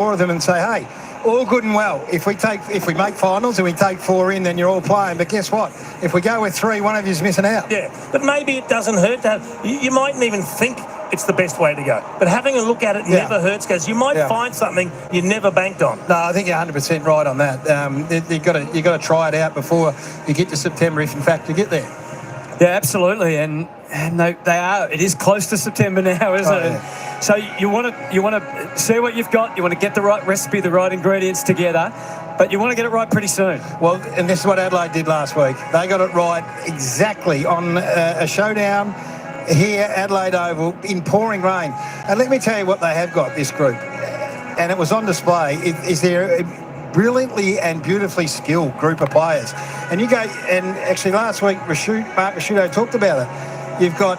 of them and say, hey, all good and well. If we make finals and we take 4 in, then you're all playing. But guess what? If we go with 3, one of you's missing out. Yeah, but maybe it doesn't hurt to you mightn't even think it's the best way to go. But having a look at it never hurts, because you might find something you never banked on. No, I think you're 100% right on that. You've got to try it out before you get to September, if in fact you get there. Yeah, absolutely, and they are. It is close to September now, isn't it? Yeah. So you want to see what you've got. You want to get the right recipe, the right ingredients together, but you want to get it right pretty soon. Well, and this is what Adelaide did last week. They got it right exactly on a showdown here, Adelaide Oval, in pouring rain. And let me tell you what they have got, this group, and it was on display. Is there brilliantly and beautifully skilled group of players. And you go, and actually last week, Mark Rasciuto talked about it. You've got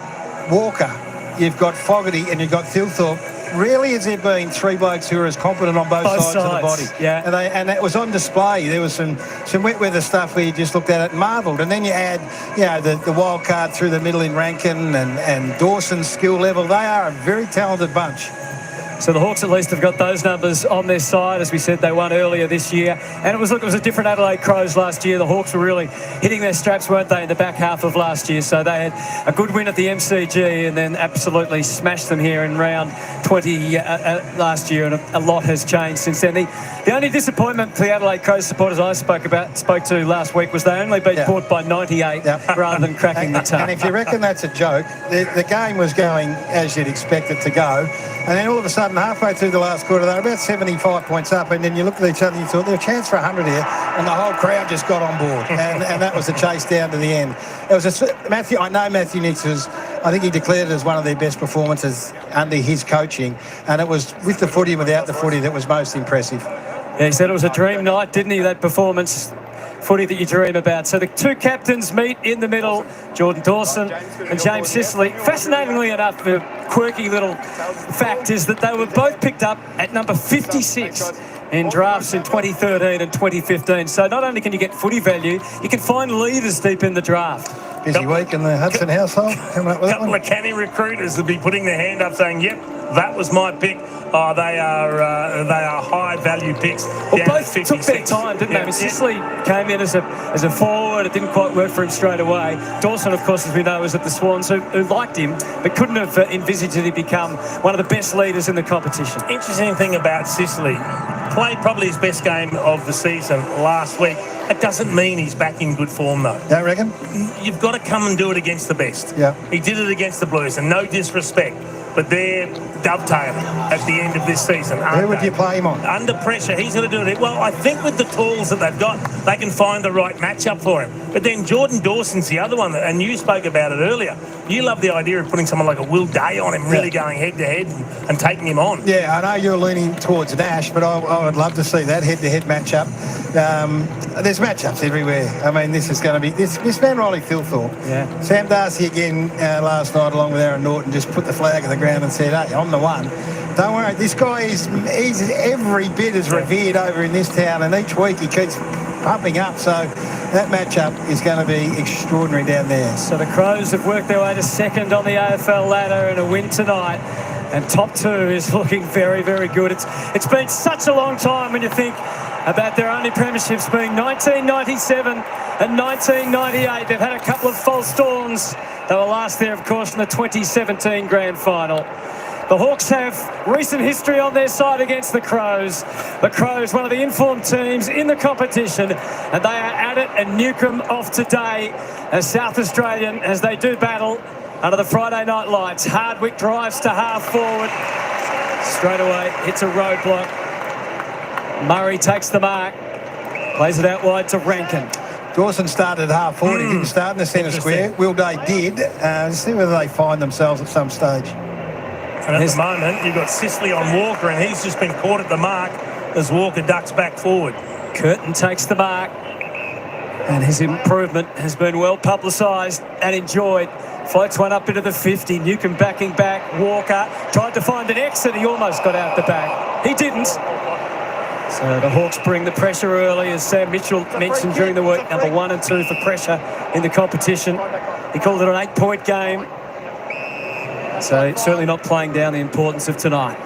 Walker, you've got Fogarty, and you've got Thilthorpe. Rarely has there been 3 blokes who are as competent on both sides of the body. Yeah. And that was on display. There was some wet weather stuff where you just looked at it and marvelled. And then you add, the wild card through the middle in Rankin and Dawson's skill level. They are a very talented bunch. So the Hawks at least have got those numbers on their side. As we said, they won earlier this year. And it was a different Adelaide Crows last year. The Hawks were really hitting their straps, weren't they, in the back half of last year. So they had a good win at the MCG and then absolutely smashed them here in round 20 last year. And a lot has changed since then. The only disappointment for the Adelaide Crows supporters I spoke to last week was they only beat Port by 98 rather than cracking the tape. And if you reckon that's a joke, the game was going as you'd expect it to go. And then all of a sudden, halfway through the last quarter, they were about 75 points up, and then you looked at each other and you thought, there's a chance for 100 here, and the whole crowd just got on board, and that was the chase down to the end. It was I know Matthew Nicks I think he declared it as one of their best performances under his coaching, and it was with the footy and without the footy that was most impressive. Yeah, he said it was a dream night, didn't he, that performance? Footy that you dream about. So the 2 captains meet in the middle, Jordan Dawson and James Sicily. Fascinatingly enough, the quirky little fact is that they were both picked up at number 56 in drafts in 2013 and 2015. So not only can you get footy value, you can find leaders deep in the draft. Busy week in the Hudson household. Coming up with a couple of canny recruiters will be putting their hand up saying, yep, that was my pick. Oh, they are high value picks. Well, both took their time, didn't they? I mean, Sicily came in as a forward. It didn't quite work for him straight away. Dawson, of course, as we know, was at the Swans, who liked him, but couldn't have envisaged that he'd become one of the best leaders in the competition. Interesting thing about Sicily, played probably his best game of the season last week. It doesn't mean he's back in good form, though. Don't reckon? You've got to come and do it against the best. Yeah. He did it against the Blues, and no disrespect, but they're dovetailing at the end of this season. Who would you play him on? Under pressure, he's going to do it. Well, I think with the tools that they've got, they can find the right matchup for him. But then Jordan Dawson's the other one, and you spoke about it earlier. You love the idea of putting someone like a Will Day on him, really going head-to-head and taking him on. Yeah, I know you're leaning towards Nash, but I would love to see that head-to-head matchup. There's matchups everywhere. I mean, this is going to be... This man, Riley Thilthorpe. Yeah. Sam Darcy again last night, along with Aaron Norton, just put the flag on the ground and said, hey, I'm the one. Don't worry, this guy he's every bit as revered over in this town, and each week he keeps pumping up. So that matchup is going to be extraordinary down there. So the Crows have worked their way to second on the AFL ladder and a win tonight. And top 2 is looking very, very good. It's been such a long time when you think about their only premierships being 1997 and 1998. They've had a couple of false dawns. They were last there, of course, in the 2017 grand final. The Hawks have recent history on their side against the Crows. The Crows, one of the informed teams in the competition, and they are at it, and Newcombe off today as South Australian as they do battle under the Friday night lights. Hardwick drives to half forward. Straight away, hits a roadblock. Murray takes the mark. Plays it out wide to Rankin. Dawson started at half forward. He didn't start in the centre square. Will Day did. See whether they find themselves at some stage. And at the moment, you've got Sicily on Walker, and he's just been caught at the mark as Walker ducks back forward. Curtin takes the mark. And his improvement has been well publicised and enjoyed. Floats one up into the 50. Newcombe backing back. Walker tried to find an exit. He almost got out the back. He didn't. So the Hawks bring the pressure early, as Sam Mitchell mentioned during the week. Number 1 and 2 for pressure in the competition. He called it an 8-point game. So certainly not playing down the importance of tonight.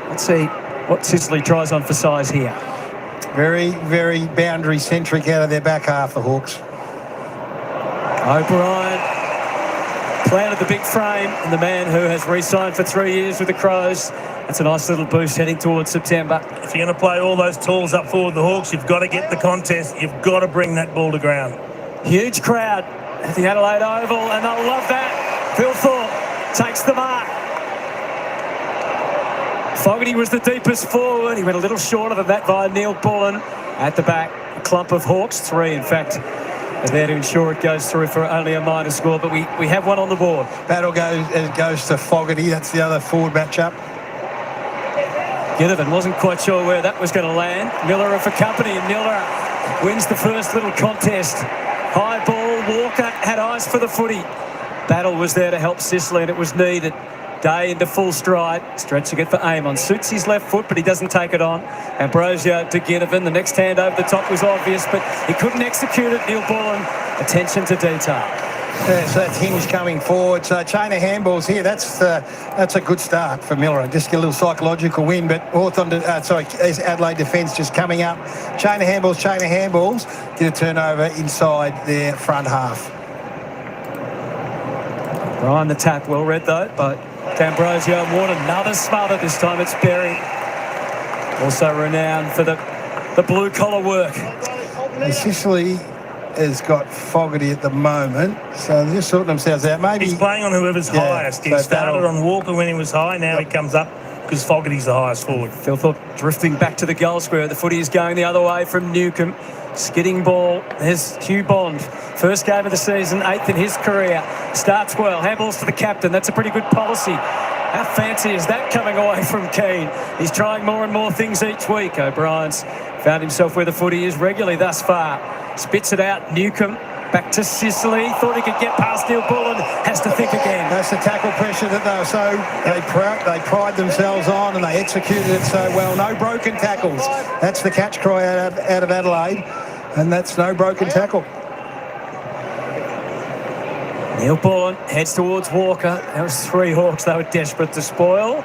Let's see what Sicily tries on for size here. Very, very boundary-centric out of their back half, the Hawks. O'Brien planted the big frame, and the man who has re-signed for 3 years with the Crows. That's a nice little boost heading towards September. If you're going to play all those tools up forward, the Hawks, you've got to get the contest. You've got to bring that ball to ground. Huge crowd at the Adelaide Oval, and they'll love that. Phil Thorpe takes the mark. Fogarty was the deepest forward. He went a little shorter than that by Neil Bullen at the back. A clump of Hawks, 3 in fact, are there to ensure it goes through for only a minor score, but we have one on the board. Battle goes to Fogarty. That's the other forward matchup. Ginnivan wasn't quite sure where that was going to land. Miller are for company, and Miller wins the first little contest. High ball, Walker had eyes for the footy. Battle was there to help Sicily, and it was needed. Day into full stride, stretching it for Amon. Suits his left foot, but he doesn't take it on. Ambrosio to Ginnivan. The next hand over the top was obvious, but he couldn't execute it. Neil Bullen, attention to detail. Yeah, so that's Hinge coming forward. So chain of handballs here. That's a good start for Miller. Just get a little psychological win. But Hawthorn, Adelaide defence just coming up. Chain of handballs. Get a turnover inside their front half. Ryan the tap, well read though, but D'Ambrosio and Ward, another smother. This time it's Berry. Also renowned for the blue collar work. Sicily has got Fogarty at the moment, so they're just sorting themselves out. Maybe he's playing on whoever's highest. He so started on Walker when he was high. Now he comes up because Fogarty's the highest forward. Phil Thorpe drifting back to the goal square. The footy is going the other way from Newcombe. Skidding ball. There's Hugh Bond. First game of the season, 8th in his career. Starts well. Handballs to the captain. That's a pretty good policy. How fancy is that coming away from Keane? He's trying more and more things each week. O'Brien's found himself where the footy is regularly thus far. Spits it out. Newcombe back to Sicily. Thought he could get past Neil Bullen. Has to think again. That's the tackle pressure that they pride themselves on, and they executed it so well. No broken tackles. That's the catch cry out of Adelaide, and that's no broken tackle. Neil Bullen heads towards Walker. There was 3 Hawks they were desperate to spoil.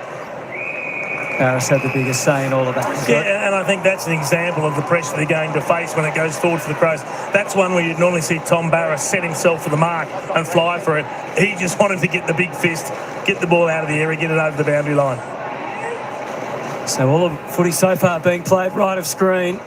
Harris had the biggest say in all of that. Yeah, and I think that's an example of the pressure they're going to face when it goes forward for the Crows. That's one where you'd normally see Tom Barra set himself for the mark and fly for it. He just wanted to get the big fist, get the ball out of the area, get it over the boundary line. So all of footy so far being played right of screen.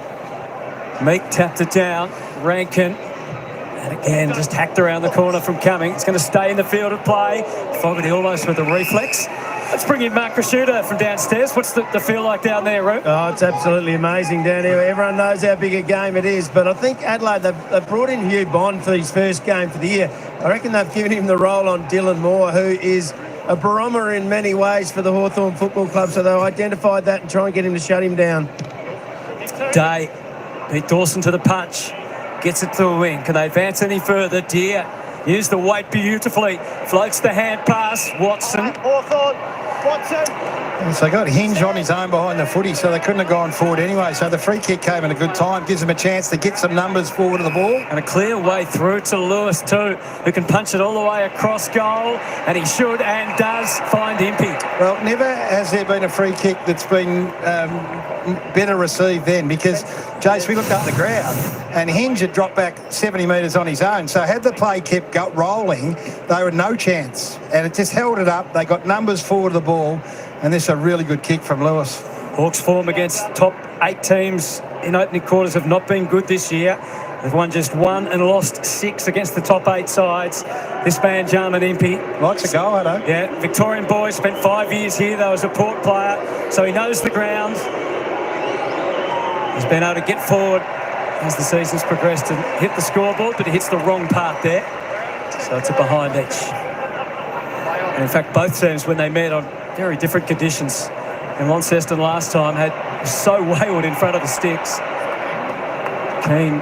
Meek tapped it down. Rankin. And again, just hacked around the corner from Cumming. It's going to stay in the field of play. Fogarty almost with a reflex. Let's bring in Mark Rashuda from downstairs. What's the feel like down there, Root? Oh, it's absolutely amazing down here. Everyone knows how big a game it is. But I think Adelaide, they've brought in Hugh Bond for his first game for the year. I reckon they've given him the role on Dylan Moore, who is a barometer in many ways for the Hawthorn Football Club. So they'll identify that and try and get him to shut him down. Day beat Dawson to the punch. Gets it to a wing. Can they advance any further? Deer use the weight beautifully. Floats the hand pass. Watson. Hawthorn. Watson. So they got Hinge on his own behind the footy, so they couldn't have gone forward anyway. So the free kick came at a good time. Gives them a chance to get some numbers forward to the ball. And a clear way through to Lewis too, who can punch it all the way across goal. And he should and does find Impey. Well, never has there been a free kick that's been better received then, because, Jace, we looked up the ground and Hinge had dropped back 70 metres on his own. So had the play kept rolling, they were no chance. And it just held it up. They got numbers forward to the ball. And this is a really good kick from Lewis. Hawks form against top 8 teams in opening quarters have not been good this year. They've won just 1 and lost 6 against the top 8 sides. This man, Jarman Impey. Likes a goal, I know. Yeah, Victorian boy, spent 5 years here, though, as a Port player. So he knows the ground. He's been able to get forward as the season's progressed and hit the scoreboard, but he hits the wrong part there. So it's a behind each. And in fact, both teams, when they met on very different conditions, and Launceston last time was so wayward in front of the sticks. Keane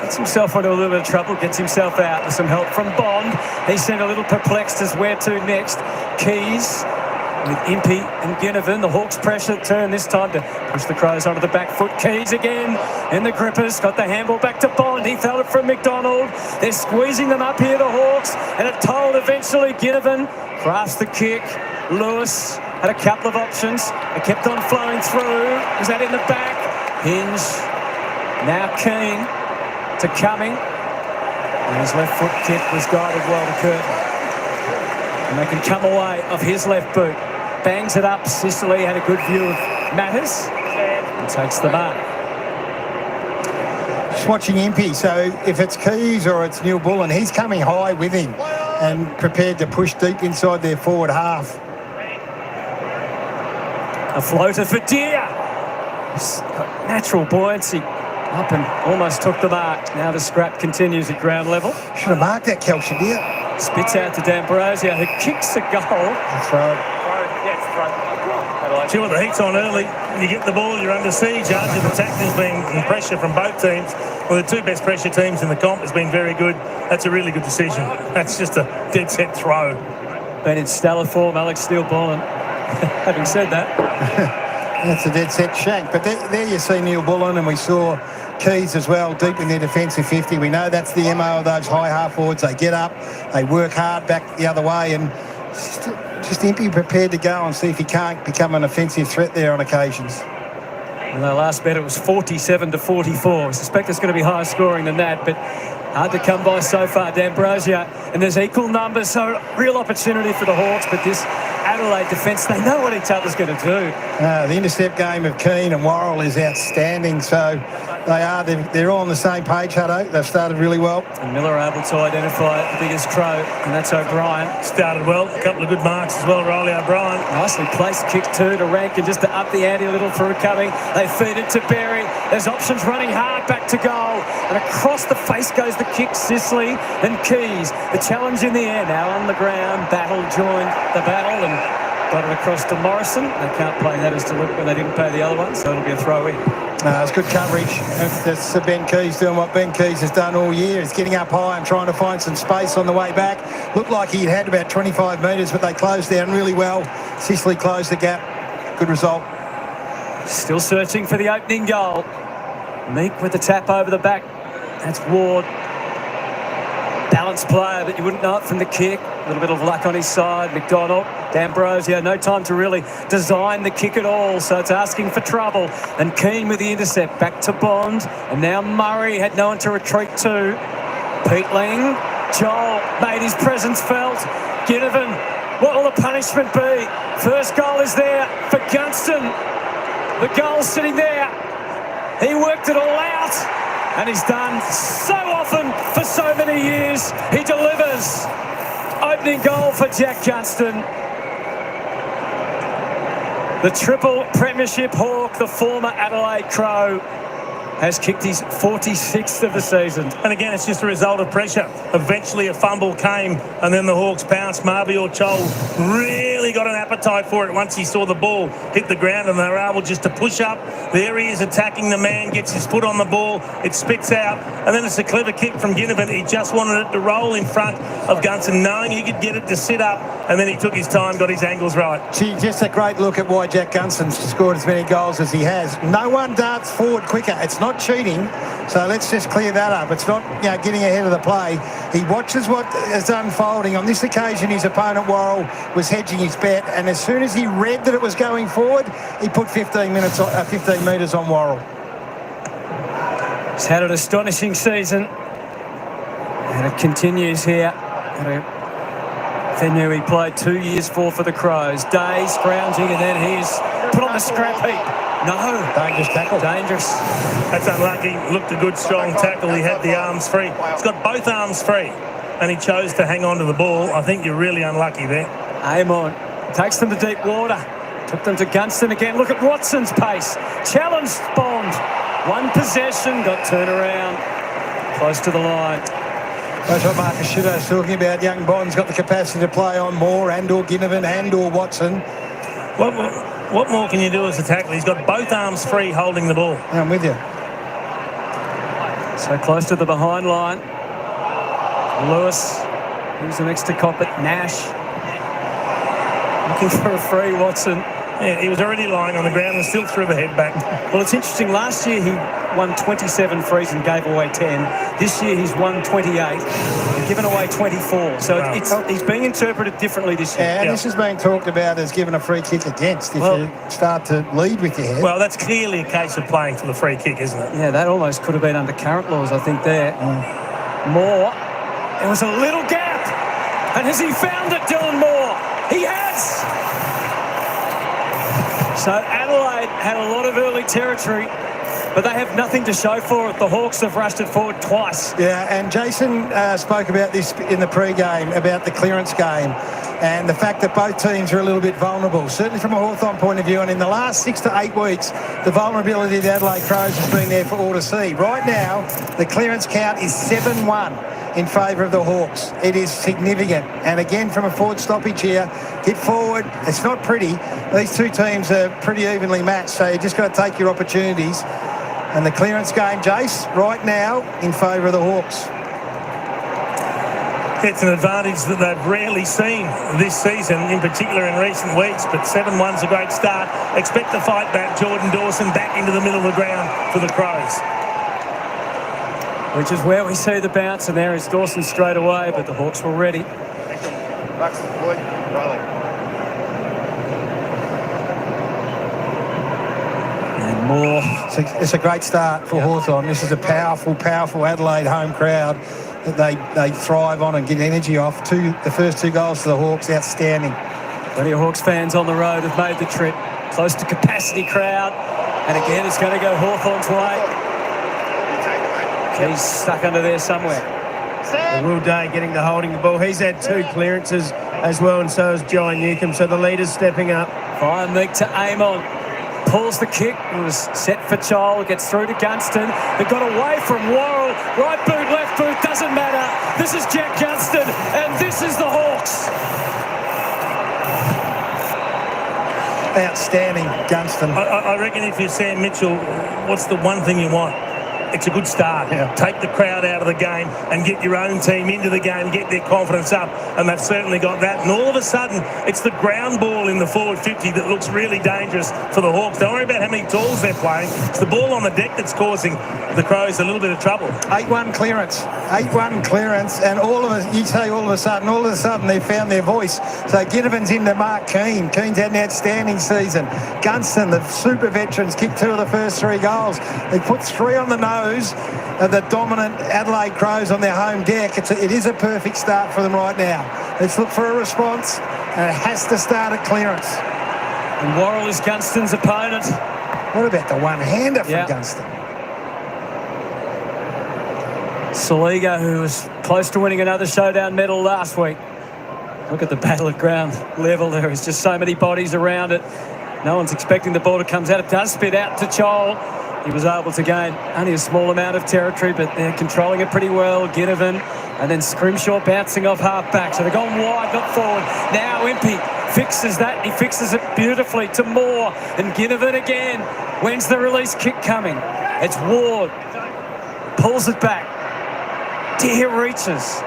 gets himself into a little bit of trouble, gets himself out with some help from Bond. He's sent a little perplexed as where to next. Keys with Impey and Ginnivan. The Hawks pressure turn this time to push the Crows onto the back foot. Keys again in the grippers. Got the handball back to Bond. He felt it from McDonald. They're squeezing them up here, the Hawks. And it told eventually. Ginnivan crafts the kick. Lewis had a couple of options. It kept on flowing through. Was that in the back? Hinge. Now Keane to Cumming. And his left foot kick was guided well to Curtin. And they can come away off his left boot. Bangs it up. Sicily had a good view of Matters. And takes the mark. Just watching Impey, so if it's Keys or it's Neil Bullen, he's coming high with him and prepared to push deep inside their forward half. A floater for Deere. Got natural buoyancy up and almost took the mark. Now the scrap continues at ground level. Should have marked that, Kelsey Deere. Spits out to D'Ambrosio, who kicks a goal. That's right. See what the heat's on early. You get the ball, you're under siege. Argent attackers being in pressure from both teams. Well, the two best pressure teams in the comp has been very good. That's a really good decision. That's just a dead set throw. Been in stellar form, Alex Steele-Bullen. Having said that. That's a dead set shank. But there you see Neil Bullen, and we saw Keys as well, deep in their defensive 50. We know that's the MO of those high half forwards. They get up, they work hard back the other way, and just Impey prepared to go and see if he can't become an offensive threat there on occasions. And the last bet, it was 47-44. I suspect it's going to be higher scoring than that, but hard to come by so far. D'Ambrosio, and there's equal numbers, so real opportunity for the Hawks, but this Adelaide defence, they know what each other's going to do. The intercept game of Keane and Worrell is outstanding, so they're all on the same page, Hutto. They've started really well. And Miller able to identify the biggest crow, and that's O'Brien. Started well, a couple of good marks as well, Riley O'Brien. Nicely placed kick too to Rankin, just to up the ante a little for Cumming. They feed it to Berry. There's options running hard back to goal, and across the face goes the kick. Sicily and Keys. The challenge in the air now on the ground. Battle joined the battle and got it across to Morrison. They can't play that as to look when they didn't pay the other one, so it'll be a throw in. It's good coverage. That's Ben Keys doing what Ben Keys has done all year. He's getting up high and trying to find some space on the way back. Looked like he had about 25 metres, but they closed down really well. Sicily closed the gap. Good result. Still searching for the opening goal. Meek with the tap over the back. That's Ward. Balanced player, but you wouldn't know it from the kick. A little bit of luck on his side. McDonald, D'Ambrosio, no time to really design the kick at all, so it's asking for trouble. And Keane with the intercept, back to Bond. And now Murray had no one to retreat to. Peatling, Joel made his presence felt. Ginnivan, what will the punishment be? First goal is there for Gunston. The goal sitting there. He worked it all out. And he's done so often for so many years. He delivers. Opening goal for Jack Gunston. The triple premiership Hawk, the former Adelaide Crow, has kicked his 46th of the season. And again, it's just a result of pressure. Eventually a fumble came, and then the Hawks pounced. Marby or Chol really got an appetite for it once he saw the ball hit the ground, and they were able just to push up. There he is attacking the man, gets his foot on the ball, it spits out, and then it's a clever kick from Ginnivan. He just wanted it to roll in front of Gunson, knowing he could get it to sit up, and then he took his time, got his angles right. Gee, just a great look at why Jack Gunson's scored as many goals as he has. No one darts forward quicker. It's not cheating, so let's just clear that up. It's not, getting ahead of the play. He watches what is unfolding. On this occasion, his opponent Worrell was hedging his bet, and as soon as he read that it was going forward, he put 15 metres on Worrell. He's had an astonishing season, and it continues here at a venue he played 2 years for the Crows. Day scrounging, and then he's put on the scrap heap. No. Dangerous tackle. Dangerous. That's unlucky. Looked a good, strong tackle. He had the arms free. He's got both arms free, and he chose to hang on to the ball. I think you're really unlucky there. Amon takes them to deep water. Took them to Gunston again. Look at Watson's pace. Challenged Bond. One possession, got turned around. Close to the line. That's what Marcus Shitto's talking about. Young Bond's got the capacity to play on Moore and/or Ginnivan and/or Watson. What more can you do as a tackler? He's got both arms free holding the ball. I'm with you. So close to the behind line. Lewis, who's the next to cop it? Nash. Looking for a free, Watson. Yeah, he was already lying on the ground and still threw the head back. Well, it's interesting. Last year he won 27 frees and gave away 10. This year he's won 28 and given away 24. So Wow. he's being interpreted differently this year. And this is being talked about as giving a free kick against if you start to lead with your head. Well, that's clearly a case of playing for the free kick, isn't it? Yeah, that almost could have been under current laws, I think, there. Moore. There was a little gap. And has he found it, Dylan Moore? He has! So Adelaide had a lot of early territory, but they have nothing to show for it. The Hawks have rushed it forward twice. Yeah, and Jason spoke about this in the pre-game, about the clearance game and the fact that both teams are a little bit vulnerable, certainly from a Hawthorn point of view. And in the last 6 to 8 weeks, the vulnerability of the Adelaide Crows has been there for all to see. Right now, the clearance count is 7-1 in favour of the Hawks. It is significant. And again, from a forward stoppage here, hit forward. It's not pretty. These two teams are pretty evenly matched, so you just got to take your opportunities. And the clearance game, Jace, right now in favour of the Hawks. It's an advantage that they've rarely seen this season, in particular in recent weeks, but 7-1's a great start. Expect to fight back. Jordan Dawson back into the middle of the ground for the Crows. Which is where we see the bounce, and there is Dawson straight away, but the Hawks were ready. And Moore. It's a great start for Hawthorn. This is a powerful, powerful Adelaide home crowd that they thrive on and get energy off. The first 2 goals for the Hawks, outstanding. Plenty of Hawks fans on the road have made the trip. Close to capacity crowd. And again, it's going to go Hawthorn's way. He's stuck under there somewhere. Will Day getting the holding the ball. He's had 2 clearances as well, and so has Jai Newcomb. So the leader's stepping up. Fine Meek to aim on. Pulls the kick. It was set for Chol. Gets through to Gunston. They got away from Worrell. Right boot, left boot, doesn't matter. This is Jack Gunston, and this is the Hawks. Outstanding, Gunston. I reckon if you're Sam Mitchell, what's the one thing you want? It's a good start. Yeah. Take the crowd out of the game and get your own team into the game, get their confidence up, and they've certainly got that. And all of a sudden, it's the ground ball in the forward 50 that looks really dangerous for the Hawks. Don't worry about how many tools they're playing. It's the ball on the deck that's causing the Crows a little bit of trouble. 8-1 clearance. 8-1 clearance, and all of a sudden they've found their voice. So Ginnivan's into Mark Keane. Keane's had an outstanding season. Gunston, the super veterans, kicked 2 of the first 3 goals. They put 3 on the nose of the dominant Adelaide Crows on their home deck. It is a perfect start for them right now. Let's look for a response, and it has to start at clearance. And Worrell is Gunston's opponent. What about the one-hander from Gunston? Saliga, who was close to winning another showdown medal last week. Look at the battle at ground level. There is just so many bodies around it. No one's expecting the ball to come out. It does spit out to Chol. He was able to gain only a small amount of territory, but they're controlling it pretty well. Ginnivan, and then Scrimshaw bouncing off half-back. So they've gone wide, not forward. Now Impey fixes that. He fixes it beautifully to Moore. And Ginnivan again. When's the release kick coming? It's Ward. Pulls it back. Deer reaches.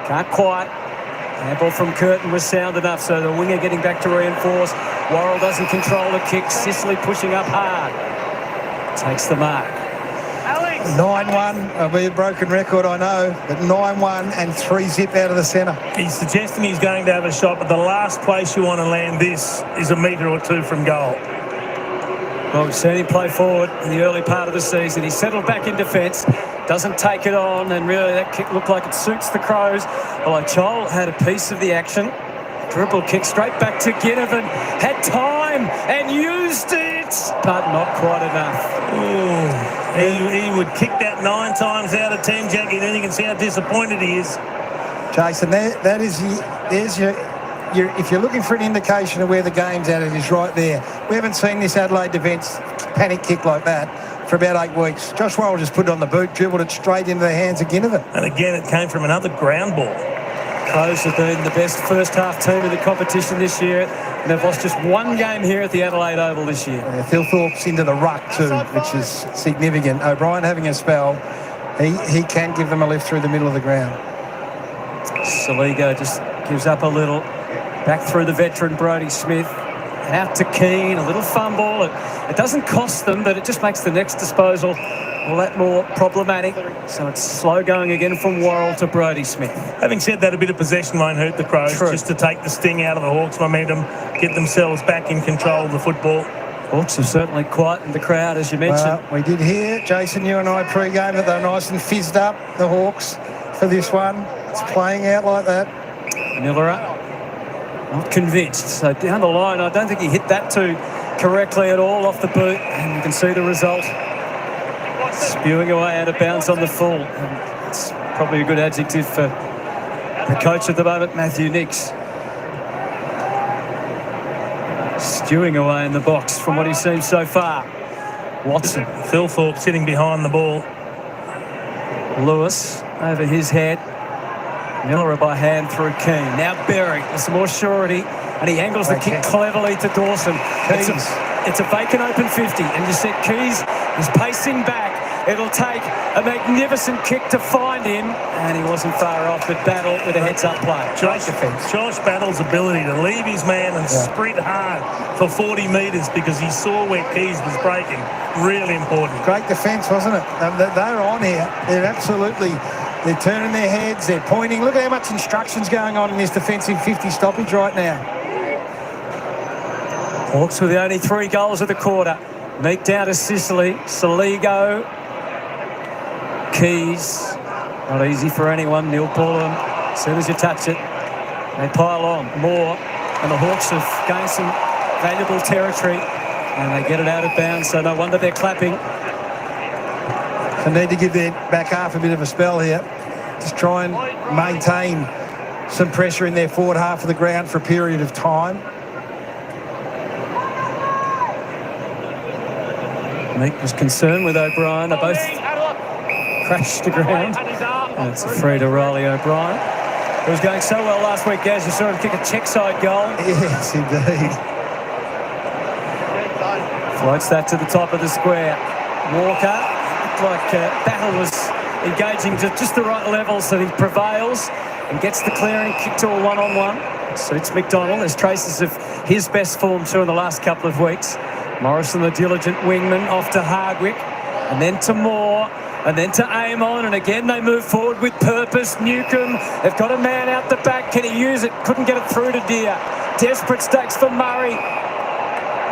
Can't quite. Handball from Curtin was sound enough, so the winger getting back to reinforce. Worrell doesn't control the kick. Sicily pushing up hard. Takes the mark. 9-1. It'll be a broken record, I know, but 9-1 and 3-zip out of the centre. He's suggesting he's going to have a shot, but the last place you want to land this is a metre or 2 from goal. Well, we've seen him play forward in the early part of the season. He settled back in defence, doesn't take it on, and really that kick looked like it suits the Crows. Although Chol had a piece of the action. Dribble kick straight back to Ginnivan. Had time and used it, but not quite enough. Ooh, he would kick that 9 times out of 10, Jackie, and then you can see how disappointed he is. Jason, there's your if you're looking for an indication of where the game's at, it is right there. We haven't seen this Adelaide defence panic kick like that for about 8 weeks. Josh Worrell just put it on the boot, dribbled it straight into the hands of Ginnivan. And again, it came from another ground ball. Crows have been the best first half team in the competition this year, and they've lost just 1 game here at the Adelaide Oval this year. Phil Thorpe's into the ruck too, which is significant. O'Brien having a spell, he can give them a lift through the middle of the ground. Saliga just gives up a little. Back through the veteran Brodie Smith. and out to Keane, a little fumble. It doesn't cost them, but it just makes the next disposal all that more problematic. So it's slow going again from Worrell to Brodie Smith. Having said that, a bit of possession won't hurt the Crows. True. Just to take the sting out of the Hawks' momentum, get themselves back in control of the football. Hawks have certainly quietened the crowd, as you mentioned. Well, we did hear, Jason, you and I pre-game, that they're nice and fizzed up, the Hawks, for this one. It's playing out like that. Miller not convinced. So down the line, I don't think he hit that too correctly at all off the boot. And you can see the result. Spewing away out of bounds on the full. And it's probably a good adjective for the coach at the moment, Matthew Nicks. Stewing away in the box from what he's seen so far. Watson. Phil Thorpe sitting behind the ball. Lewis over his head. Miller by hand through Keane. Now Berry with some more surety, and he angles the kick cleverly to Dawson. It's a vacant open 50, and you said Keys is pacing back. It'll take a magnificent kick to find him, and he wasn't far off, but Battle with a heads-up play. Josh Battle's ability to leave his man and sprint hard for 40 metres because he saw where Keys was breaking. Really important. Great defence, wasn't it? They're on here. They're turning their heads, they're pointing. Look at how much instruction's going on in this defensive 50 stoppage right now. Hawks with the only 3 goals of the quarter. Meek down to Sicily. Saligo. Keys. Not easy for anyone. Neil Bullen. As soon as you touch it, they pile on. More. And the Hawks have gained some valuable territory. And they get it out of bounds, so no wonder they're clapping. They need to give their back half a bit of a spell here. Just try and maintain some pressure in their forward half of the ground for a period of time. Meek was concerned with O'Brien. They both crashed to ground. And it's a free to Riley O'Brien. It was going so well last week, Gaz. You saw him kick a check side goal. Yes, indeed. Floats that to the top of the square. Walker. Like Battle was engaging to just the right level, so he prevails and gets the clearing kick to a one-on-one. Suits McDonald. There's traces of his best form too in the last couple of weeks. Morrison, the diligent wingman, off to Hardwick, and then to Moore, and then to Amon, and again they move forward with purpose. Newcomb, they've got a man out the back. Can he use it? Couldn't get it through to Deer. Desperate stakes for Murray.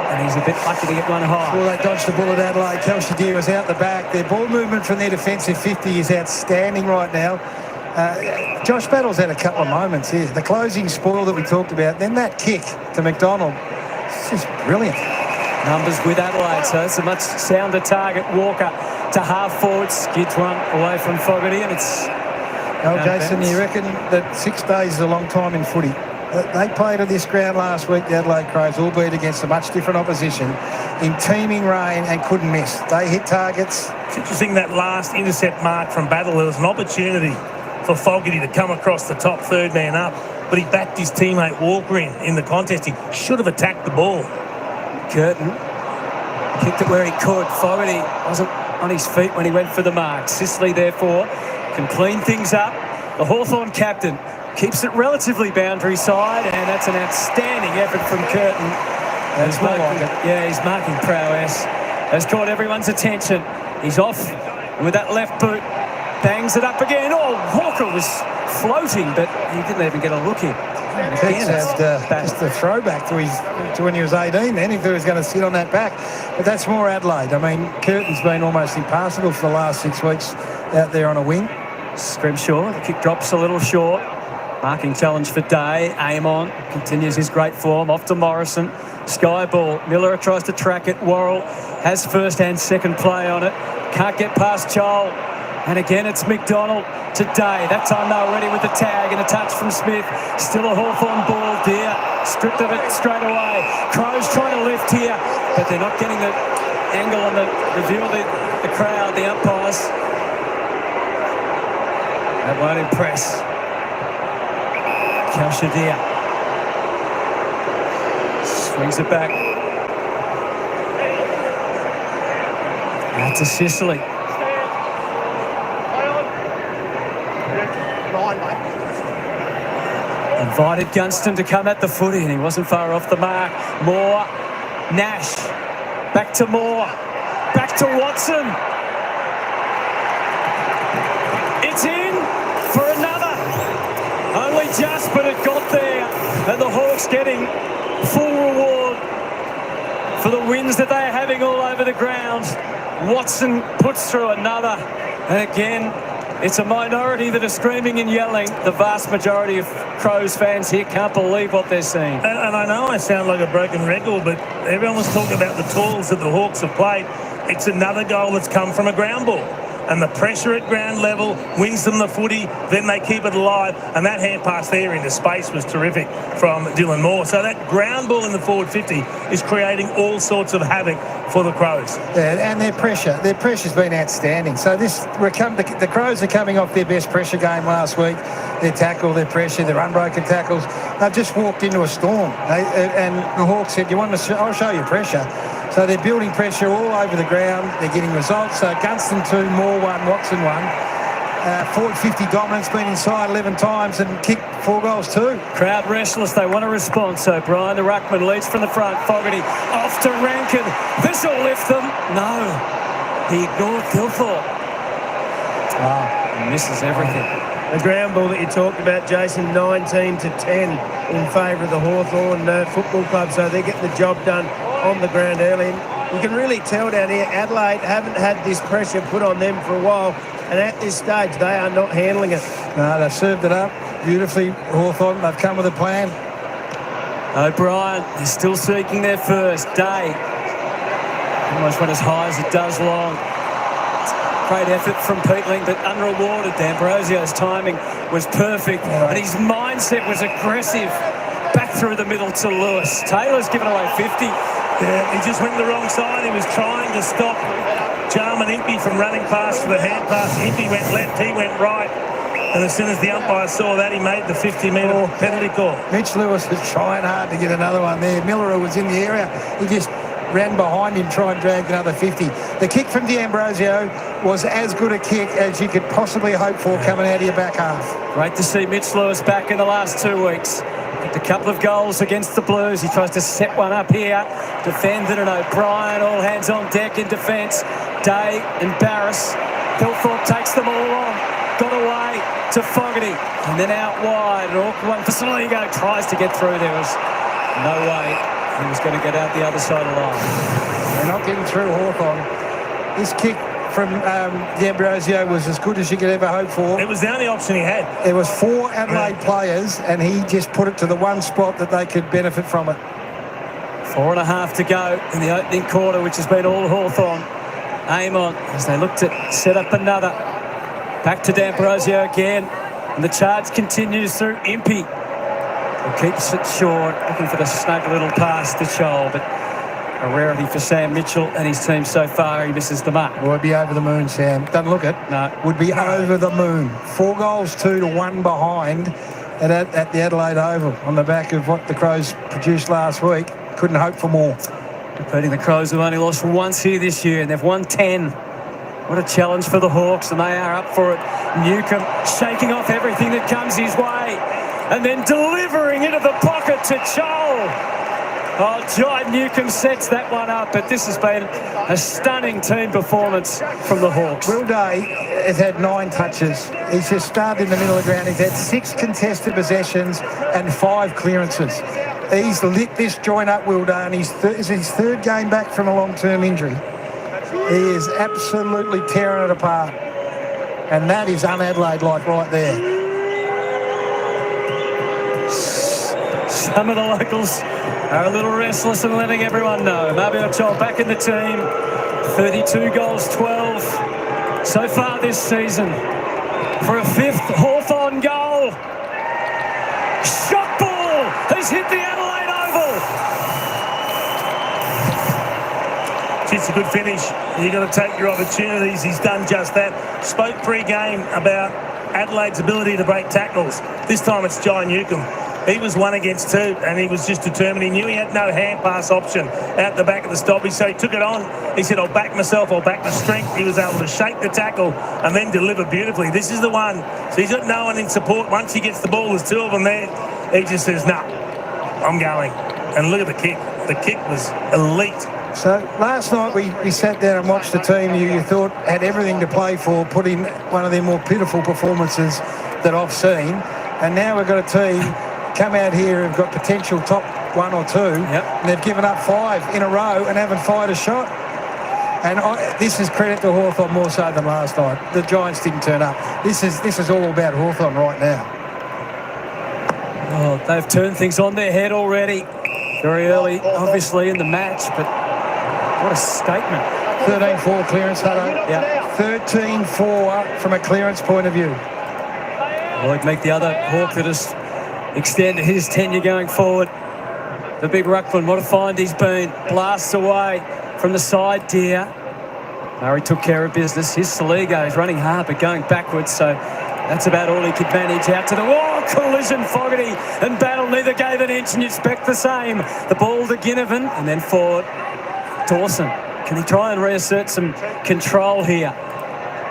And he's a bit lucky to get one high. Well, they dodged the bullet, Adelaide. Kelsey Deer was out the back. Their ball movement from their defensive 50 is outstanding right now. Josh Battle's had a couple of moments here. The closing spoil that we talked about, then that kick to McDonald. It's just brilliant. Numbers with Adelaide, so it's a much sounder target. Walker to half forward, skids one away from Fogarty, and it's... Oh, Jason, you reckon that 6 days is a long time in footy? They played at this ground last week, the Adelaide Crows, albeit against a much different opposition, in teeming rain and couldn't miss. They hit targets. It's interesting that last intercept mark from Battle. There was an opportunity for Fogarty to come across the top third man up, but he backed his teammate Walker in the contest. He should have attacked the ball. Curtin kicked it where he could. Fogarty wasn't on his feet when he went for the mark. Sicily, therefore, can clean things up. The Hawthorn captain keeps it relatively boundary side, and that's an outstanding effort from Curtin. He's marking prowess. Has caught everyone's attention. He's off with that left boot. Bangs it up again. Oh, Walker was floating, but he didn't even get a look in. Just a throwback to when he was 18 then, if he was going to sit on that back. But that's more Adelaide. I mean, Curtin's been almost impassable for the last 6 weeks out there on a wing. Scrimshaw, the kick drops a little short. Marking challenge for Day. Amon continues his great form. Off to Morrison. Sky ball. Miller tries to track it. Worrell has first and second play on it. Can't get past Chol. And again, it's McDonald to Day. That time they were ready with the tag and a touch from Smith. Still a Hawthorn ball. Deer stripped of it straight away. Crows trying to lift here, but they're not getting the angle on the view of the crowd, the umpires. That won't impress. Kalshadir swings it back. Out to Sicily. Invited Gunston to come at the footy, and he wasn't far off the mark. Moore, Nash, back to Moore, back to Watson. It's in for another. Only just, but it got there. And the Hawks getting full reward for the wins that they are having all over the ground. Watson puts through another. And again, it's a minority that are screaming and yelling. The vast majority of Crows fans here can't believe what they're seeing. And I know I sound like a broken record, but everyone was talking about the tools that the Hawks have played. It's another goal that's come from a ground ball. And the pressure at ground level wins them the footy, then they keep it alive. And that hand pass there into space was terrific from Dylan Moore. So that ground ball in the forward 50 is creating all sorts of havoc for the Crows. Yeah, and their pressure's been outstanding. So the Crows are coming off their best pressure game last week. Their tackle, their pressure, their unbroken tackles. They've just walked into a storm. And the Hawks said, I'll show you pressure. So they're building pressure all over the ground. They're getting results. So Gunston 2, Moore 1, Watson 1. Forward 50 dominance, been inside 11 times and kicked 4 goals too. Crowd restless, they want a response. So Brian the Ruckman leads from the front. Fogarty off to Rankin. This will lift them. No, he ignored Gilthorpe. He misses everything. The ground ball that you talked about, Jason, 19 to 10 in favour of the Hawthorn Football Club. So they're getting the job done on the ground early. And you can really tell down here, Adelaide haven't had this pressure put on them for a while. And at this stage, they are not handling it. No, they've served it up beautifully, Hawthorn. They've come with a plan. O'Brien is still seeking their first. Day almost went as high as it does long. Great effort from Peatling, but unrewarded. D'Ambrosio's timing was perfect, and his mindset was aggressive. Back through the middle to Lewis. Taylor's given away 50. Yeah, he just went the wrong side. He was trying to stop Jarman Impey from running past for the hand pass. Impey went left, he went right. And as soon as the umpire saw that, he made the 50-metre penalty call. Mitch Lewis was trying hard to get another one there. Miller, who was in the area, he just ran behind him, try and drag another 50. The kick from D'Ambrosio was as good a kick as you could possibly hope for coming out of your back half. Great to see Mitch Lewis back in the last 2 weeks. Kicked a couple of goals against the Blues. He tries to set one up here. Defended, and O'Brien all hands on deck in defence. Day and Barris. Gilthorpe takes them all on. Got away to Fogarty. And then out wide. An awkward one for Saligo. Tries to get through. There was no way he was going to get out the other side of the line. They're not getting through Hawthorn. This kick from D'Ambrosio was as good as you could ever hope for. It was the only option he had. There was 4 Adelaide players, and he just put it to the one spot that they could benefit from it. 4.5 to go in the opening quarter, which has been all Hawthorn. Aim on as they look to set up another. Back to D'Ambrosio again, and the charge continues through Impey. He keeps it short, looking for the snug little pass to Shoal, but a rarity for Sam Mitchell and his team so far. He misses the mark. Would be over the moon, Sam. Doesn't look it. No. Would be over the moon. 4 goals, 2 to 1 behind at the Adelaide Oval on the back of what the Crows produced last week. Couldn't hope for more. Repeating, the Crows have only lost once here this year, and they've won 10. What a challenge for the Hawks, and they are up for it. Newcomb shaking off everything that comes his way, and then delivering into the pocket to Chol. Oh, John Newcomb sets that one up, but this has been a stunning team performance from the Hawks. Will Day has had 9 touches. He's just started in the middle of the ground. He's had 6 contested possessions and 5 clearances. He's lit this joint up, Will Day, and it's his 3rd game back from a long-term injury. He is absolutely tearing it apart. And that is un-Adelaide-like right there. Some of the locals are a little restless and letting everyone know. Mabio Chol back in the team. 32 goals, 12 so far this season. For a 5th Hawthorn goal. Shot ball has hit the Adelaide Oval. It's a good finish. You've got to take your opportunities. He's done just that. Spoke pre-game about Adelaide's ability to break tackles. This time it's John Newcomb. He was 1 against 2, and he was just determined. He knew he had no hand pass option out the back of the stoppage, so he took it on. He said, I'll back myself, I'll back my strength. He was able to shake the tackle and then deliver beautifully. This is the one. So he's got no one in support. Once he gets the ball, there's 2 of them there. He just says, "No, I'm going." And look at the kick. The kick was elite. So last night we sat there and watched the team you thought had everything to play for, put in one of their more pitiful performances that I've seen. And now we've got a team come out here who've got potential top 1 or 2. And they've given up 5 in a row and haven't fired a shot. And this is credit to Hawthorn more so than last night. The Giants didn't turn up. This is all about Hawthorn right now. Oh, they've turned things on their head already. Very early, obviously, in the match, but what a statement. 13-4 clearance, Hutto. Yeah. 13-4 from a clearance point of view. Lloyd Meek, the other Hawk that has extended his tenure going forward. The big ruckman, what a find he's been. Blasts away from the side, dear. Murray took care of business. His Saligo is running hard, but going backwards, so that's about all he could manage. Out to the collision, Fogarty and Battle. Neither gave an inch, and you'd expect the same. The ball to Ginnivan, and then for Dawson. Can he try and reassert some control here?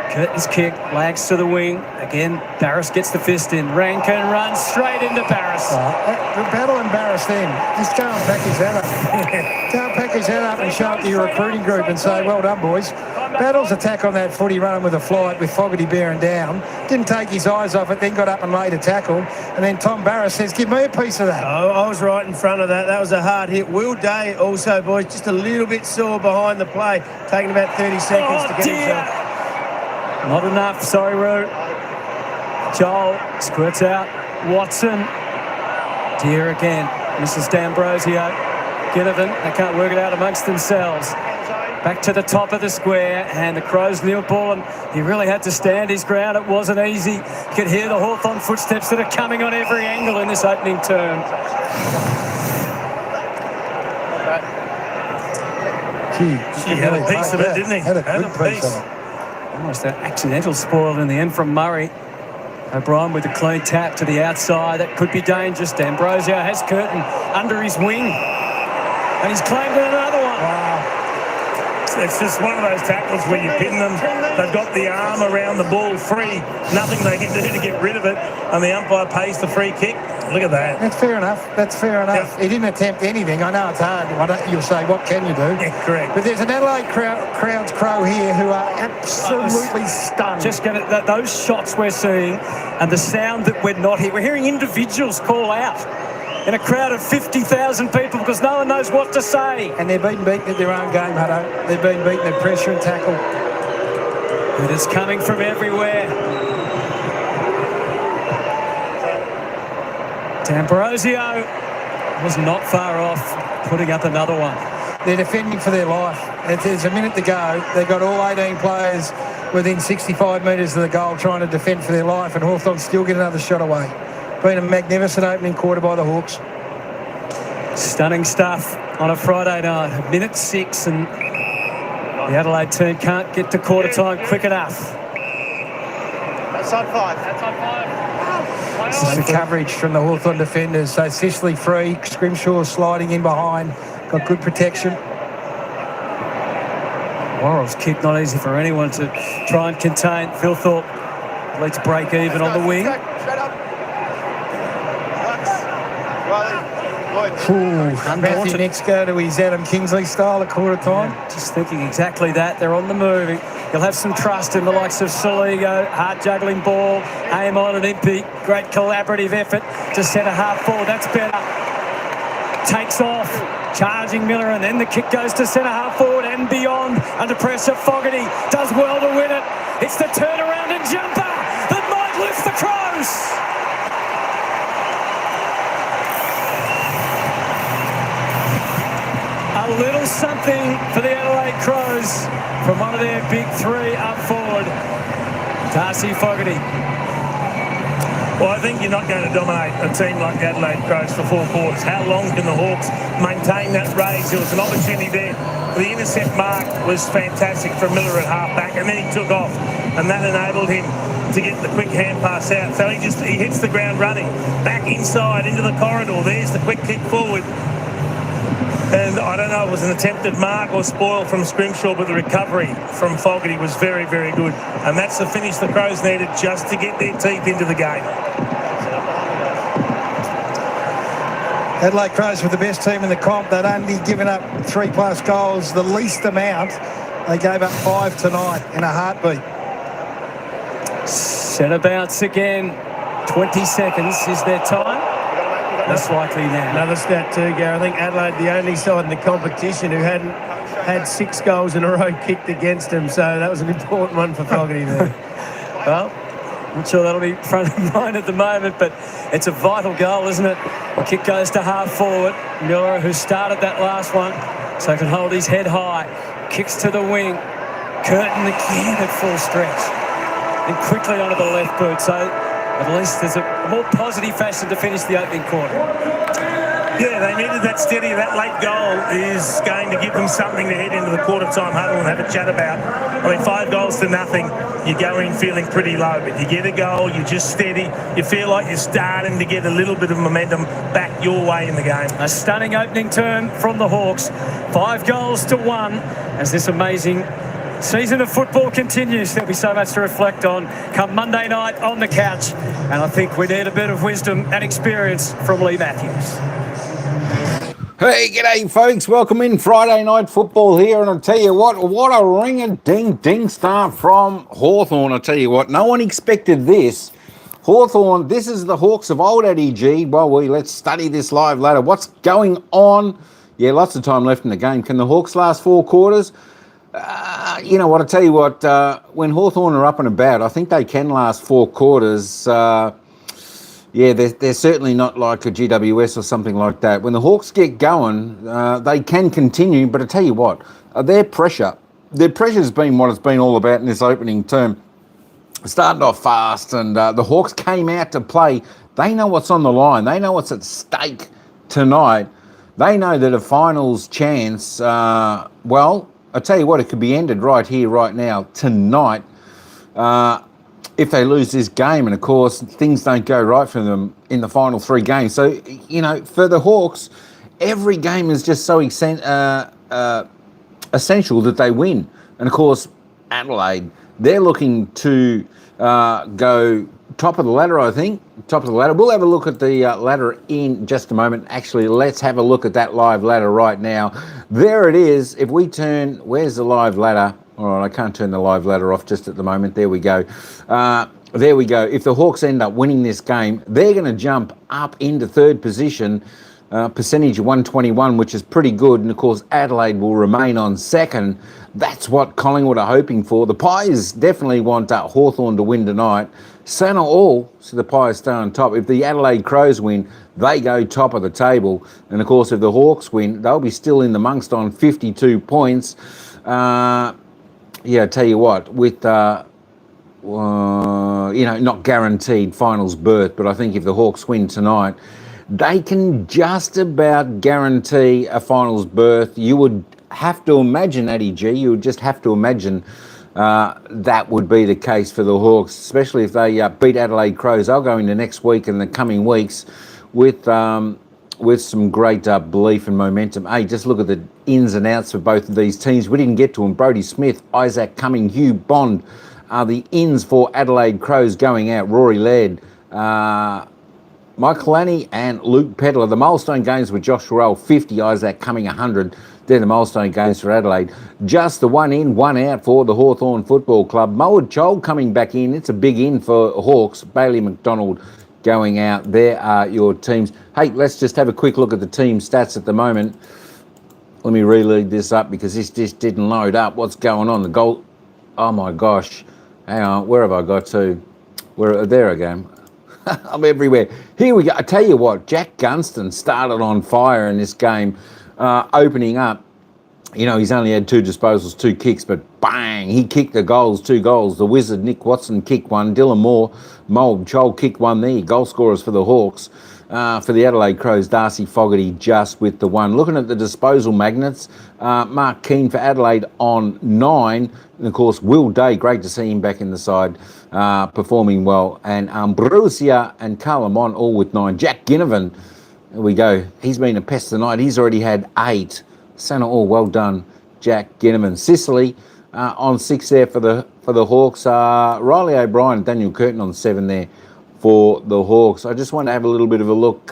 Curtin's kick, lags to the wing. Again, Barris gets the fist in. Rankin runs straight into Barris. Battle and Barris then. Just go and pack his head up. Go and pack his head up and show it to your recruiting group and say, well done, boys. Battle's attack on that footy, running with a flight with Fogarty bearing down. Didn't take his eyes off it, then got up and laid a tackle. And then Tom Barris says, give me a piece of that. Oh, I was right in front of that. That was a hard hit. Will Day also, boys, just a little bit sore behind the play. Taking about 30 seconds to get himself. Not enough, sorry, Roo. Joel squirts out. Watson. Deer again. Mrs. D'Ambrosio. Ginnivan, they can't work it out amongst themselves. Back to the top of the square, and the Crows kneel ball, and he really had to stand his ground. It wasn't easy. You could hear the Hawthorn footsteps that are coming on every angle in this opening term. He had a piece of it, didn't he? Had a good piece of it. Almost an accidental spoil in the end from Murray. O'Brien with a clean tap to the outside. That could be dangerous. D'Ambrosio has Curtin under his wing. And he's claimed another one. Wow. It's just one of those tackles where you pin them. They've got the arm around the ball free. Nothing they can do to get rid of it. And the umpire pays the free kick. Look at that. That's fair enough. That's fair enough. Yep. He didn't attempt anything. I know it's hard. You'll say, what can you do? Yeah, correct. But there's an Adelaide crowd's crow here who are absolutely stunned. Just get it. Those shots we're seeing and the sound that we're not hearing. We're hearing individuals call out in a crowd of 50,000 people because no one knows what to say. And they've been beaten at their own game, Hutto. They've been beaten at pressure and tackle. It is coming from everywhere. D'Ambrosio was not far off putting up another one. They're defending for their life. There's a minute to go. They've got all 18 players within 65 metres of the goal trying to defend for their life, and Hawthorn still get another shot away. Been a magnificent opening quarter by the Hawks. Stunning stuff on a Friday night. Minute 6, and the Adelaide team can't get to quarter time quick enough. That's on 5. This is the coverage from the Hawthorn defenders. So Sicily free, Scrimshaw sliding in behind, got good protection. Worrell's kick not easy for anyone to try and contain. Phil Thorpe leads break even on the wing. Matthew next go to his Adam Kingsley style at quarter time. Yeah, just thinking exactly that. They're on the move. You'll have some trust in the likes of Saligo, hard juggling ball, aim on and Impey. Great collaborative effort to set a half forward. That's better. Takes off, charging Miller, and then the kick goes to centre half forward and beyond. Under pressure, Fogarty does well to win it. It's the turnaround and jumper that might lift the Crows. A little something for the Adelaide Crows from one of their big three up forward. Darcy Fogarty. Well, I think you're not going to dominate a team like the Adelaide Crows for 4 quarters. How long can the Hawks maintain that rage? There was an opportunity there. The intercept mark was fantastic from Miller at half-back, and then he took off, and that enabled him to get the quick hand pass out. So he hits the ground running, back inside into the corridor. There's the quick kick forward. And I don't know if it was an attempted mark or spoil from Scrimshaw, but the recovery from Fogarty was very, very good. And that's the finish the Crows needed just to get their teeth into the game. Adelaide Crows were the best team in the comp. They'd only given up 3+ goals, the least amount. They gave up 5 tonight in a heartbeat. Centre bounce again. 20 seconds is their time. That's likely now. Another stat too, Gary. I think Adelaide, the only side in the competition who hadn't had 6 goals in a row kicked against them. So that was an important one for Fogarty there. Well, I'm sure that'll be front of mind at the moment, but it's a vital goal, isn't it? The kick goes to half forward. Miller, who started that last one, so he can hold his head high. Kicks to the wing. Curtin again at full stretch. And quickly onto the left boot. So at least there's a more positive fashion to finish the opening quarter. Yeah, they needed that steady. That late goal is going to give them something to head into the quarter-time huddle and have a chat about. I mean, 5 goals to nothing. You go in feeling pretty low, but you get a goal, you're just steady. You feel like you're starting to get a little bit of momentum back your way in the game. A stunning opening term from the Hawks. 5 goals to 1 as this amazing season of football continues. There'll be so much to reflect on come Monday night on the couch. And I think we need a bit of wisdom and experience from Lee Matthews. Hey, g'day folks, welcome in Friday Night Football here, and I'll tell you what a ring-a-ding-ding start from Hawthorn. I'll tell you what, no one expected this. Hawthorn, this is the Hawks of old, Eddie G. Well, let's study this live later. What's going on? Yeah, lots of time left in the game. Can the Hawks last 4 quarters? You know what, I'll tell you what, when Hawthorn are up and about, I think they can last 4 quarters. Yeah, they're certainly not like a GWS or something like that. When the Hawks get going, they can continue. But I tell you what, their pressure's been what it's been all about in this opening term. Started off fast, and the Hawks came out to play. They know what's on the line. They know what's at stake tonight. They know that a finals chance, well, I tell you what, it could be ended right here, right now, tonight. If they lose this game, and of course things don't go right for them in the final 3 games. So, you know, for the Hawks, every game is just so essential that they win. And of course, Adelaide, they're looking to go top of the ladder, I think. Top of the ladder. We'll have a look at the ladder in just a moment. Actually, let's have a look at that live ladder right now. There it is. If we turn, where's the live ladder? All right, I can't turn the live ladder off just at the moment. There we go. There we go. If the Hawks end up winning this game, they're going to jump up into 3rd position, percentage of 121, which is pretty good. And, of course, Adelaide will remain on 2nd. That's what Collingwood are hoping for. The Pies definitely want Hawthorn to win tonight. So not all, so the Pies stay on top. If the Adelaide Crows win, they go top of the table. And, of course, if the Hawks win, they'll be still in the amongst on 52 points. Yeah, I tell you what, with, you know, not guaranteed finals berth, but I think if the Hawks win tonight, they can just about guarantee a finals berth. You would have to imagine, Addy G, you would just have to imagine that would be the case for the Hawks, especially if they beat Adelaide Crows. They'll go into next week and the coming weeks with some great belief and momentum. Hey, just look at the ins and outs for both of these teams. We didn't get to them. Brodie Smith, Isaac Cumming, Hugh Bond are the ins for Adelaide Crows going out. Rory Laird, Michael Lanny and Luke Pedler. The milestone games with Josh Worrell, 50, Isaac Cumming, 100. They're the milestone games for Adelaide. Just the 1 in, 1 out for the Hawthorn Football Club. Moed Chol coming back in. It's a big in for Hawks. Bailey McDonald going out. There are your teams. Hey, let's just have a quick look at the team stats at the moment. Let me reload this up because this just didn't load up. What's going on? The goal. Oh my gosh. Hang on. Where have I got to? There I go. I'm everywhere. Here we go. I tell you what, Jack Gunston started on fire in this game, opening up. You know, he's only had 2 disposals, 2 kicks, but bang, he kicked the goals, 2 goals. The Wizard, Nick Watson, kicked 1. Dylan Moore, Mold Chol kicked 1 there. Goal scorers for the Hawks. For the Adelaide Crows, Darcy Fogarty just with the 1. Looking at the disposal magnets, Mark Keane for Adelaide on 9. And, of course, Will Day, great to see him back in the side, performing well. And Ambrosia and Carlamon all with 9. Jack Ginnivan, there we go. He's been a pest tonight. He's already had 8. Santa all well done, Jack Ginnivan. Sicily on 6 there for the Hawks. Riley O'Brien, Daniel Curtin on 7 there for the Hawks. I just want to have a little bit of a look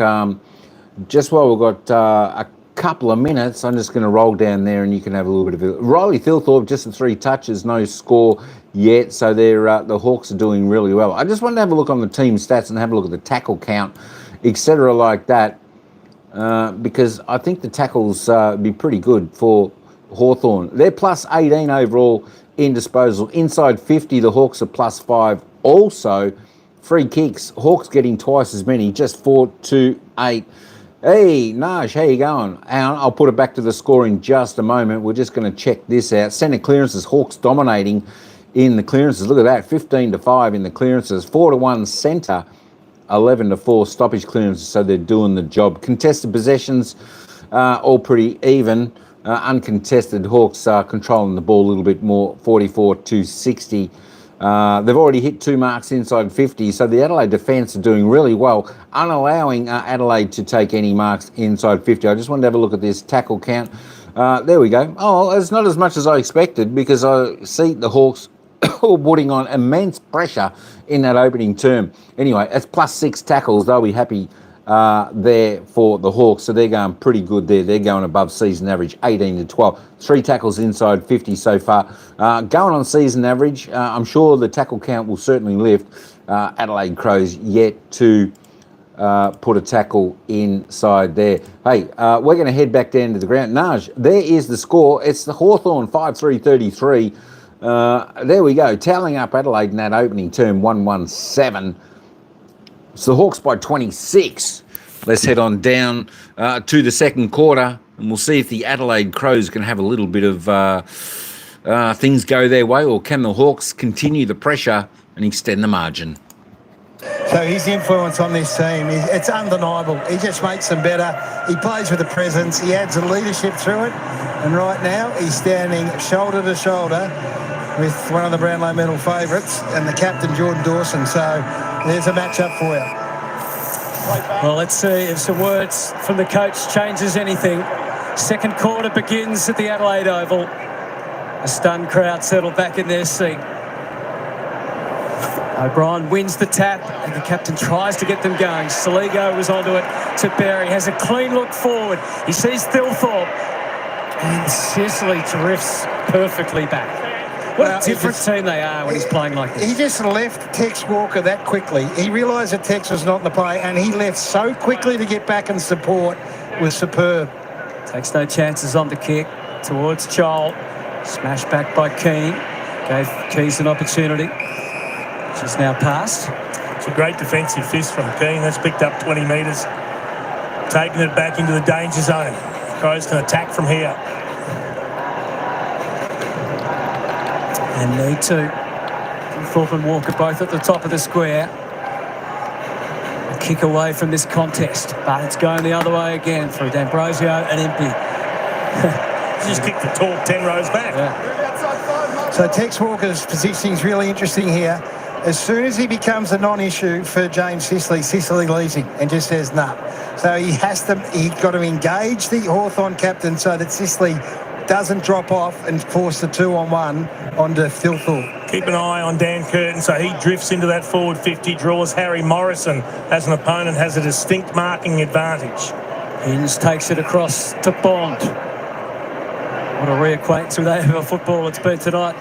just while we've got a couple of minutes, I'm just going to roll down there and you can have a little bit of it. Riley Thilthorpe, just the 3 touches, no score yet, so they're the Hawks are doing really well. I just wanted to have a look on the team stats and have a look at the tackle count, etc. like that, because I think the tackles be pretty good for Hawthorn. They're plus 18 overall in disposal. Inside 50, the Hawks are plus 5. Also, free kicks, Hawks getting twice as many, just 4-8. Hey, Naj, how you going? I'll put it back to the score in just a moment. We're just going to check this out. Centre clearances, Hawks dominating in the clearances. Look at that, 15-5 in the clearances. 4-1 centre, 11-4 stoppage clearances, so they're doing the job. Contested possessions, all pretty even. Uncontested, Hawks are controlling the ball a little bit more, 44-60. They've already hit 2 marks inside 50, so the Adelaide defence are doing really well, unallowing Adelaide to take any marks inside 50. I just wanted to have a look at this tackle count. There we go. Oh, it's not as much as I expected because I see the Hawks putting on immense pressure in that opening term. Anyway, it's plus 6 tackles. They'll be happy there for the Hawks, so they're going pretty good there. They're going above season average, 18-12. 3 tackles inside 50 so far. Going on season average, I'm sure the tackle count will certainly lift. Adelaide Crows yet to put a tackle inside there. Hey, we're going to head back down to the ground. Naj, there is the score. It's the Hawthorn 5-3-33. There we go, tallying up Adelaide in that opening term, 1-1-7. So the Hawks by 26. Let's head on down to the second quarter, and we'll see if the Adelaide Crows can have a little bit of things go their way, or can the Hawks continue the pressure and extend the margin. So his influence on this team, it's undeniable. He just makes them better. He plays with a presence. He adds a leadership through it. And right now, he's standing shoulder to shoulder with one of the Brownlow medal favourites and the captain, Jordan Dawson. So there's a matchup for you. Well, let's see if some words from the coach changes anything. Second quarter begins at the Adelaide Oval. A stunned crowd settled back in their seat. O'Brien wins the tap, and the captain tries to get them going. Saligo was onto it to Berry. Has a clean look forward. He sees Thilthorpe, and Sicily drifts perfectly back. What a different team they are when he's playing like this. He just left Tex Walker that quickly. He realised that Tex was not in the play, and he left so quickly to get back and support was superb. Takes no chances on the kick towards Joel. Smashed back by Keane. Gave Keys an opportunity. She's now passed. It's a great defensive fist from Keane. That's picked up 20 metres. Taking it back into the danger zone. Crows can attack from here. And need to. Thorpe and Walker both at the top of the square. A kick away from this contest, but it's going the other way again through D'Ambrosio and Impey. Just kicked the tall 10 rows back. Yeah. So Tex Walker's positioning is really interesting here. As soon as he becomes a non-issue for James Sicily, Sicily leaves him and just says no. So he's got to engage the Hawthorn captain so that Sicily doesn't drop off and force the 2-on-1 onto Thilthorpe. Keep an eye on Dan Curtin, so he drifts into that forward 50, draws Harry Morrison as an opponent, has a distinct marking advantage. Hinge takes it across to Bond. What a reacquaintance with AFL football it's been tonight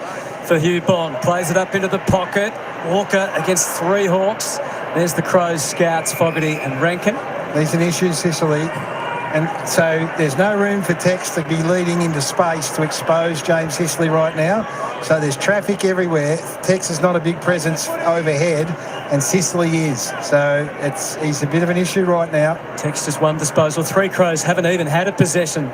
for Hugh Bond. Plays it up into the pocket. Walker against 3 Hawks. There's the Crows, Scouts, Fogarty and Rankin. There's an issue, Sicily. And so there's no room for Tex to be leading into space to expose James Sicily right now. So there's traffic everywhere. Tex is not a big presence overhead, and Sicily is. So he's a bit of an issue right now. Tex just one disposal. 3 Crows haven't even had a possession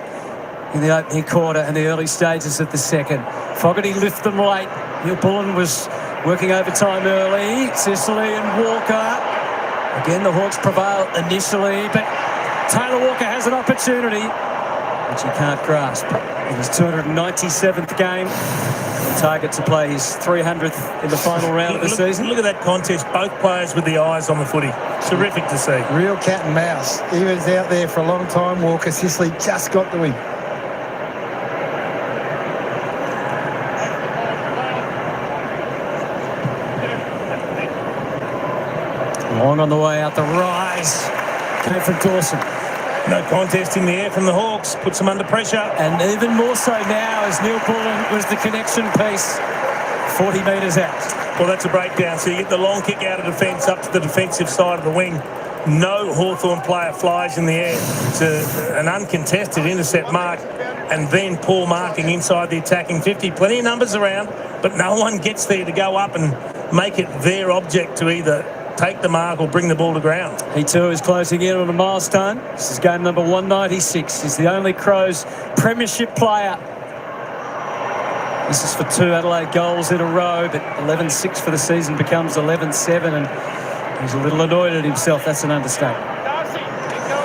in the opening quarter and the early stages of the second. Fogarty lift them late. Neil Bullen was working overtime early. Sicily and Walker. Again, the Hawks prevail initially, but Taylor Walker has an opportunity which he can't grasp. In his 297th game, the target to play his 300th in the final round of the season. Look at that contest, both players with the eyes on the footy. Terrific to see. Real cat and mouse. He was out there for a long time, Walker. Sicily just got to him. Long on the way out the rise. Came from Dawson. No contest in the air from the Hawks. Puts them under pressure. And even more so now as Neil Bullen was the connection piece 40 metres out. Well, that's a breakdown. So you get the long kick out of defence up to the defensive side of the wing. No Hawthorn player flies in the air to an uncontested intercept mark, and then poor marking inside the attacking 50. Plenty of numbers around, but no one gets there to go up and make it their object to either take the mark or bring the ball to ground. He too is closing in on a milestone. This is game number 196. He's the only Crows premiership player. This is for 2 Adelaide goals in a row, but 11-6 for the season becomes 11-7, and he's a little annoyed at himself. That's an understatement.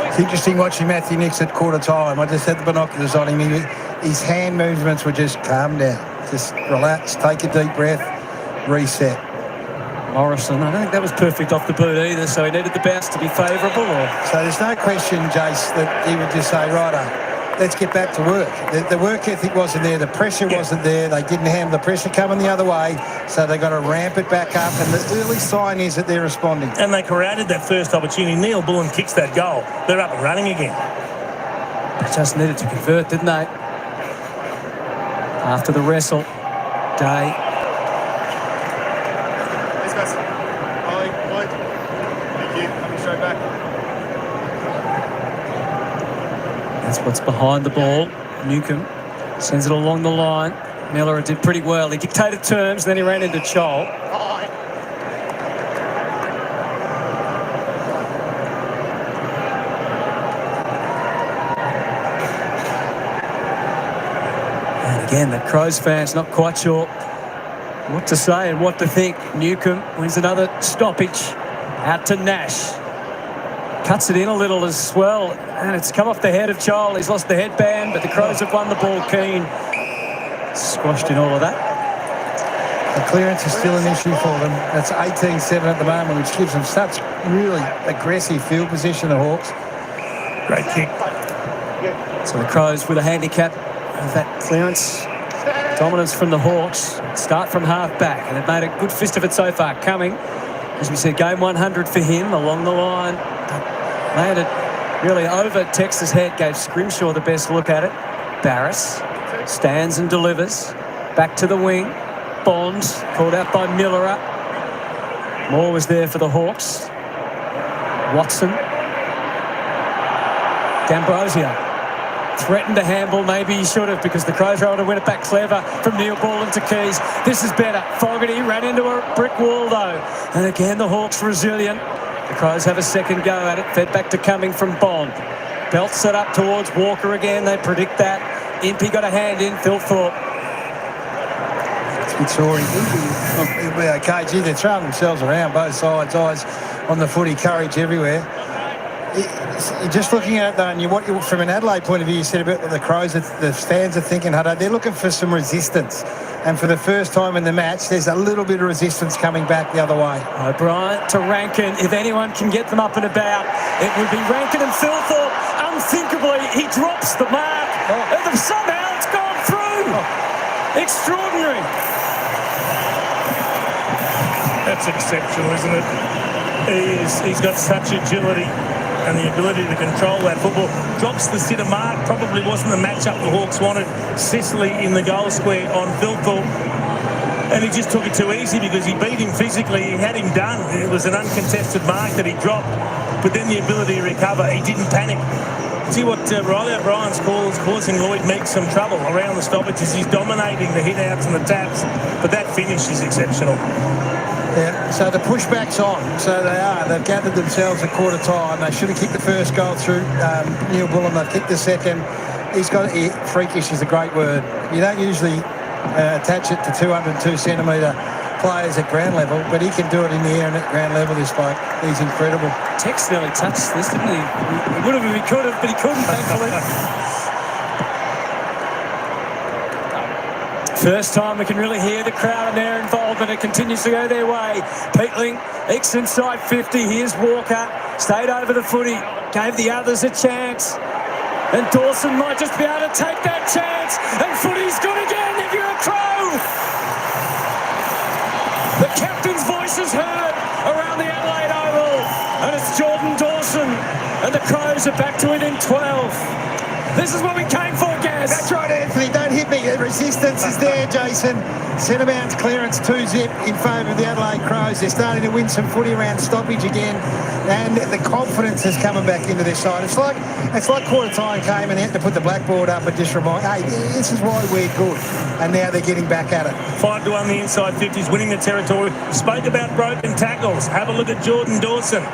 It's interesting watching Matthew Nicks at quarter time. I just had the binoculars on him. His hand movements were just calm down. Just relax, take a deep breath, reset. Morrison, I don't think that was perfect off the boot either, so he needed the bounce to be favourable. So there's no question, Jace, that he would just say, righto, let's get back to work. The work ethic wasn't there. The pressure wasn't there. They didn't have the pressure coming the other way, so they've got to ramp it back up, and the early sign is that they're responding. And they created that first opportunity. Neil Bullen kicks that goal. They're up and running again. They just needed to convert, didn't they? After the wrestle, Day. That's what's behind the ball. Newcomb sends it along the line. Miller did pretty well. He dictated terms, then he ran into Chol. And again, the Crows fans not quite sure what to say and what to think. Newcomb wins another stoppage. Out to Nash. Cuts it in a little as well, and it's come off the head of Chol. He's lost the headband, but the Crows have won the ball keen. Squashed in all of that. The clearance is still an issue for them. That's 18-7 at the moment, which gives them such really aggressive field position, the Hawks. Great kick. So the Crows with a handicap of that clearance. Dominance from the Hawks. Start from half back, and they've made a good fist of it so far. Coming, as we said, game 100 for him along the line. Landed really over Tex's head, gave Scrimshaw the best look at it. Barris stands and delivers. Back to the wing. Bond called out by Miller. Moore was there for the Hawks. Watson. D'Ambrosio threatened to handball. Maybe he should have, because the Crows were able to win it back clever from Neil Bullen to Keys. This is better. Fogarty ran into a brick wall though. And again, the Hawks resilient. The Crows have a second go at it. Fed back to Cumming from Bond. Belt set up towards Walker again. They predict that. Impey got a hand in. Phil Thorpe. It's sorry. It'll be okay. Gee, they're throwing themselves around both sides. Eyes on the footy. Courage everywhere. You're just looking at it though, and from an Adelaide point of view, you said about what the Crows, the fans are thinking, Huddo, they're looking for some resistance. And for the first time in the match, there's a little bit of resistance coming back the other way. O'Brien to Rankin. If anyone can get them up and about, it would be Rankin and Philthorpe. Unthinkably, he drops the mark. And somehow it's gone through. Extraordinary. That's exceptional, isn't it? He's got such agility and the ability to control that football. Drops the sitter mark. Probably wasn't the matchup the Hawks wanted. Sicily in the goal square on Philthorpe. And he just took it too easy because he beat him physically. He had him done. It was an uncontested mark that he dropped. But then the ability to recover, he didn't panic. See what Riley O'Brien's causing Lloyd Meeks some trouble around the stoppages. He's dominating the hit-outs and the taps. But that finish is exceptional. Yeah, so the pushback's on. So they are. They've gathered themselves at quarter time. They should have kicked the first goal through Neil Bullen. They've kicked the second. He's got freakish is a great word. You don't usually attach it to 202-centimetre players at ground level, but he can do it in the air and at ground level, this bloke. He's incredible. Tex nearly touched this, didn't he? He would have if he could have, but he couldn't, thankfully. First time we can really hear the crowd and their involvement. It continues to go their way. Peatling ekes inside 50. Here's Walker. Stayed over the footy. Gave the others a chance. And Dawson might just be able to take that chance. And footy's good again if you're a Crow. The captain's voice is heard around the Adelaide Oval. And it's Jordan Dawson. And the Crows are back to within 12. This is what we came for, Gaz. That's right, Anthony. Don't hit me. The resistance is there, Jason. Centre bounce clearance 2-zip in favour of the Adelaide Crows. They're starting to win some footy around stoppage again, and the confidence is coming back into their side. It's like quarter time came and they had to put the blackboard up and just remind, hey, this is why we're good. And now they're getting back at it. 5-1 the inside 50s, winning the territory. Spoke about broken tackles. Have a look at Jordan Dawson.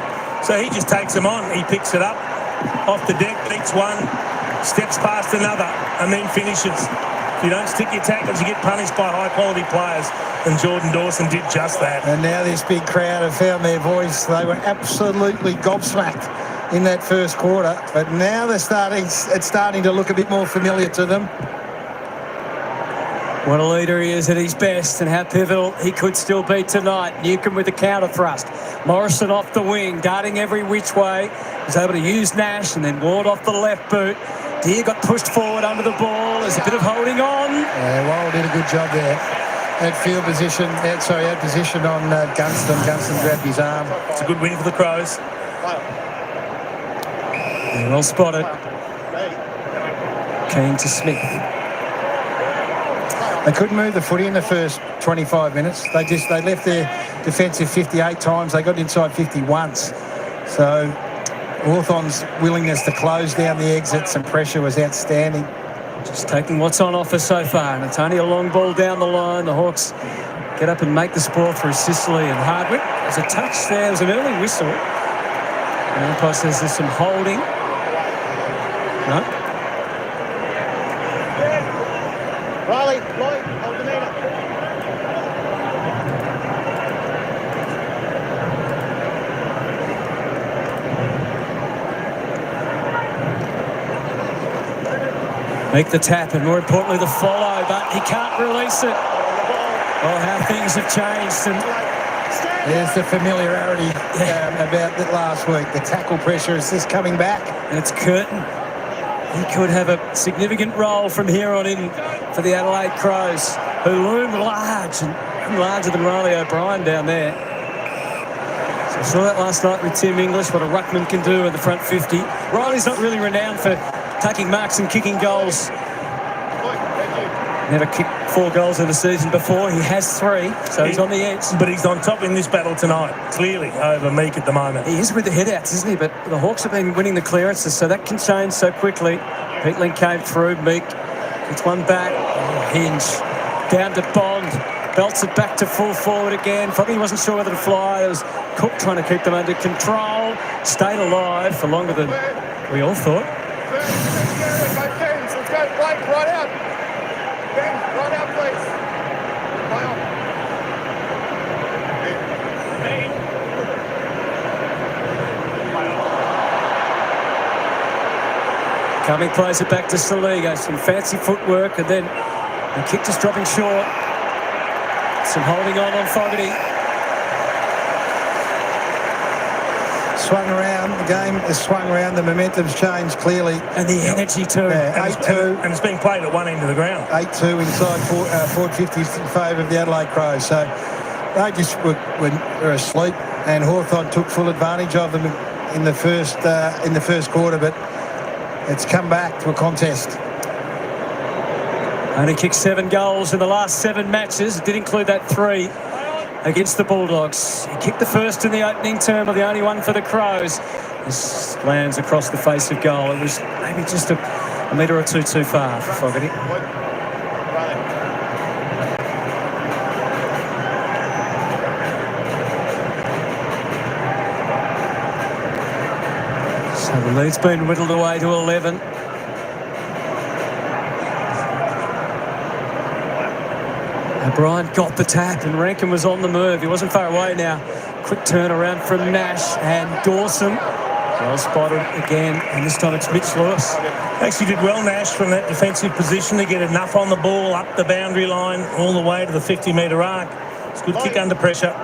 So he just takes them on. He picks it up off the deck, beats one, steps past another, and then finishes. If you don't stick your tackles, you get punished by high-quality players, and Jordan Dawson did just that. And now this big crowd have found their voice. They were absolutely gobsmacked in that first quarter, but now it's starting to look a bit more familiar to them. What a leader he is at his best, and how pivotal he could still be tonight. Newcombe with the counter thrust. Morrison off the wing, darting every which way. Was able to use Nash and then ward off the left boot. Deere got pushed forward under the ball. There's a bit of holding on. Yeah, Wall did a good job there. Had position on Gunston. Gunston grabbed his arm. It's a good win for the Crows. Well spotted. Keen to Smith. They couldn't move the footy in the first 25 minutes. They left their defensive 58 times. They got inside 50 once. So Hawthorn's willingness to close down the exits and pressure was outstanding. Just taking what's on offer so far, and it's only a long ball down the line. The Hawks get up and make the spoil through Sicily and Hardwick. There's a touch there. There's an early whistle. And the umpire says there's some holding. No. Riley, Lloyd, Aldenita. Make the tap, and more importantly the follow, but he can't release it. Oh, how things have changed. And there's the familiarity about that last week. The tackle pressure is just coming back. And it's Curtin. He could have a significant role from here on in for the Adelaide Crows, who loom large and larger than Riley O'Brien down there. So I saw that last night with Tim English, what a ruckman can do in the front 50. Riley's not really renowned for taking marks and kicking goals. Never kicked 4 goals in the season before. He has 3, so he's on the edge. But he's on top in this battle tonight, clearly over Meek at the moment. He is with the headouts, isn't he? But the Hawks have been winning the clearances, so that can change so quickly. Peatling came through. Meek gets one back. Oh, Hinge down to Bond. Belts it back to full forward again. Probably wasn't sure whether to fly. There was Cook trying to keep them under control. Stayed alive for longer than we all thought. Let's go, Blake, right out. Ben, right out, please. Right out. Cumming plays it back to Saligo. Some fancy footwork, and then the kick just dropping short. Some holding on Fogarty. Swung around, the game has swung around, the momentum's changed clearly. And the energy too. Yeah, 8-2. And it's being played at one end of the ground. 8-2 inside forward 50s in favour of the Adelaide Crows. So they just were asleep, and Hawthorn took full advantage of them in the first quarter, but it's come back to a contest. Only kicked 7 goals in the last 7 matches. It did include that 3 against the Bulldogs. He kicked the first in the opening term, or the only one for the Crows. This lands across the face of goal. It was maybe just a metre or two too far for Fogarty. So the lead's been whittled away to 11. O'Brien got the tap, and Rankin was on the move. He wasn't far away now. Quick turnaround from Nash and Dawson. Well spotted again, and this time it's Mitch Lewis. Actually did well, Nash, from that defensive position to get enough on the ball, up the boundary line, all the way to the 50-metre arc. It's a good kick under pressure.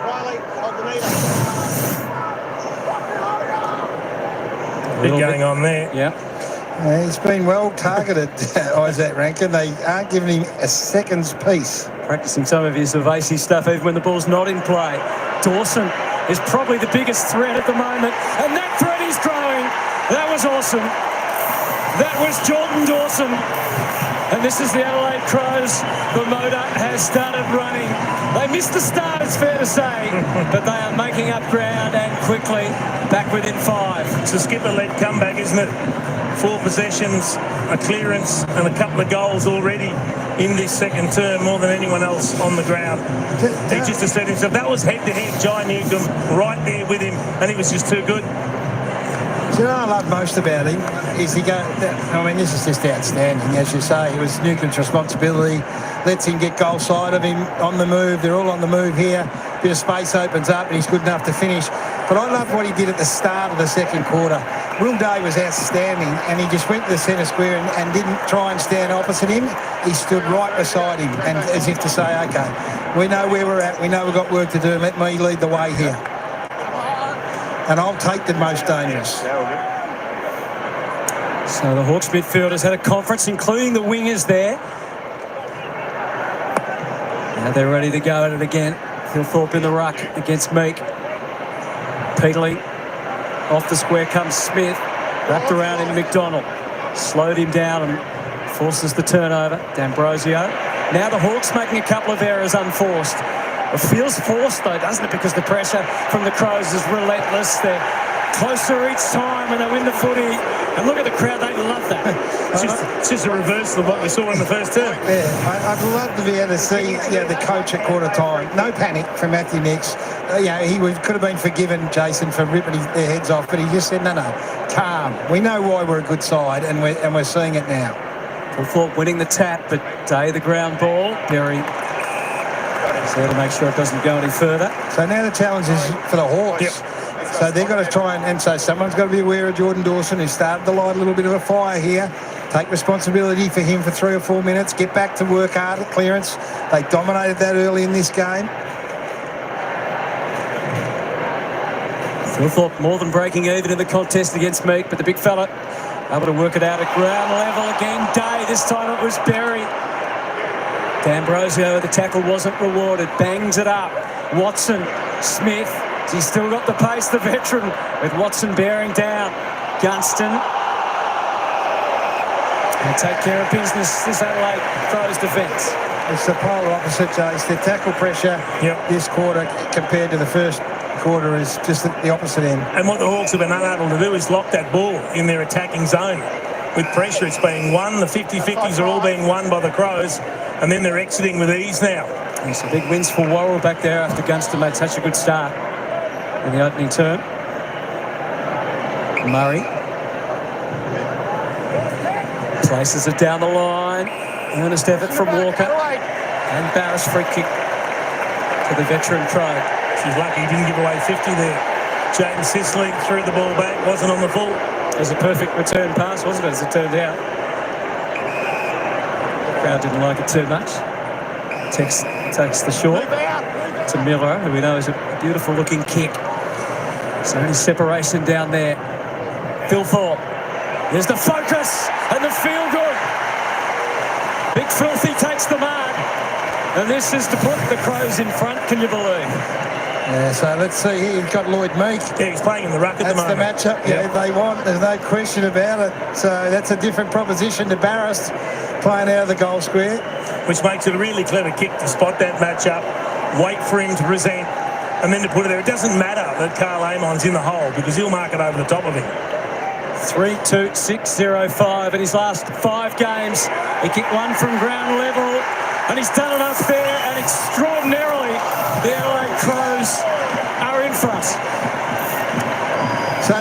Bit going on there. Yeah. He's been well targeted, Isaac Rankin. They aren't giving him a second's piece. Practicing some of his evasive stuff even when the ball's not in play. Dawson is probably the biggest threat at the moment, and that threat is growing. That was awesome. That was Jordan Dawson. And this is the Adelaide Crows. The motor has started running. They missed the start, it's fair to say, but they are making up ground and quickly back within 5. It's a skipper-led comeback, isn't it? 4 possessions, a clearance, and a couple of goals already in this second term, more than anyone else on the ground. He just asserted himself. That was head-to-head. Jai Newcomb right there with him, and he was just too good. You know what I love most about him is this is just outstanding. As you say, it was Newcomb's responsibility. Lets him get goal side of him on the move. They're all on the move here. Bit of space opens up and he's good enough to finish. But I love what he did at the start of the second quarter. Will Day was outstanding and he just went to the centre square and didn't try and stand opposite him. He stood right beside him and as if to say, OK, we know where we're at. We know we've got work to do. Let me lead the way here. And I'll take the most dangerous. So the Hawks midfielders had a conference, including the wingers there. Now they're ready to go at it again. Phil Thorpe in the ruck against Meek. Peterly. Off the square comes Smith. Wrapped around in McDonald. Slowed him down and forces the turnover. D'Ambrosio. Now the Hawks making a couple of errors unforced. It feels forced though, doesn't it? Because the pressure from the Crows is relentless. They're closer each time and they win the footy. And look at the crowd, they love that. It's just a reversal of what we saw in the first term. Yeah, I'd love to be able to see the coach at quarter time. No panic from Matthew Nicks. He could have been forgiven, Jason, for ripping their heads off, but he just said, no, calm. We know why we're a good side and we're seeing it now. Phil Thorpe winning the tap, but Day the ground ball. Berry is there to make sure it doesn't go any further. So now the challenge is for the Hawks. Yep. So they've got to try and so someone's got to be aware of Jordan Dawson, who started to light a little bit of a fire here. Take responsibility for him for 3 or 4 minutes. Get back to work hard at clearance. They dominated that early in this game. Phil Thorpe more than breaking even in the contest against Meek, but the big fella able to work it out at ground level again. Day, this time it was Berry. D'Ambrosio, the tackle wasn't rewarded. Bangs it up. Watson, Smith. He's still got the pace, the veteran, with Watson bearing down. Gunston. And take care of business, this Adelaide Crows defence. It's the polar opposite, Jace. The tackle pressure this quarter compared to the first quarter is just the opposite end. And what the Hawks have been unable to do is lock that ball in their attacking zone. With pressure, it's being won. The 50-50s are all being won by the Crows, and then they're exiting with ease now. And some big wins for Worrell back there after Gunston made such a good start in the opening term. Murray places it down the line. Earnest effort from Walker. And Barris free kick to the veteran Crow. She's lucky he didn't give away 50 there. James Sicily threw the ball back, wasn't on the full. It was a perfect return pass, wasn't it, as it turned out? The crowd didn't like it too much. Takes the short to Miller, who we know is a beautiful looking kick. So only separation down there. Phil Thorpe. There's the focus and the feel good. Big Filthy takes the mark. And this is to put the Crows in front, can you believe? Yeah, so let's see here. You've got Lloyd Meek. Yeah, he's playing in the ruck at the moment. That's the matchup they want. There's no question about it. So that's a different proposition to Barris playing out of the goal square. Which makes it a really clever kick to spot that matchup, wait for him to present, and then to put it there. It doesn't matter that Carl Amon's in the hole because he'll mark it over the top of him. 3-2-6-0-5 in his last 5 games. He kicked one from ground level, and he's done enough there, and extraordinarily, the Adelaide Crows are in front. So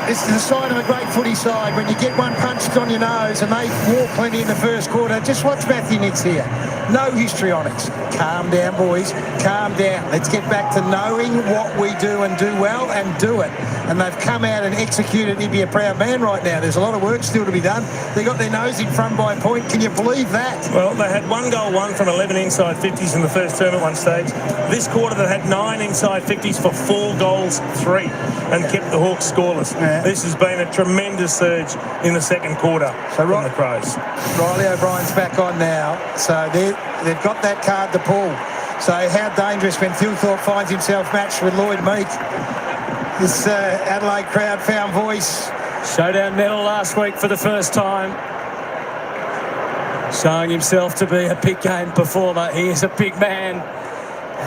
this is a sign of a great footy side. When you get one punched on your nose and they wore plenty in the first quarter, just watch Matthew Nicks here. No histrionics. Calm down, boys. Calm down. Let's get back to knowing what we do and do well and do it. And they've come out and executed. He'd be a proud man right now. There's a lot of work still to be done. They got their nose in front by a point. Can you believe that? Well, they had 1 goal, 1 from 11 inside 50s in the first term at one stage. This quarter, they had 9 inside 50s for 4 goals, 3, and kept the Hawks scoreless. Yeah. This has been a tremendous surge in the second quarter from the Crows. Riley O'Brien's back on now. So they've got that card to pull. So how dangerous when Phil Thorpe finds himself matched with Lloyd Meek. This Adelaide crowd found voice Showdown medal last week for the first time. Showing himself to be a big game performer. He is a big man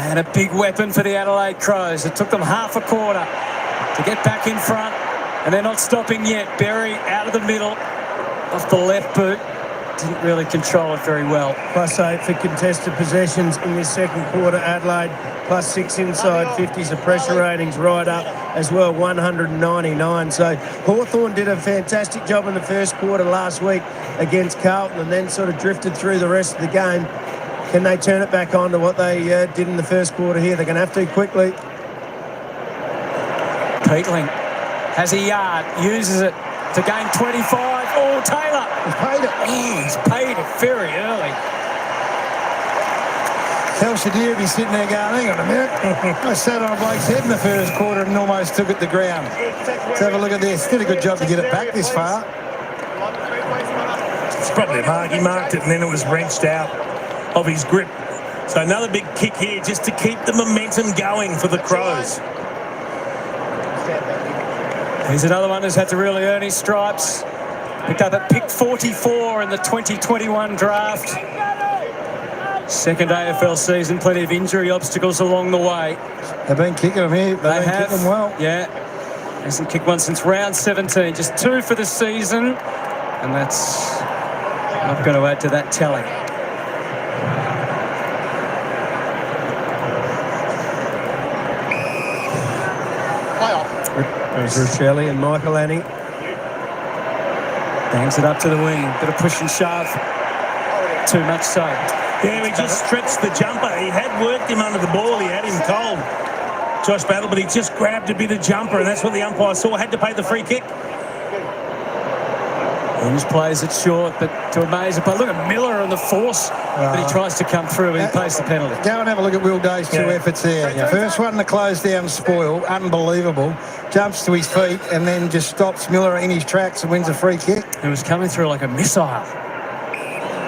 and a big weapon for the Adelaide Crows. It took them half a quarter to get back in front, and they're not stopping yet. Berry out of the middle, off the left boot. Didn't really control it very well. +8 for contested possessions in this second quarter. Adelaide +6 inside 50s. The pressure ratings right up as well, 199. So Hawthorn did a fantastic job in the first quarter last week against Carlton and then sort of drifted through the rest of the game. Can they turn it back on to what they did in the first quarter here? They're going to have to quickly. Peatling has a yard, uses it to gain 25. Oh, Taylor. He's paid it. Oh, he's paid it very early. Shadir be sitting there going, hang on a minute. I sat on a bloke's head in the first quarter and almost took it to ground. Let's have a look at this. Did a good job to get it back this far. It's probably a mark. He marked it and then it was wrenched out of his grip. So another big kick here just to keep the momentum going for the Crows. He's another one who's had to really earn his stripes. Picked up at pick 44 in the 2021 draft. Second AFL season, plenty of injury obstacles along the way. They've been kicking them here. They've been kicking them well. Yeah. Hasn't kicked one since round 17. Just 2 for the season. And that's not going to add to that tally. There's Rochelle and Michael Annie. Bangs it up to the wing. Bit of push and shove. Too much so. Yeah, he just stretched the jumper. He had worked him under the ball. He had him cold, Josh Battle, but he just grabbed a bit of jumper, and that's what the umpire saw. Had to pay the free kick. Hinge plays it short, but to amaze it. But look at Miller and the force that he tries to come through, and he pays the penalty. Go and have a look at Will Day's two efforts there. First one to close down Spoil, unbelievable. Jumps to his feet and then just stops Miller in his tracks and wins a free kick. It was coming through like a missile.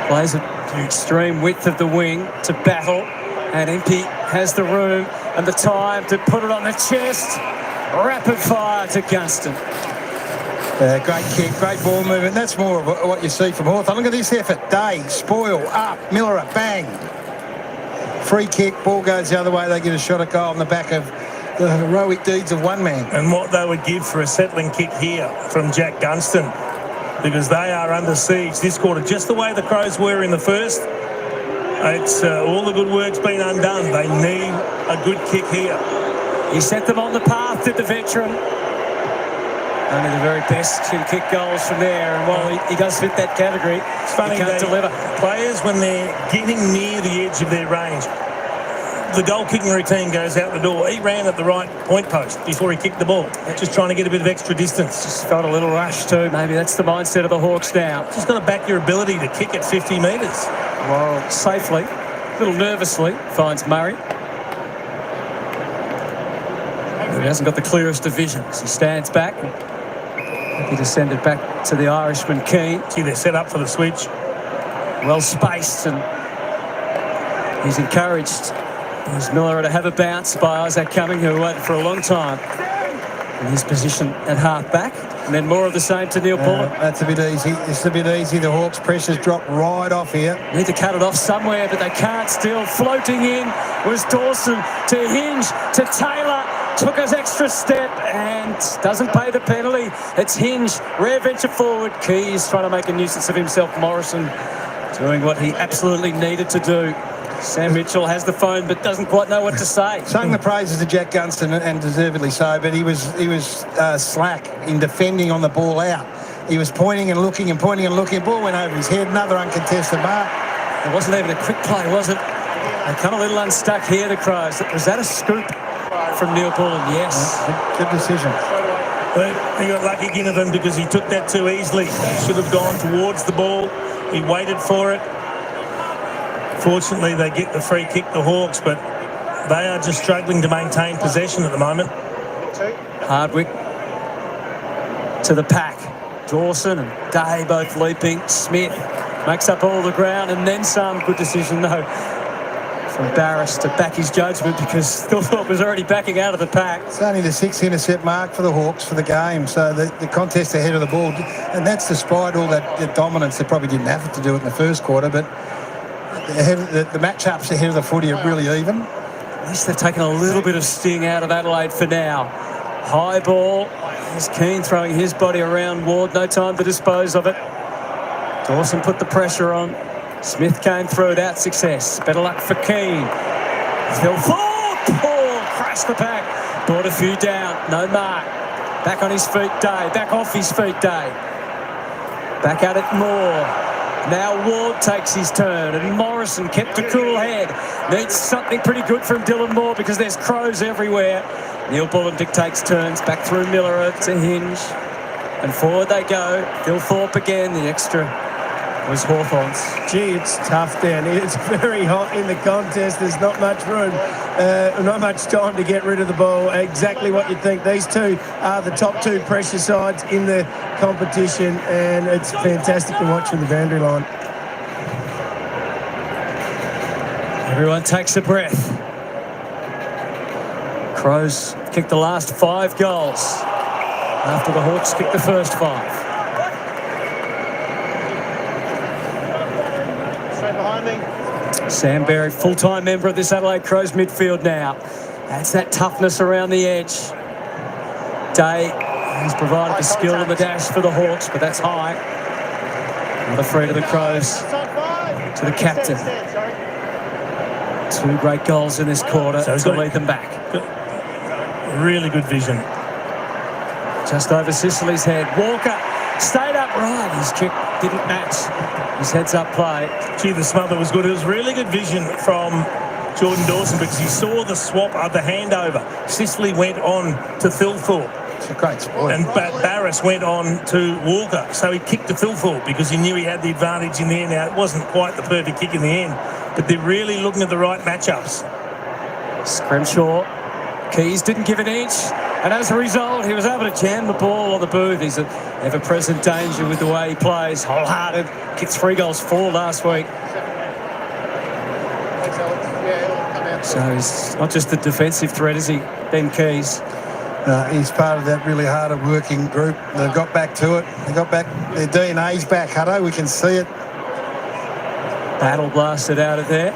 Plays it to the extreme width of the wing to Battle, and MP has the room and the time to put it on the chest. Rapid fire to Gunston. Great kick, great ball movement. That's more of what you see from Hawthorn. Look at this effort. Day, Spoil, up, Miller, up, bang. Free kick, ball goes the other way. They get a shot at goal on the back of the heroic deeds of one man. And what they would give for a settling kick here from Jack Gunston, because they are under siege this quarter, just the way the Crows were in the first. It's all the good work's been undone. They need a good kick here. He set them on the path, did the veteran. Only the very best can kick goals from there, and while he does fit that category, it's funny, he can't deliver. Players, when they're getting near the edge of their range, the goal kicking routine goes out the door. He ran at the right point post before he kicked the ball, just trying to get a bit of extra distance. Just felt a little rush too. Maybe that's the mindset of the Hawks now. Just got to back your ability to kick at 50 metres. Well, safely, a little nervously, finds Murray. He hasn't got the clearest of visions. He stands back. He just send it back to the Irishman Keane. See, they're set up for the switch. Well spaced, and he's encouraged. There's Miller to have a bounce by Isaac Cumming, who waited for a long time in his position at half back. And then more of the same to Neil Bullen. That's a bit easy. It's a bit easy. The Hawks' pressure's dropped right off here. Need to cut it off somewhere, but they can't still. Floating in was Dawson to Hinge to Taylor. Took his extra step and doesn't pay the penalty. It's Hinge. Rare venture forward. Keys trying to make a nuisance of himself. Morrison doing what he absolutely needed to do. Sam Mitchell has the phone but doesn't quite know what to say. Sung the praises to Jack Gunston, and deservedly so, but he was slack in defending on the ball out. He was pointing and looking and pointing and looking. Ball went over his head. Another uncontested mark. It wasn't even a quick play, was it? They come a little unstuck here, the Crows. Was that a scoop from Neil Bullen? Yes. Good decision. But he got lucky, Ginnivan, because he took that too easily. He should have gone towards the ball. He waited for it. Fortunately, they get the free kick, the Hawks, but they are just struggling to maintain possession at the moment. Hardwick to the pack. Dawson and Day both leaping. Smith makes up all the ground and then some. Good decision, though, from Barris to back his judgment because Thilthorpe was already backing out of the pack. It's only the 6th intercept mark for the Hawks for the game, so the contest ahead of the ball, and that's despite all that dominance. They probably didn't have to do it in the first quarter, but the matchups ahead of the footy are really even. At least they've taken a little bit of sting out of Adelaide for now. High ball. He's Keane throwing his body around Ward. No time to dispose of it. Dawson put the pressure on. Smith came through without success. Better luck for Keane. Thilthorpe! Paul crashed the pack. Brought a few down. No mark. Back on his feet, Day. Back off his feet, Day. Back at it more. Now Ward takes his turn, and Morrison kept a cool head. Needs something pretty good from Dylan Moore because there's crows everywhere. Neil Bullen dictates turns back through Miller to Hinge. And forward they go. Thilthorpe again. The extra was Hawthorn's. Gee, it's tough down here. It's very hot in the contest. There's not much room, not much time to get rid of the ball. Exactly what you'd think. These two are the top 2 pressure sides in the competition, and it's fantastic to watch from the boundary line. Everyone takes a breath. Crows kicked the last 5 goals after the Hawks kicked the first 5. Sam Berry, full-time member of this Adelaide Crows midfield now. That's that toughness around the edge. Day has provided the skill and the dash for the Hawks, but that's high. Not afraid of the Crows. To the captain. 2 great goals in this quarter to lead them back. Really good vision. Just over Sicily's head. Walker stayed upright. His kick didn't match his heads-up play. Gee, the smother was good. It was really good vision from Jordan Dawson because he saw the swap of the handover. Sicily went on to Thilthorpe. It's a great sport. And Barris went on to Walker. So he kicked to Thilthorpe because he knew he had the advantage in the end. Now, it wasn't quite the perfect kick in the end, but they're really looking at the right matchups. Scrimshaw. Keys didn't give an inch, and as a result, he was able to jam the ball on the booth. He's an ever-present danger with the way he plays. Wholehearted. Kicked 3 goals 4 last week. So he's not just a defensive threat, is he, Ben Keys? He's part of that really hard working group. They've got back to it. They got back. Their DNA's back, Hutto. We can see it. Battle blasted out of there.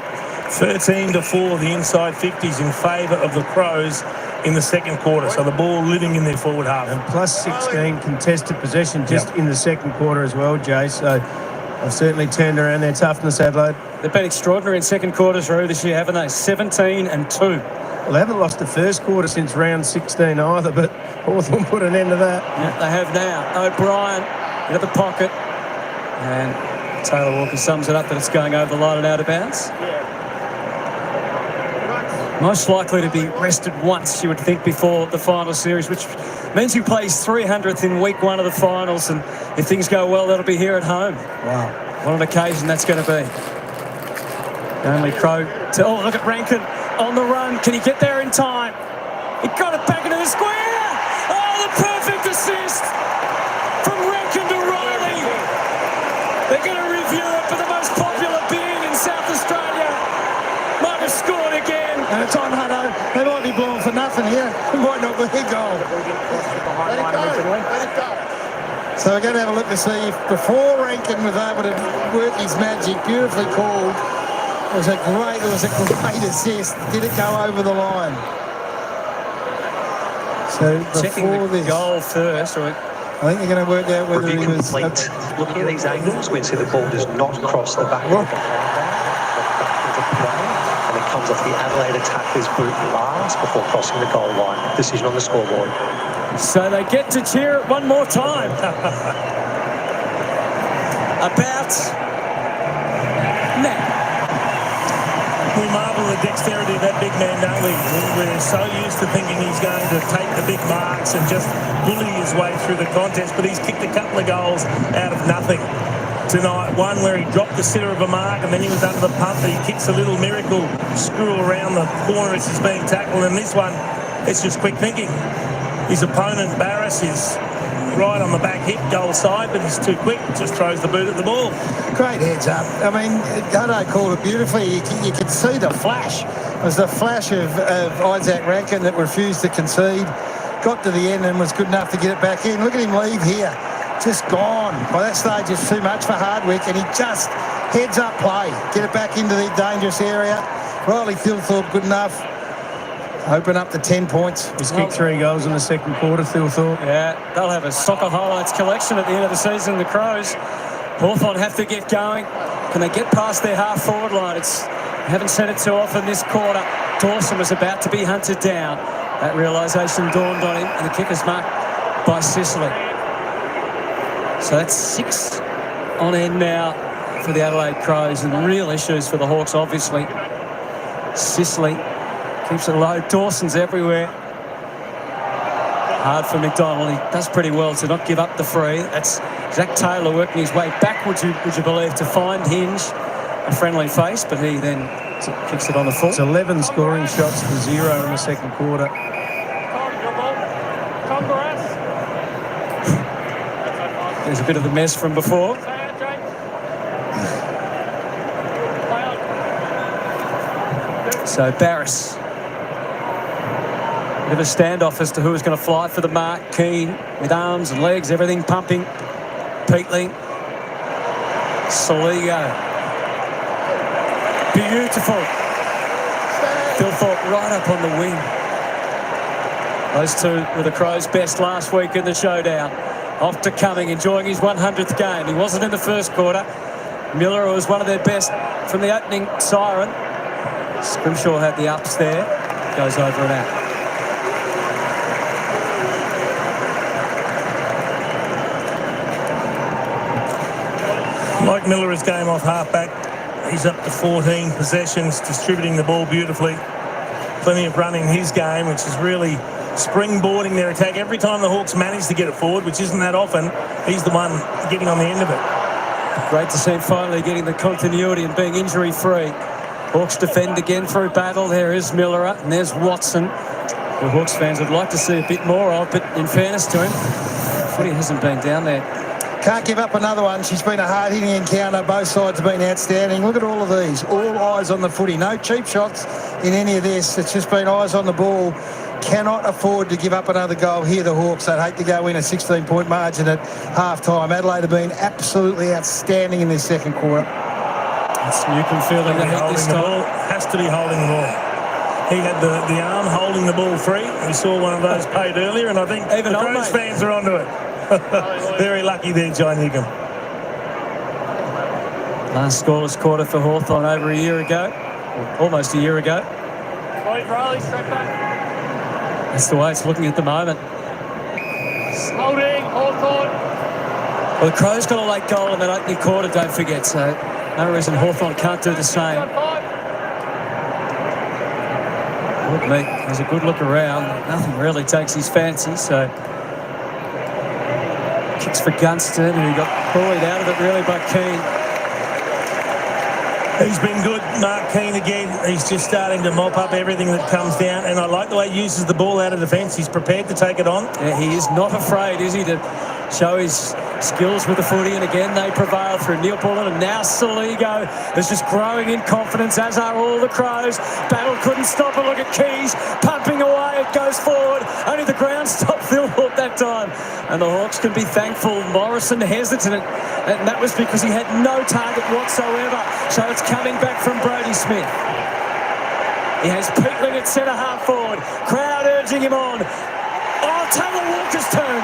13-4, the inside 50s in favour of the Crows in the second quarter. So the ball living in their forward half. And plus 16 contested possession just in the second quarter as well, Jay. So they've certainly turned around their toughness, Adelaide. They've been extraordinary in second quarters, Roo, this year, haven't they? 17-2. Well, they haven't lost the first quarter since round 16 either, but Hawthorn put an end to that. Yeah, they have now. O'Brien into the pocket. And Taylor Walker sums it up that it's going over the line and out of bounds. Most likely to be rested once, you would think, before the final series, which means he plays 300th in week 1 of the finals, and if things go well, that'll be here at home. Wow. What an occasion that's going to be. Only Crow to, oh, look at Rankin on the run. Can he get there in time? He got it back into the square. Oh, the perfect assist from Rankin to Riley. They're going to review it, but the most popular being in South Australia might have scored again. And it's on Hutto. They might be blowing for nothing here. It might not be a goal. So we're going to have a look to see if before Rankin was able to work his magic, beautifully called. It was a great assist. Did it go over the line? So Checking before the this goal first, or I think they're going to work out whether he was. Looking at these angles, we can see the ball does not cross the back of the and it comes off the Adelaide attacker's boot last before crossing the goal line. Decision on the scoreboard. so they get to cheer it one more time. About now. We marvel at the dexterity of that big man, don't we? We're so used to thinking he's going to take the big marks and just bully his way through the contest, but he's kicked a couple of goals out of nothing tonight. One where he dropped the sitter of a mark and then he was under the pump, but he kicks a little miracle screw around the corner as he's being tackled. And this one, it's just quick thinking. His opponent, Barris, is right on the back hip, goal side, but he's too quick, just throws the boot at the ball. Great heads up. I mean, Hutto called it beautifully. You could see the flash. It was the flash of Isaac Rankin that refused to concede. Got to the end and was good enough to get it back in. Look at him leave here. Just gone. By that stage, it's too much for Hardwick, and he just heads up play. Get it back into the dangerous area. Riley Thilthorpe, good enough. Open up to 10 points. He's kicked 3 goals in the second quarter, Thilthorpe. Yeah, they'll have a soccer highlights collection at the end of the season, the Crows. Hawthorn have to get going. Can they get past their half-forward line? Haven't said it too often this quarter. Dawson was about to be hunted down. That realisation dawned on him, and the kick is marked by Sicily. So that's 6 on end now for the Adelaide Crows, and real issues for the Hawks, obviously. Sicily keeps it low. Dawson's everywhere. Hard for McDonald. He does pretty well to not give up the free. That's Zach Taylor working his way backwards, would you believe, to find Hinge a friendly face, but he then kicks it on the full. It's 11 scoring shots to 0 in the second quarter. There's a bit of the mess from before. So Barris. Bit of a standoff as to who was going to fly for the mark. Keane with arms and legs, everything pumping. Peatling. Soligo. Beautiful. Thilthorpe right up on the wing. Those two were the Crows' best last week in the showdown. Off to Cumming, enjoying his 100th game. He wasn't in the first quarter. Miller was one of their best from the opening siren. Scrimshaw had the ups there. Goes over and out. Like Miller is game off halfback. He's up to 14 possessions, distributing the ball beautifully. Plenty of running his game, which is really springboarding their attack. Every time the Hawks manage to get it forward, which isn't that often, he's the one getting on the end of it. Great to see him finally getting the continuity and being injury-free. Hawks defend again through battle. There is Miller and there's Watson, who Hawks fans would like to see a bit more of, but in fairness to him, footy hasn't been down there. Can't give up another one. She's been a hard-hitting encounter. Both sides have been outstanding. Look at all of these. All eyes on the footy. No cheap shots in any of this. It's just been eyes on the ball. Cannot afford to give up another goal here, the Hawks. They'd hate to go in a 16-point margin at half-time. Adelaide have been absolutely outstanding in this second quarter. It's Newcombe feeling the heat this time. Has to be holding the ball. He had the arm holding the ball free. We saw one of those paid earlier, and I think even the Crows fans are onto it. Very lucky there, John Newcombe. Last scoreless quarter for Hawthorn over a year ago, almost a year ago. That's the way it's looking at the moment. Holding, Hawthorn. Well, the Crows got a late goal in that opening quarter, don't forget, so no reason Hawthorn can't do the same. Look, mate, there's a good look around. Nothing really takes his fancy, so kicks for Gunston, and he got bullied out of it really by Keane. He's been good, Mark Keane again. He's just starting to mop up everything that comes down, and I like the way he uses the ball out of defence. He's prepared to take it on. Yeah, he is not afraid, is he, to show his skills with the footy, and again they prevail through Neil Bullen, and now Soligo is just growing in confidence, as are all the Crows. Battle couldn't stop it. Look at Keys pumping away. It goes forward. Only the ground stopped Thilthorpe that time, and the Hawks can be thankful. Morrison hesitant, and that was because he had no target whatsoever. So it's coming back from Brodie Smith. He has Peatling at centre half forward. Crowd urging him on. Oh, Taylor Walker's turn.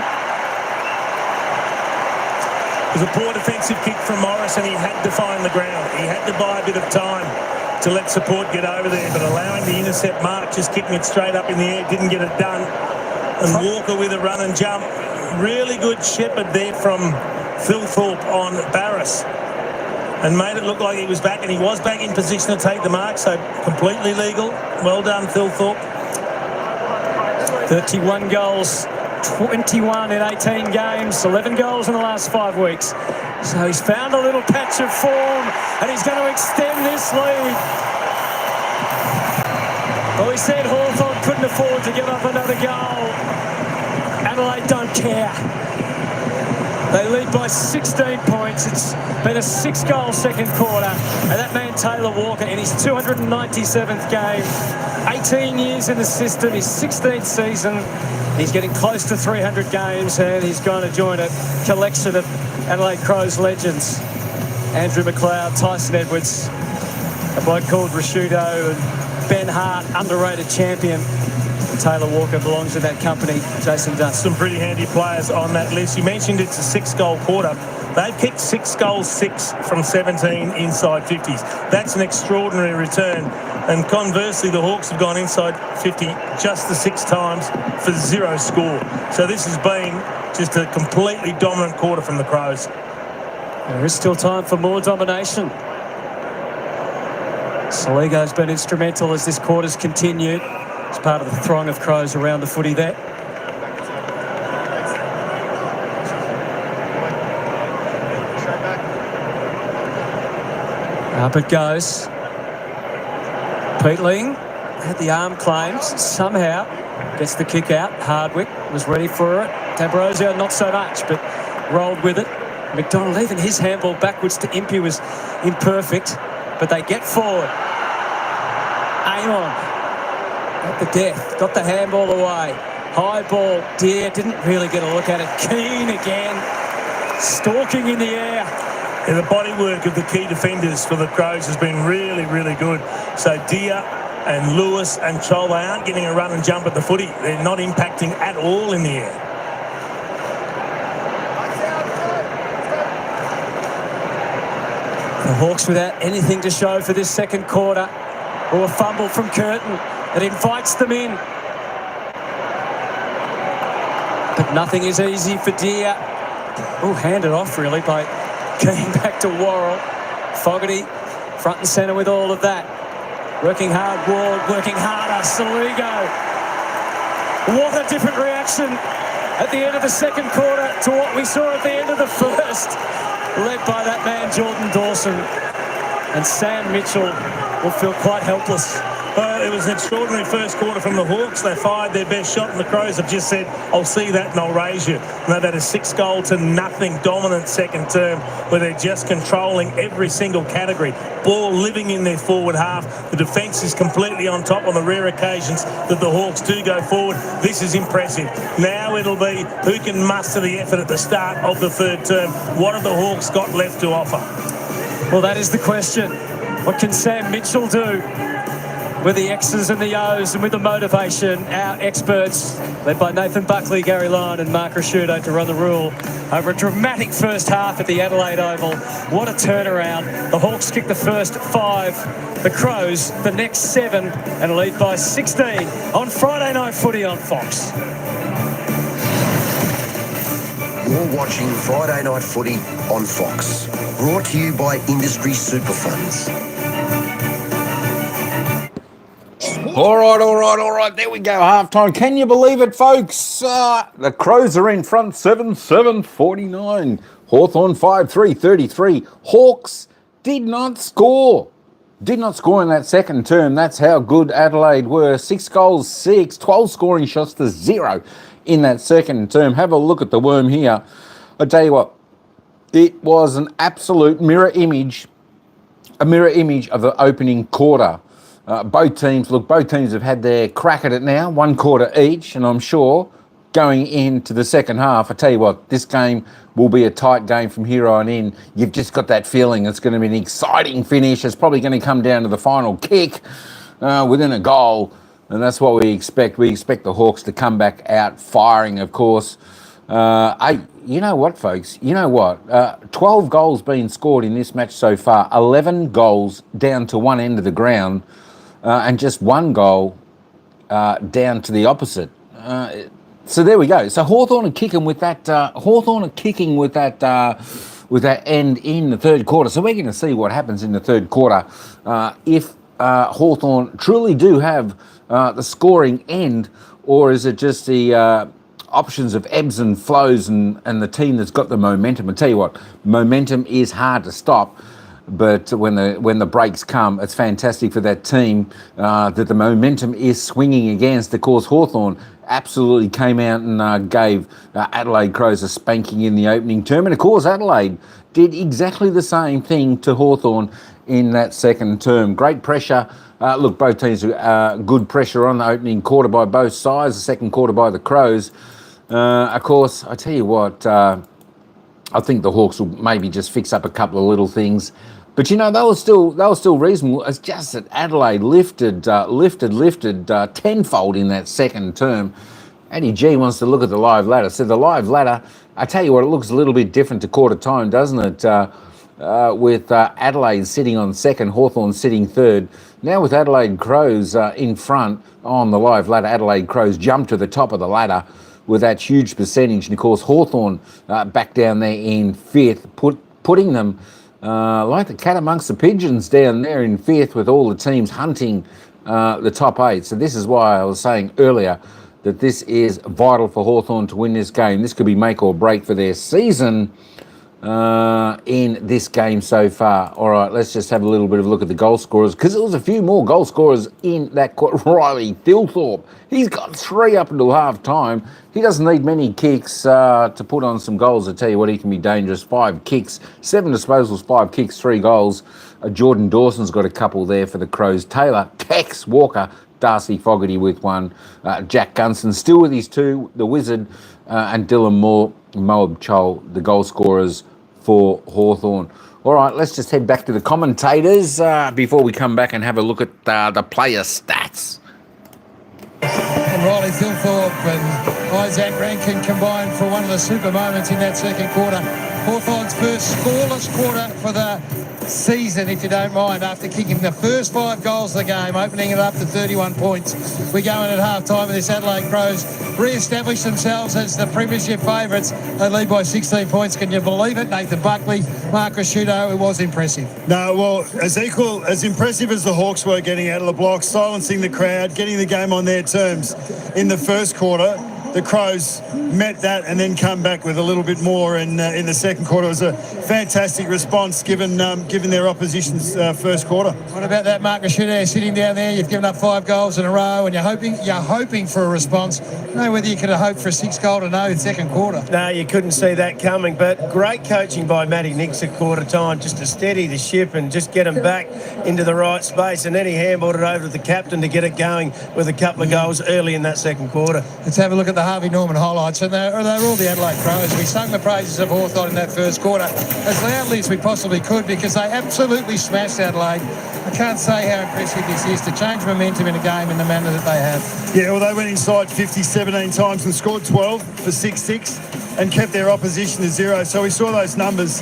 It was a poor defensive kick from Morris, and he had to find the ground. He had to buy a bit of time to let support get over there, but allowing the intercept mark, just kicking it straight up in the air, didn't get it done. And Walker with a run and jump. Really good shepherd there from Thilthorpe on Barris, and made it look like he was back, and he was back in position to take the mark, so completely legal. Well done, Thilthorpe. 31 goals. 21 in 18 games, 11 goals in the last 5 weeks. So he's found a little patch of form, and he's going to extend this lead. Well, he said Hawthorn couldn't afford to give up another goal. Adelaide don't care. They lead by 16 points. It's been a 6-goal second quarter. And that man, Taylor Walker, in his 297th game, 18 years in the system, his 16th season. He's getting close to 300 games, and he's going to join a collection of Adelaide Crows legends. Andrew McLeod, Tyson Edwards, a bloke called Rashudo, and Ben Hart, underrated champion. Taylor Walker belongs in that company. Jason Dunn. Some pretty handy players on that list. You mentioned it's a 6-goal quarter. They've kicked 6 goals, 6 from 17 inside 50s. That's an extraordinary return. And conversely, the Hawks have gone inside 50 just the 6 times for 0 score. So this has been just a completely dominant quarter from the Crows. There is still time for more domination. Soligo's been instrumental as this quarter's continued. It's part of the throng of Crows around the footy there. Up it goes. Peatling had the arm claims. Somehow gets the kick out. Hardwick was ready for it. D'Ambrosio not so much, but rolled with it. McDonald, even his handball backwards to Impey was imperfect, but they get forward. Amon. Got the death, got the handball away. High ball, Deere didn't really get a look at it. Keane again, stalking in the air. Yeah, the bodywork of the key defenders for the Crows has been really, really good. So Deere and Lewis and Chol, they aren't getting a run and jump at the footy. They're not impacting at all in the air. The Hawks without anything to show for this second quarter. Or a fumble from Curtin. It invites them in. But nothing is easy for Deere. Oh, handed off really by Keane back to Worrell. Fogarty front and centre with all of that. Working hard, Ward, working harder, Soligo. What a different reaction at the end of the second quarter to what we saw at the end of the first. Led by that man, Jordan Dawson. And Sam Mitchell will feel quite helpless. It was an extraordinary first quarter from the Hawks. They fired their best shot, and the Crows have just said, I'll see that and I'll raise you. And they've had a 6-goal-to-nothing dominant second term where they're just controlling every single category. Ball living in their forward half. The defence is completely on top on the rare occasions that the Hawks do go forward. This is impressive. Now it'll be who can muster the effort at the start of the third term. What have the Hawks got left to offer? Well, that is the question. What can Sam Mitchell do? With the X's and the O's and with the motivation, our experts, led by Nathan Buckley, Gary Lyon and Mark Rashudo to run the rule over a dramatic first half at the Adelaide Oval. What a turnaround. The Hawks kicked the first 5, the Crows the next 7 and lead by 16 on Friday Night Footy on Fox. You're watching Friday Night Footy on Fox. Brought to you by Industry Super Funds. All right. There we go. Halftime. Can you believe it, folks? The Crows are in front 7-7-49. Hawthorn 5-3-33. Hawks did not score. Did not score in that second term. That's how good Adelaide were. 6 goals, 6, 12 scoring shots to 0 in that second term. Have a look at the worm here. I tell you what, it was an absolute mirror image of the opening quarter. Both teams have had their crack at it now, 1 quarter each, and I'm sure going into the second half, I tell you what, this game will be a tight game from here on in. You've just got that feeling it's going to be an exciting finish. It's probably going to come down to the final kick within a goal, and that's what we expect. We expect the Hawks to come back out firing, of course. You know what, folks? 12 goals being scored in this match so far, 11 goals down to one end of the ground, and just 1 goal down to the opposite. So there we go. So Hawthorn are kicking with that. With that end in the third quarter. So we're going to see what happens in the third quarter if Hawthorn truly do have the scoring end, or is it just the options of ebbs and flows and the team that's got the momentum? I tell you what, momentum is hard to stop. But when the breaks come, it's fantastic for that team that the momentum is swinging against. Of course, Hawthorn absolutely came out and gave Adelaide Crows a spanking in the opening term. And of course, Adelaide did exactly the same thing to Hawthorn in that second term. Great pressure. Look, both teams good pressure on the opening quarter by both sides, the second quarter by the Crows. Of course, I tell you what, I think the Hawks will maybe just fix up a couple of little things. But, you know, they were still reasonable. It's just that Adelaide lifted tenfold in that second term. Eddie G wants to look at the live ladder. So the live ladder, I tell you what, it looks a little bit different to quarter time, doesn't it? With Adelaide sitting on second, Hawthorn sitting third. Now with Adelaide Crows in front on the live ladder, Adelaide Crows jump to the top of the ladder with that huge percentage. And of course, Hawthorn back down there in fifth, putting them like the cat amongst the pigeons down there in fifth, with all the teams hunting the top eight. So this is why I was saying earlier that this is vital for Hawthorn to win this game. This could be make or break for their season in this game so far. All right, let's just have a little bit of a look at the goal scorers, because there was a few more goal scorers in that quarter. Riley Thilthorpe, he's got 3 up until half time. He doesn't need many kicks to put on some goals. I tell you what, he can be dangerous. 5 kicks, 7 disposals, 5 kicks, 3 goals. Jordan Dawson's got a couple there for the Crows. Taylor, Tex Walker, Darcy Fogarty with 1. Jack Gunson still with his 2. The Wizard and Dylan Moore, Moab Chol, the goal scorers for Hawthorn. All right, let's just head back to the commentators before we come back and have a look at the player stats. And Riley Thilthorpe and Isaac Rankin combined for one of the super moments in that second quarter. Hawthorn's first scoreless quarter for the season, if you don't mind, after kicking the first 5 goals of the game, opening it up to 31 points. We go in at half-time, and this Adelaide Crows re-establish themselves as the premiership favourites. They lead by 16 points. Can you believe it? Nathan Buckley, Mark Rasciuto, it was impressive. No, well, as impressive as the Hawks were getting out of the block, silencing the crowd, getting the game on their terms in the first quarter, the Crows met that and then come back with a little bit more in the second quarter. It was a fantastic response given their opposition's first quarter. What about that, Mark Rasciuto, sitting down there? You've given up 5 goals in a row, and you're hoping for a response. I don't know whether you could have hoped for a 6-goal-to-no in second quarter. No, you couldn't see that coming, but great coaching by Matty Nix at quarter time, just to steady the ship and just get them back into the right space, and then he handballed it over to the captain to get it going with a couple of goals early in that second quarter. Let's have a look at the Harvey Norman highlights, and they're all the Adelaide Crows. We sung the praises of Hawthorn in that first quarter as loudly as we possibly could, because they absolutely smashed Adelaide. I can't say how impressive this is to change momentum in a game in the manner that they have. Yeah, well, they went inside 17 times and scored 12 for 6-6 and kept their opposition to 0. So we saw those numbers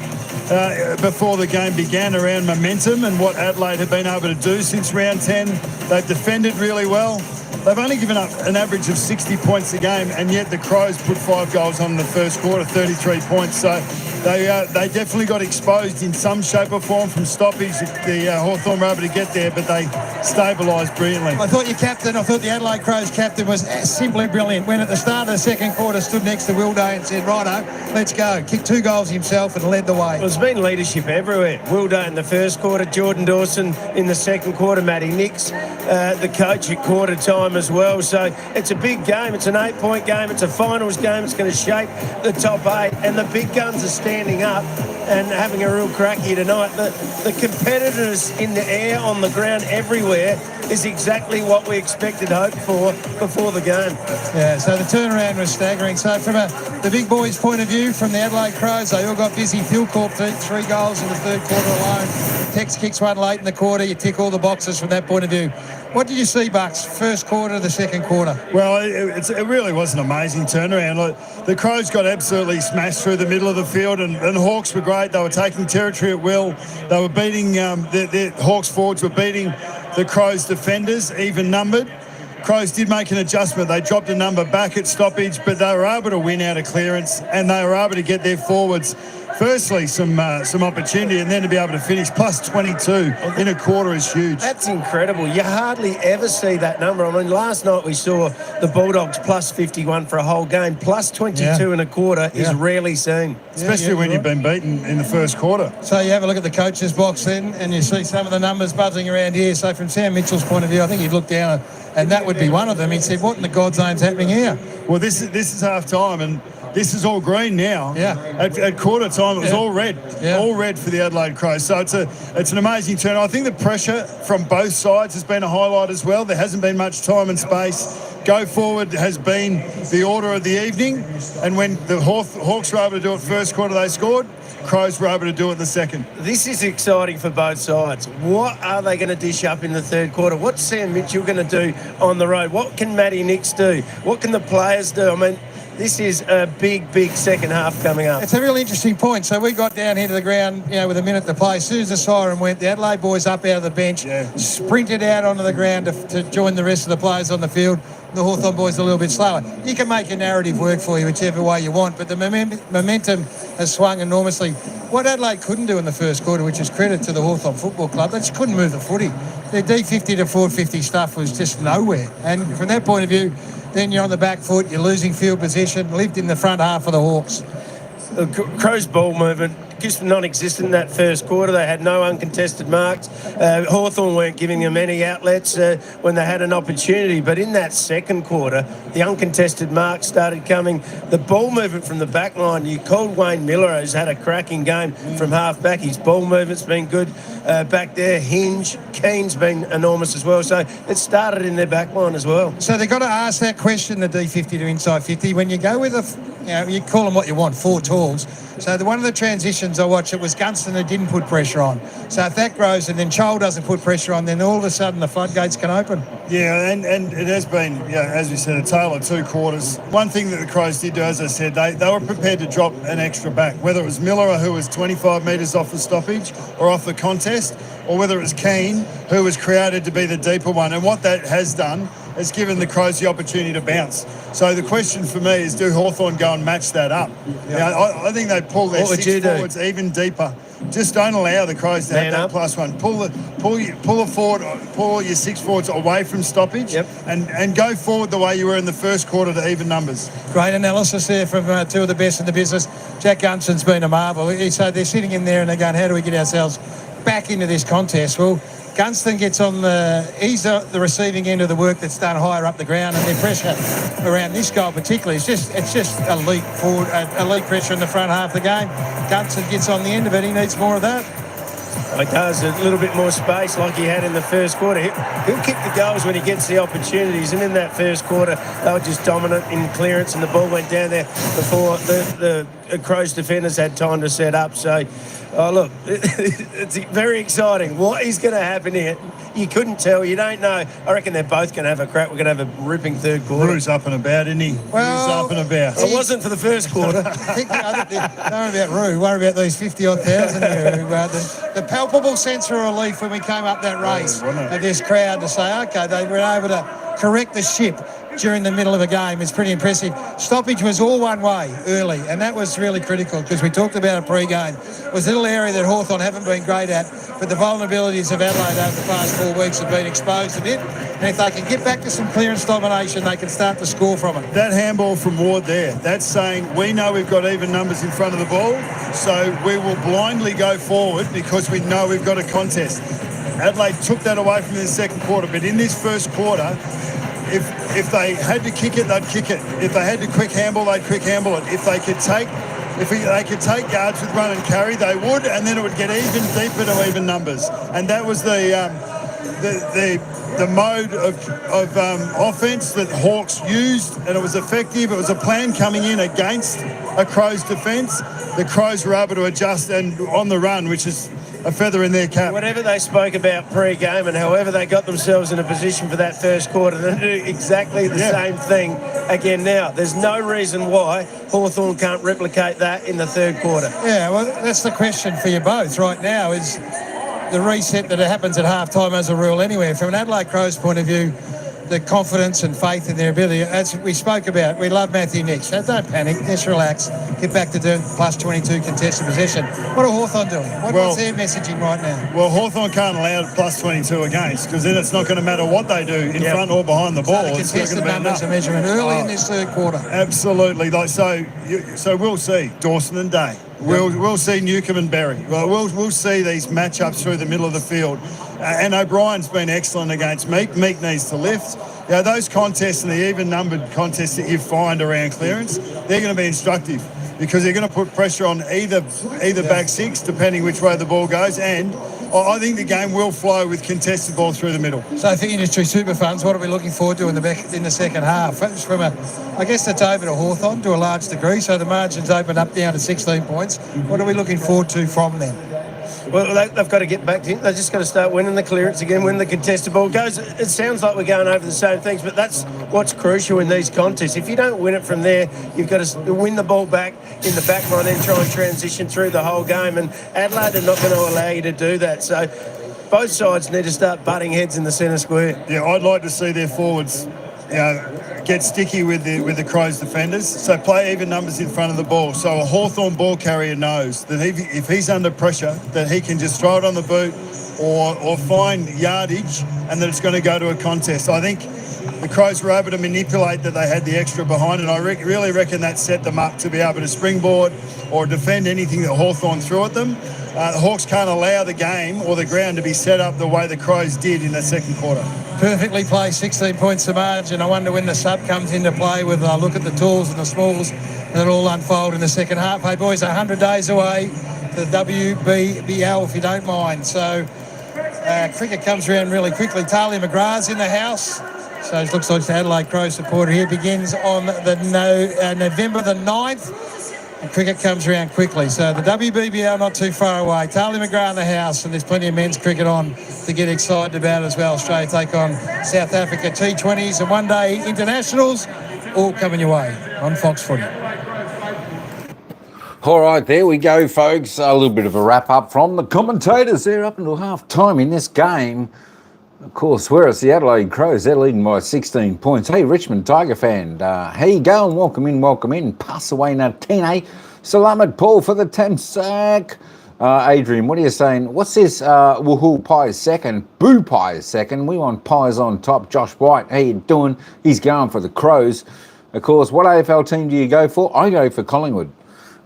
before the game began around momentum and what Adelaide have been able to do since round 10. They've defended really well. They've only given up an average of 60 points a game, and yet the Crows put 5 goals on in the first quarter, 33 points. So they definitely got exposed in some shape or form from stoppage. The Hawthorn were able to get there, but they stabilised brilliantly. I thought the Adelaide Crows captain was simply brilliant. When at the start of the second quarter stood next to Will Day and said, righto, let's go. Kicked 2 goals himself and led the way. Well, there's been leadership everywhere. Will Day in the first quarter, Jordan Dawson in the second quarter, Matty Nix, the coach at quarter time as well. So it's a big game. It's an 8-point game. It's a finals game. It's going to shape the top 8, and the big guns are standing up and having a real crack here tonight. The competitors in the air, on the ground, everywhere is exactly what we expected, hoped for before the game. Yeah, so the turnaround was staggering. So from the big boys' point of view, from the Adelaide Crows, they all got busy. Thilthorpe 3 goals in the third quarter alone. Tex kicks 1 late in the quarter. You tick all the boxes from that point of view. What did you see, Bucks, first quarter to the second quarter? Well, it really was an amazing turnaround. Like, the Crows got absolutely smashed through the middle of the field, and the Hawks were great. They were taking territory at will. They were beating, the Hawks forwards were beating the Crows defenders, even numbered. Crows did make an adjustment. They dropped a number back at stoppage, but they were able to win out of clearance, and they were able to get their forwards firstly, some opportunity, and then to be able to finish plus 22 in a quarter is huge. That's incredible. You hardly ever see that number. I mean, last night we saw the Bulldogs plus 51 for a whole game. Plus 22 in a quarter is rarely seen. Especially when you've been beaten in the first quarter. So you have a look at the coach's box then, and you see some of the numbers buzzing around here. So from Sam Mitchell's point of view, I think he'd look down, and that would be one of them. He said, what in the God's name's happening here? Well, this is half time, and this is all green now. Yeah. At quarter time, it was all red. Yeah. All red for the Adelaide Crows. So it's an amazing turn. I think the pressure from both sides has been a highlight as well. There hasn't been much time and space. Go forward has been the order of the evening, and when the Hawks were able to do it first quarter, they scored. Crows were able to do it in the second. This is exciting for both sides. What are they going to dish up in the third quarter? What's Sam Mitchell going to do on the road? What can Matty Nix do? What can the players do? I mean, this is a big, big second half coming up. It's a really interesting point. So we got down here to the ground, with a minute to play. As soon as the siren went, the Adelaide boys up out of the bench, sprinted out onto the ground to join the rest of the players on the field. The Hawthorn boys a little bit slower. You can make a narrative work for you whichever way you want, but the momentum has swung enormously. What Adelaide couldn't do in the first quarter, which is credit to the Hawthorn Football Club, they just couldn't move the footy. Their D50 to 450 stuff was just nowhere. And from that point of view, then you're on the back foot, you're losing field position, lived in the front half of the Hawks. Crows' ball movement just non-existent in that first quarter. They had no uncontested marks. Hawthorn weren't giving them any outlets when they had an opportunity. But in that second quarter, the uncontested marks started coming. The ball movement from the back line, you called Wayne Miller, who's had a cracking game from half-back. His ball movement's been good back there. Hinge, Keen's been enormous as well. So it started in their back line as well. So they've got to ask that question, the D50 to inside 50. When you go with you call them what you want, 4 talls. So one of the transitions I watched, it was Gunston who didn't put pressure on. So if that grows and then Chol doesn't put pressure on, then all of a sudden the floodgates can open. Yeah, and it has been, as we said, a tale of 2 quarters. One thing that the Crows did do, as I said, they were prepared to drop an extra back, whether it was Miller, who was 25 metres off the stoppage or off the contest, or whether it was Keen, who was created to be the deeper one. And what that has done has given the Crows the opportunity to bounce. So the question for me is, do Hawthorn go and match that up? I think they pull their 6 forwards even deeper. Just don't allow the Crows to have that +1. Pull your 6 forwards away from stoppage and go forward the way you were in the first quarter to even numbers. Great analysis there from 2 of the best in the business. Jack Gunston's been a marvel. So they're sitting in there and they're going, how do we get ourselves back into this contest? Well, Gunston gets on he's the receiving end of the work that's done higher up the ground, and their pressure around this goal particularly it's just elite forward, elite pressure in the front half of the game. Gunston gets on the end of it. He needs more of that. He does, a little bit more space like he had in the first quarter. He'll kick the goals when he gets the opportunities, and in that first quarter they were just dominant in clearance, and the ball went down there before the Crows defenders had time to set up. So look, it's very exciting. What is going to happen here? You couldn't tell. You don't know. I reckon they're both going to have a crack. We're going to have a ripping third quarter. Rue's up and about, isn't he? Well, Rue's up and about. It wasn't for the first quarter. Don't worry about Rue. Worry about these 50-odd thousand here. The palpable sense of relief when we came up that race of this crowd to say, OK, they were able to correct the ship during the middle of a game. It's pretty impressive. Stoppage was all one way early, and that was really critical because we talked about it pre-game. It was a little area that Hawthorn haven't been great at, but the vulnerabilities of Adelaide over the past 4 weeks have been exposed a bit, and if they can get back to some clearance domination, they can start to score from it. That handball from Ward there, that's saying we know we've got even numbers in front of the ball, so we will blindly go forward because we know we've got a contest. Adelaide took that away from the second quarter, but in this first quarter, if they had to kick it, they'd kick it. If they had to quick handball, they'd quick handball it. If they could take yards with run and carry, they would, and then it would get even deeper to even numbers. And that was the mode of offence that Hawks used, and it was effective. It was a plan coming in against a Crows defence. The Crows were able to adjust and on the run, which is a feather in their cap. Whatever they spoke about pre-game and however they got themselves in a position for that first quarter, they do exactly the same thing again now. There's no reason why Hawthorn can't replicate that in the third quarter. Yeah, well, that's the question for you both right now is the reset that happens at half-time as a rule anyway. From an Adelaide Crows point of view, the confidence and faith in their ability. As we spoke about, we love Matthew Nicks. So don't panic, just relax, get back to doing plus 22 contested possession. What are Hawthorn doing? What's their messaging right now? Well, Hawthorn can't allow plus 22 against, because then it's not going to matter what they do in front or behind the ball. So the contested numbers are measurement early in this third quarter. Absolutely. So we'll see Dawson and Day. We'll see Newcomb and Berry. We'll see these matchups through the middle of the field. And O'Brien's been excellent against Meek. Meek needs to lift. Those contests and the even-numbered contests that you find around clearance, they're going to be instructive, because they're going to put pressure on either back six, depending which way the ball goes, and I think the game will flow with contested ball through the middle. So for industry super funds, what are we looking forward to in the second half? I guess that's over to Hawthorn to a large degree, so the margin's opened up down to 16 points. What are we looking forward to from them? Well, they've got to get back to it. They've just got to start winning the clearance again, win the contested ball. It sounds like we're going over the same things, but that's what's crucial in these contests. If you don't win it from there, you've got to win the ball back in the back line, then try and transition through the whole game. And Adelaide are not going to allow you to do that. So both sides need to start butting heads in the centre square. Yeah, I'd like to see their forwards get sticky with the Crows defenders, so play even numbers in front of the ball, so a Hawthorn ball carrier knows that if he's under pressure, that he can just throw it on the boot or find yardage, and that it's going to go to a contest. I think the Crows were able to manipulate that they had the extra behind, and I really reckon that set them up to be able to springboard or defend anything that Hawthorn threw at them. The Hawks can't allow the game or the ground to be set up the way the Crows did in the second quarter. Perfectly placed, 16 points to margin. I wonder when the sub comes into play with a look at the tools and the smalls that all unfold in the second half. Hey, boys, 100 days away to the WBBL, if you don't mind. So cricket comes around really quickly. Talia McGrath's in the house. So it looks like the Adelaide Crow supporter here begins on the November the 9th. And cricket comes around quickly. So the WBBL not too far away. Talia McGrath in the house, and there's plenty of men's cricket on to get excited about as well. Australia take on South Africa T20s and one-day internationals, all coming your way on Fox Footy. All right, there we go, folks. A little bit of a wrap-up from the commentators there up until half-time in this game. Of course, whereas the Adelaide Crows, they're leading by 16 points. Hey, Richmond Tiger fan, how you going? Welcome in. Pass away Natine. Salamat Paul for the Tamsak. Adrian, what are you saying? What's this? Woohoo Pie is second. Boo Pie is second. We want Pies on top. Josh White, how you doing? He's going for the Crows. Of course, what AFL team do you go for? I go for Collingwood.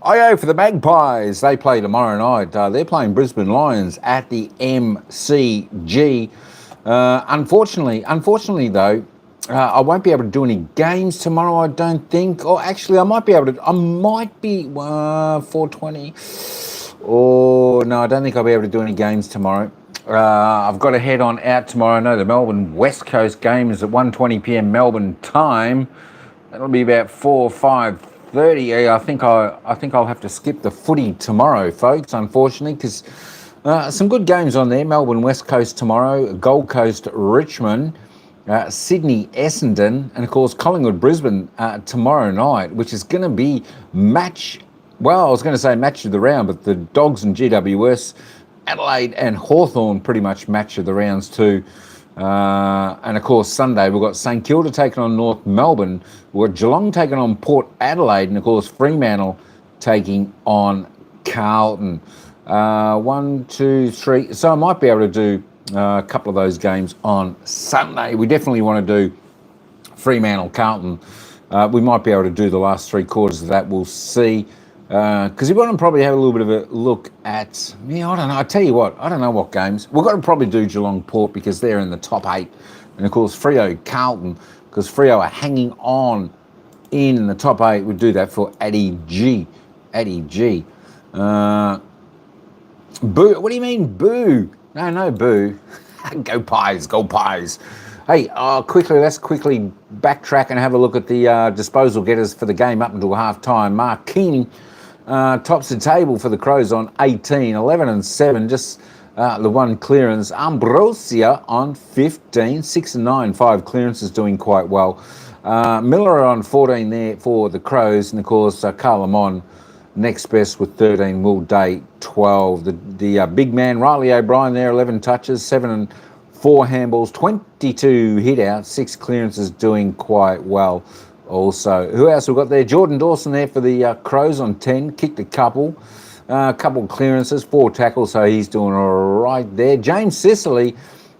I go for the Magpies. They play tomorrow night. They're playing Brisbane Lions at the MCG. Unfortunately though, I won't be able to do any games tomorrow, I don't think. Or actually, I might be 420. Oh, no, I don't think I'll be able to do any games tomorrow. I've got to head on out tomorrow. I know the Melbourne West Coast game is at 1:20 p.m. Melbourne time. That'll be about 5:30. I think I'll have to skip the footy tomorrow, folks, unfortunately, because some good games on there. Melbourne West Coast tomorrow, Gold Coast Richmond, Sydney Essendon, and of course Collingwood Brisbane tomorrow night, which is going to be match of the round, but the Dogs and GWS, Adelaide and Hawthorn pretty much match of the rounds too. And of course Sunday we've got St Kilda taking on North Melbourne, we've got Geelong taking on Port Adelaide, and of course Fremantle taking on Carlton. 1, 2, 3. So I might be able to do a couple of those games on Sunday. We definitely want to do Fremantle, Carlton. We might be able to do the last 3 quarters of that. We'll see. Because we want to probably have a little bit of a look at, I don't know. I tell you what, I don't know what games. We've got to probably do Geelong Port because they're in the top 8. And of course Freo, Carlton, because Freo are hanging on in the top 8. We'll do that for Addy G. Boo, what do you mean boo? No boo. Go Pies. Hey, let's quickly backtrack and have a look at the disposal getters for the game up until half-time. Mark Keane tops the table for the Crows on 18, 11 and 7, just the one clearance. Ambrosia on 15, 6 and 9, 5 clearances, doing quite well. Miller on 14 there for the Crows, and of course Carl Lamont next best with 13, Will Day 12. The big man Riley O'Brien there, 11 touches, 7 and 4 handballs, 22 hit-outs, 6 clearances, doing quite well also. Who else we've got there? Jordan Dawson there for the Crows on 10, kicked a couple clearances, 4 tackles, so he's doing all right there. James Sicily,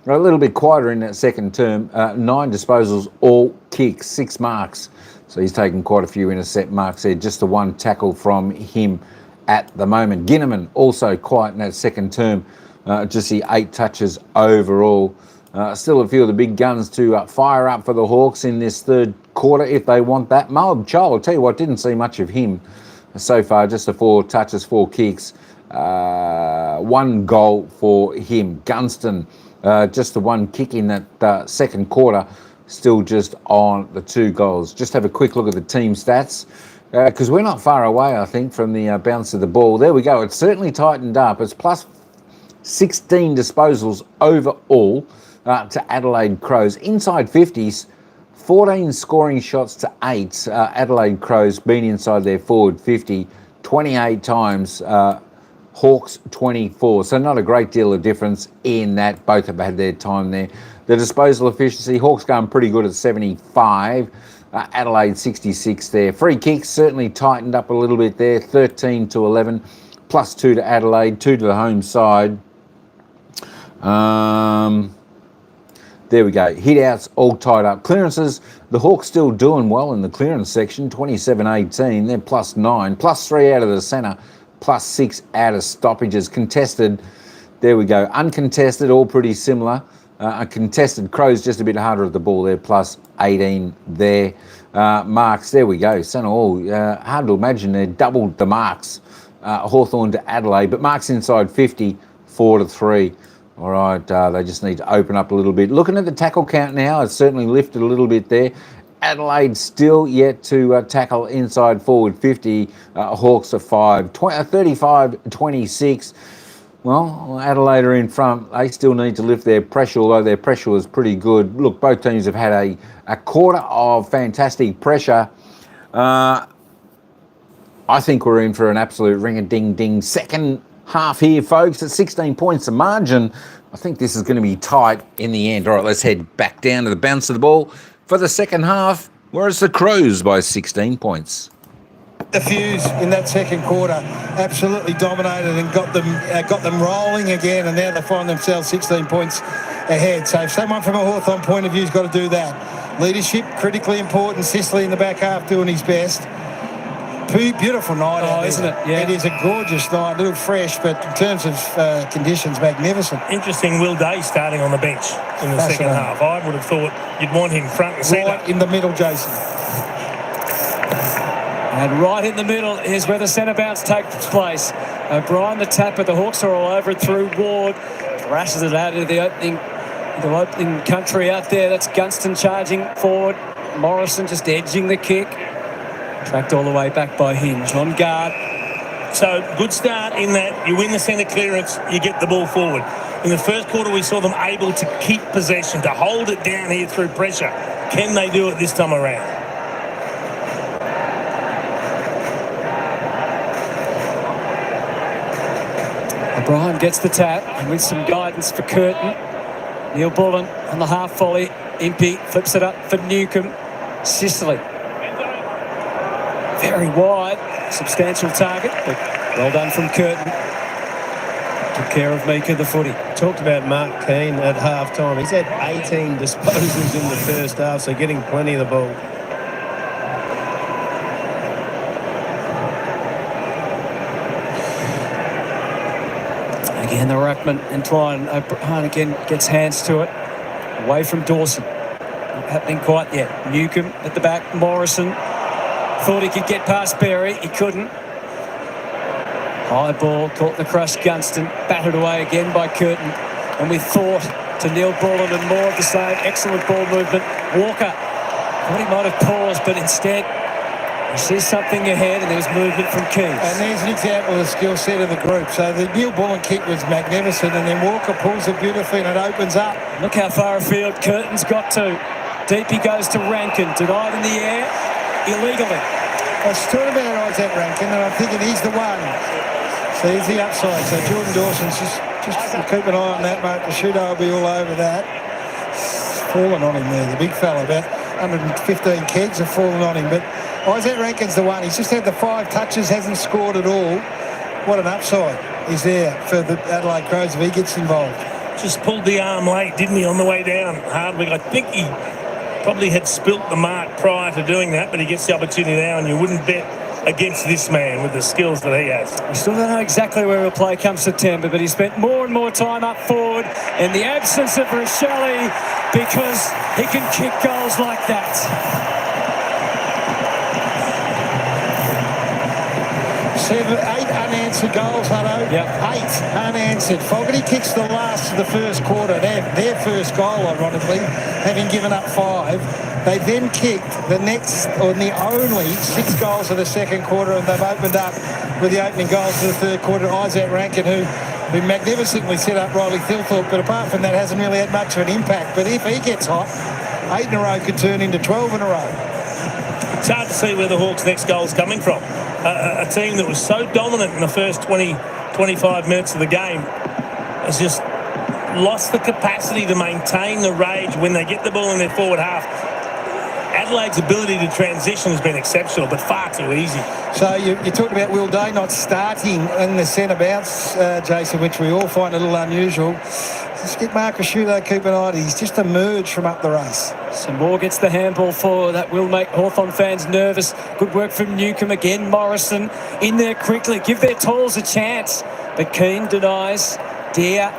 a little bit quieter in that second term, 9 disposals, all kicks, 6 marks. So he's taken quite a few intercept marks there, just the 1 tackle from him at the moment. Ginneman also quiet in that second term, just the 8 touches overall. Still a few of the big guns to fire up for the Hawks in this third quarter if they want that. Moab Chol, I'll tell you what, didn't see much of him so far, just the 4 touches, 4 kicks, 1 goal for him. Gunston, just the 1 kick in that second quarter, still just on the 2 goals. Just have a quick look at the team stats, because we're not far away, I think, from the bounce of the ball. There we go. It's certainly tightened up. It's plus 16 disposals overall to Adelaide Crows. Inside 50s, 14 scoring shots to 8. Adelaide Crows been inside their forward 50 28 times. Hawks 24. So not a great deal of difference in that. Both have had their time there. The disposal efficiency, Hawks going pretty good at 75. Adelaide 66 there. Free kicks certainly tightened up a little bit there. 13 to 11. Plus 2 to Adelaide, 2 to the home side. There we go. Hit-outs all tied up. Clearances, the Hawks still doing well in the clearance section. 27-18. They're plus 9. Plus 3 out of the centre. Plus 6 out of stoppages. Contested, there we go. Uncontested, all pretty similar. Contested, Crows just a bit harder at the ball there. Plus 18 there. Marks, there we go. Centre all. Hard to imagine they doubled the marks. Hawthorn to Adelaide. But marks inside 50, 4 to 3. All right, they just need to open up a little bit. Looking at the tackle count now, it's certainly lifted a little bit there. Adelaide still yet to tackle inside forward 50. Hawks are 35-26. Well, Adelaide are in front. They still need to lift their pressure, although their pressure was pretty good. Look, both teams have had a quarter of fantastic pressure. I think we're in for an absolute ring-a-ding-ding second half here, folks, at 16 points the margin. I think this is going to be tight in the end. All right, let's head back down to the bounce of the ball for the second half, where it's the Crows by 16 points. The fuse in that second quarter absolutely dominated and got them rolling again, and now they find themselves 16 points ahead. So if someone from a Hawthorn point of view has got to do that. Leadership, critically important. Sicily in the back half doing his best. Beautiful night out there. Isn't it? Yeah. It is a gorgeous night, a little fresh, but in terms of conditions, magnificent. Interesting, Will Day starting on the bench in the second half. I would have thought you'd want him front and centre. Right in the middle, Jason. And right in the middle is where the centre bounce takes place. O'Brien the tapper, the Hawks are all over it through Ward. Thrashes it out into the opening country out there. That's Gunston charging forward. Morrison just edging the kick. Tracked all the way back by Hinge on guard. So good start in that you win the centre clearance, you get the ball forward. In the first quarter, we saw them able to keep possession, to hold it down here through pressure. Can they do it this time around? O'Brien gets the tap and with some guidance for Curtin. Neil Bullen on the half volley. Impey flips it up for Newcomb. Sicily. Very wide, substantial target, but well done from Curtin. Took care of Mika the footy. Talked about Mark Keane at half-time. He's had 18 disposals in the first half, so getting plenty of the ball. Again, the ruckman entwined. O'Brien again gets hands to it. Away from Dawson. Not happening quite yet. Newcomb at the back. Morrison. Thought he could get past Berry. He couldn't. High ball, caught the crush. Gunston battered away again by Curtin. And we thought to Neil Bullen and more of the same. Excellent ball movement. Walker thought he might have paused, but instead he sees something ahead and there was movement from Keys. And there's an example of the skill set of the group. So the Neil Bullen kick was magnificent, and then Walker pulls it beautifully and it opens up. Look how far afield Curtin's got to. Deep he goes to Rankin. Denied in the air. Illegally. I stood about odds at Rankin, and I'm thinking he's the one. So here's the upside. So Jordan Dawson's Just keep an eye on that, mate. The shooter will be all over that. Fallen on him there, the big fella. About 115 kegs have fallen on him. But Isaac Rankin's the one. He's just had the 5 touches, hasn't scored at all. What an upside is there for the Adelaide Crows if he gets involved. Just pulled the arm late, didn't he, on the way down? Hardwick, I think he probably had spilt the mark prior to doing that, but he gets the opportunity now, and you wouldn't bet against this man with the skills that he has. We still don't know exactly where he'll play come September, but he spent more and more time up forward in the absence of Rochelle because he can kick goals like that. 8 unanswered goals, Hutto. Yep. 8 unanswered. Fogarty kicks the last of the first quarter. Their first goal, ironically, having given up 5. They then kicked the next, or the only 6 goals of the second quarter, and they've opened up with the opening goals of the third quarter. Isaac Rankin, who magnificently set up Riley Thilthorpe, but apart from that, hasn't really had much of an impact. But if he gets hot, 8 in a row could turn into 12 in a row. It's hard to see where the Hawks' next goal is coming from. A team that was so dominant in the first 20, 25 minutes of the game has just lost the capacity to maintain the rage when they get the ball in their forward half. Adelaide's ability to transition has been exceptional, but far too easy. So you talked about Will Day not starting in the centre bounce, Jason, which we all find a little unusual. Just get Marcus Shudo, keep an eye on it. He's just emerged from up the race. So Moore gets the handball for that will make Hawthorn fans nervous. Good work from Newcomb again. Morrison in there quickly. Give their tools a chance. But Keane denies. Deer.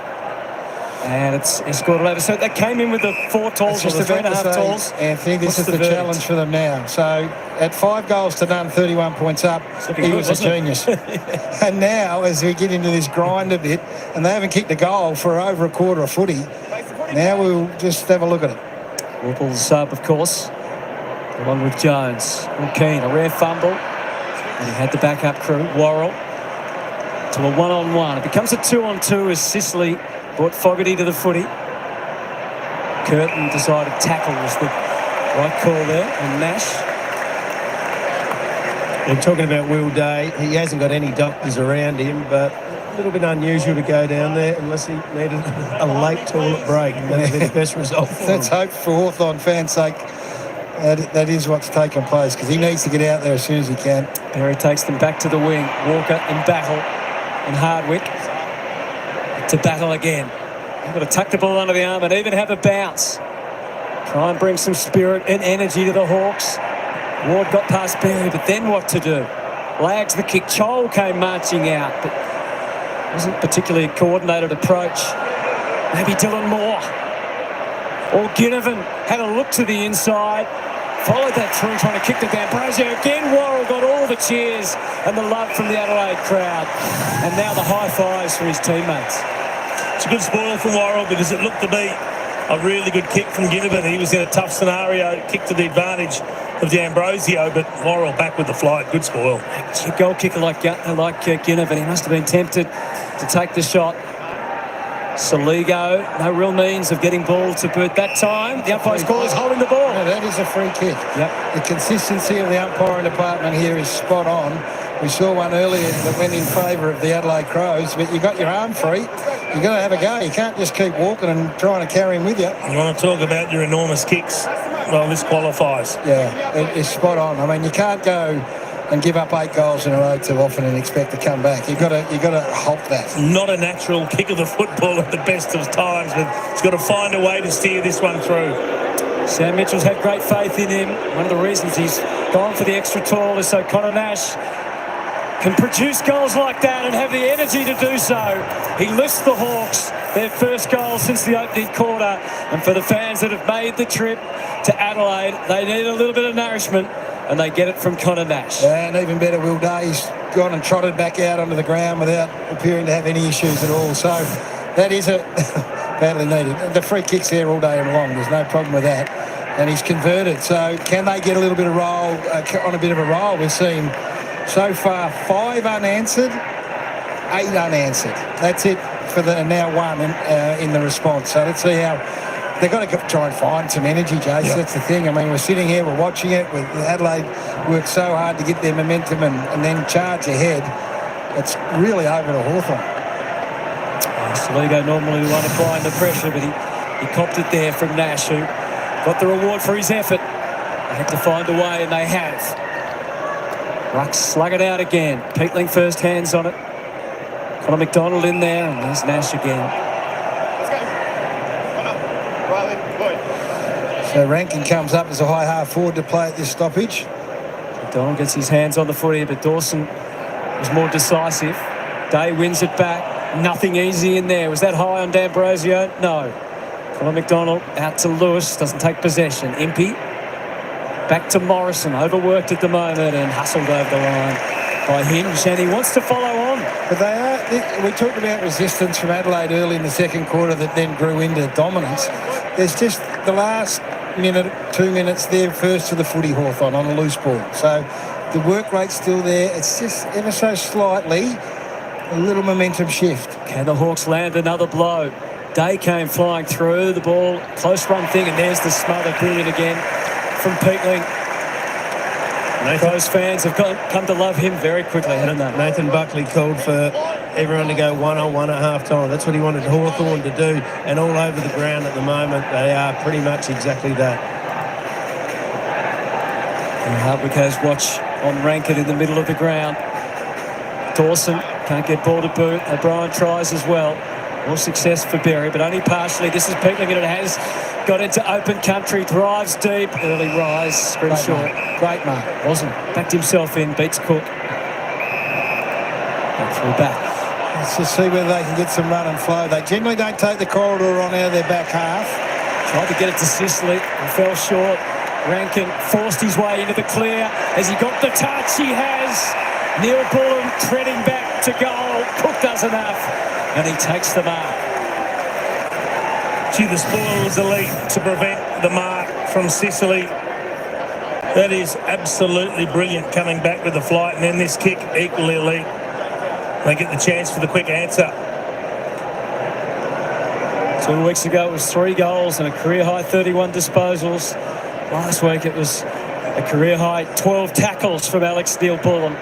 And it's scored over. So they came in with the 4 tools, just the 3.5 tools. Anthony, this is the challenge for them now. So at 5 goals to none, 31 points up, he was a genius. And now, as we get into this grind a bit, and they haven't kicked a goal for over a quarter of footy, now we'll just have a look at it. Whipple's sub, of course. The one with Jones. And Keane, a rare fumble. And he had the backup crew, Worrell, to a 1-on-1. It becomes a 2-on-2 as Sicily brought Fogarty to the footy. Curtin decided tackle was the right call there. And Nash. We're talking about Will Day. He hasn't got any doctors around him, but a little bit unusual to go down there unless he needed a late toilet break. And that'd be the best result for Let's him. hope for Hawthorn fans' sake that is what's taken place, because he needs to get out there as soon as he can. Barry takes them back to the wing. Walker in battle. And Hardwick to battle again. They've got to tuck the ball under the arm and even have a bounce. Try and bring some spirit and energy to the Hawks. Ward got past Barry, but then what to do? Lags the kick. Chol came marching out, but wasn't particularly a coordinated approach. Maybe Dylan Moore. Or Ginnivan had a look to the inside. Followed that through, trying to kick the D'Ambrosio. Again, Worrell got all the cheers and the love from the Adelaide crowd. And now the high fives for his teammates. It's a good spoil from Worrell because it looked to be a really good kick from Ginnivan. He was in a tough scenario, kicked to the advantage of D'Ambrosio, but Worrell back with the flight. Good spoil. A goal kicker like Ginnivan, he must have been tempted to take the shot. Saligo, no real means of getting ball to boot that time. The umpire's call is holding the ball. No, that is a free kick. Yep. The consistency of the umpiring department here is spot on. We saw one earlier that went in favour of the Adelaide Crows, but you got your arm free. You've got to have a go. You can't just keep walking and trying to carry him with you. You want to talk about your enormous kicks? Well, this qualifies. Yeah, it's spot on. I mean, you can't go and give up 8 goals in a row too often and expect to come back. You've got to halt that. Not a natural kick of the football at the best of times, but he's got to find a way to steer this one through. Sam Mitchell's had great faith in him. One of the reasons he's gone for the extra tall is so Connor Nash can produce goals like that and have the energy to do so. He lifts the Hawks, their first goal since the opening quarter. And for the fans that have made the trip to Adelaide, they need a little bit of nourishment, and they get it from Connor Nash. And even better, Will Day's gone and trotted back out onto the ground without appearing to have any issues at all. So that is a badly needed. The free kick's there all day long. There's no problem with that. And he's converted. So can they get a little bit of roll, on a bit of a roll? We've seen so far 5 unanswered, 8 unanswered. That's it for the now 1 in the response. So let's see how they've got to try and find some energy, Jace. Yep. That's the thing. I mean, we're sitting here, we're watching it. Adelaide worked so hard to get their momentum and then charge ahead. It's really over to Hawthorn. Saligo normally the one applying the pressure, but he copped it there from Nash, who got the reward for his effort. They had to find a way, and they have. Ruck slug it out again. Peatling first hands on it. Connor McDonald in there, and there's Nash again. So Rankin comes up as a high half forward to play at this stoppage. McDonald gets his hands on the foot here, but Dawson was more decisive. Day wins it back. Nothing easy in there. Was that high on D'Ambrosio? No. Connor McDonald out to Lewis. Doesn't take possession. Impey back to Morrison. Overworked at the moment and hustled over the line by Hinge. And he wants to follow on. But we talked about resistance from Adelaide early in the second quarter that then grew into dominance. There's just the last minute, 2 minutes, they're first to the footy, Hawthorn, on a loose ball. So the work rate's still there. It's just ever so slightly a little momentum shift. Can the Hawks land another blow? Day came flying through the ball. Close run thing, and there's the smother. Brilliant again from Peatling. Those fans have come to love him very quickly, haven't they? Nathan Buckley called for everyone to go one-on-one at half-time. That's what he wanted Hawthorn to do, and all over the ground at the moment, they are pretty much exactly that. And Hardwick has watch on Rankin in the middle of the ground. Dawson can't get ball to boot. O'Brien tries as well. More success for Berry, but only partially. This is Peatling, and it has got into open country. Drives deep. Early rise. Screen short. Great mark. Wasn't. Backed himself in. Beats Cook. Back through back. Let's just see whether they can get some run and flow. They generally don't take the corridor on out of their back half. Tried to get it to Sicily and fell short. Rankin forced his way into the clear. Has he got the touch? He has. Neil Bullen treading back to goal. Cook does enough, and he takes the mark. Gee, the spoil was elite to prevent the mark from Sicily. That is absolutely brilliant, coming back with the flight, and then this kick equally elite. They get the chance for the quick answer. 2 weeks ago it was 3 goals and a career high 31 disposals. Last week it was a career high 12 tackles from Alex Neil Bullen.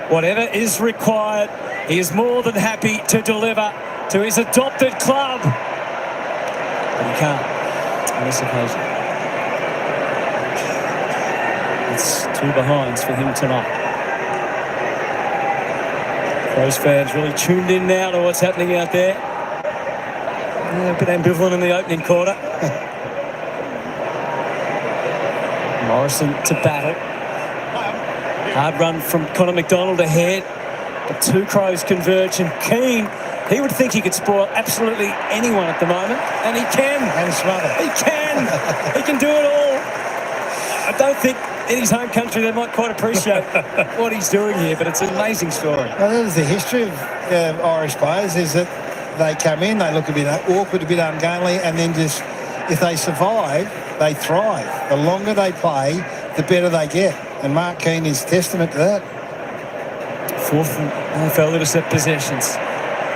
Whatever is required, he is more than happy to deliver to his adopted club. But he can't on this occasion. It's 2 behinds for him tonight. Those fans really tuned in now to what's happening out there. Yeah, a bit ambivalent in the opening quarter. Morrison to battle. Hard run from Connor McDonald ahead. The 2 Crows converge, and Keane, he would think he could spoil absolutely anyone at the moment, and he can. And smother. He can. He can do it all. I don't think in his home country they might quite appreciate what he's doing here, but it's an amazing story. Well, that is the history of Irish players, is that they come in, they look a bit awkward, a bit ungainly, and then just, if they survive, they thrive. The longer they play, the better they get. And Mark Keane is testament to that. 4th AFL intercept possessions.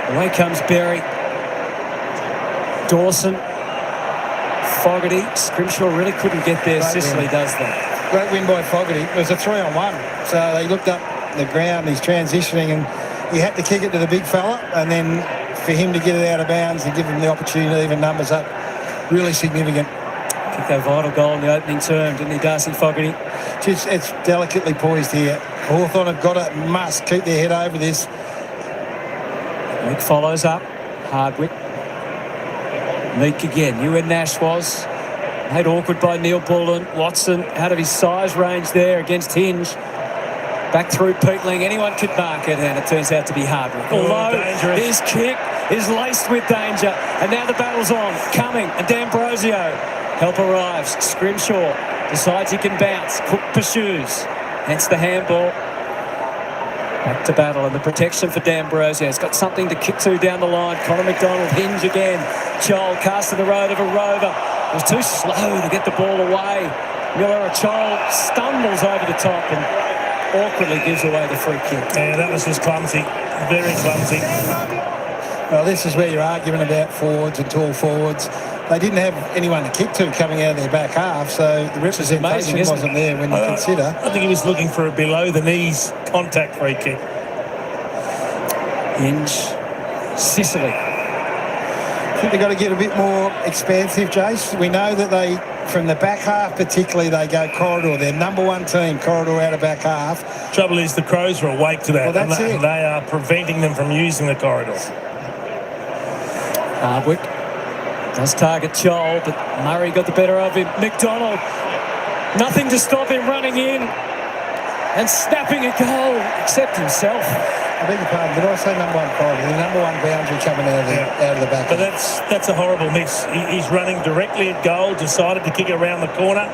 Away comes Berry. Dawson. Fogarty. Scrimshaw really couldn't get there. Great Sicily win. does that. Great win by Fogarty. It was a 3-on-1. So they looked up the ground, he's transitioning, and he had to kick it to the big fella, and then for him to get it out of bounds and give him the opportunity to even numbers up, really significant. Kicked that vital goal in the opening term, didn't he, Darcy Fogarty? It's delicately poised here. Hawthorn have got to, must keep their head over this. Meek follows up. Hardwick. Meek again. Ewan Nash was. Made awkward by Neil Bullen. Watson out of his size range there against Hinge. Back through Peatling. Anyone could mark it, and it turns out to be Hardwick. Although his kick is laced with danger. And now the battle's on. Coming. And D'Ambrosio. Help arrives. Scrimshaw decides he can bounce. Cook pursues. Hence the handball. Back to battle, and the protection for D'Ambrosio. He's got something to kick to down the line. Connor McDonald, Hinge again. Joel casting the road of a rover. It was too slow to get the ball away. Miller Joel stumbles over the top and awkwardly gives away the free kick. Yeah, that was just clumsy. Very clumsy. Well, this is where you're arguing about forwards and tall forwards. They didn't have anyone to kick to coming out of their back half, so the representation wasn't there when you consider. I think he was looking for a below-the-knees contact free kick. Hinge. Sicily. think they've got to get a bit more expansive, Jace. We know that they, from the back half particularly, they go corridor. They're number one team, corridor out of back half. Trouble is the Crows are awake to that. Well, that's it. They are preventing them from using the corridors. Hardwick does target Joel, but Murray got the better of him. McDonald, nothing to stop him running in and snapping a goal, except himself. I beg your pardon, did I say number one corridor? The number one boundary coming out of the back. But that's a horrible miss. He's running directly at goal, decided to kick it around the corner.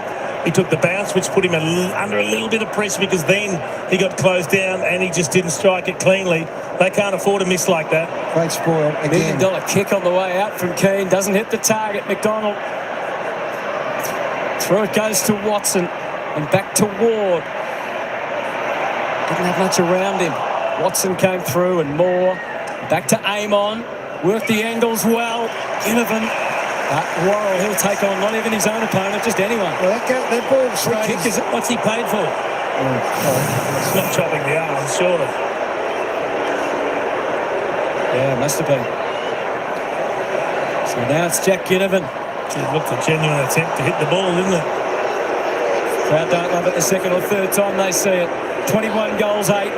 He took the bounce, which put him under a little bit of pressure because then he got closed down and he just didn't strike it cleanly. They can't afford a miss like that. Great spoil again. $1 million kick on the way out from Keane. Doesn't hit the target. McDonald. Through it goes to Watson and back to Ward. Didn't have much around him. Watson came through and more. Back to Amon. Worked the angles well. Ginnivan. Worrell, he'll take on not even his own opponent, just anyone. Well, that ball Free kick, what's he paid for? It's not chopping the arm, surely. Yeah, must have been. So now it's Jack Ginnivan. It looked a genuine attempt to hit the ball, didn't it? Crowd don't love it the second or third time they see it. 21 goals, 8.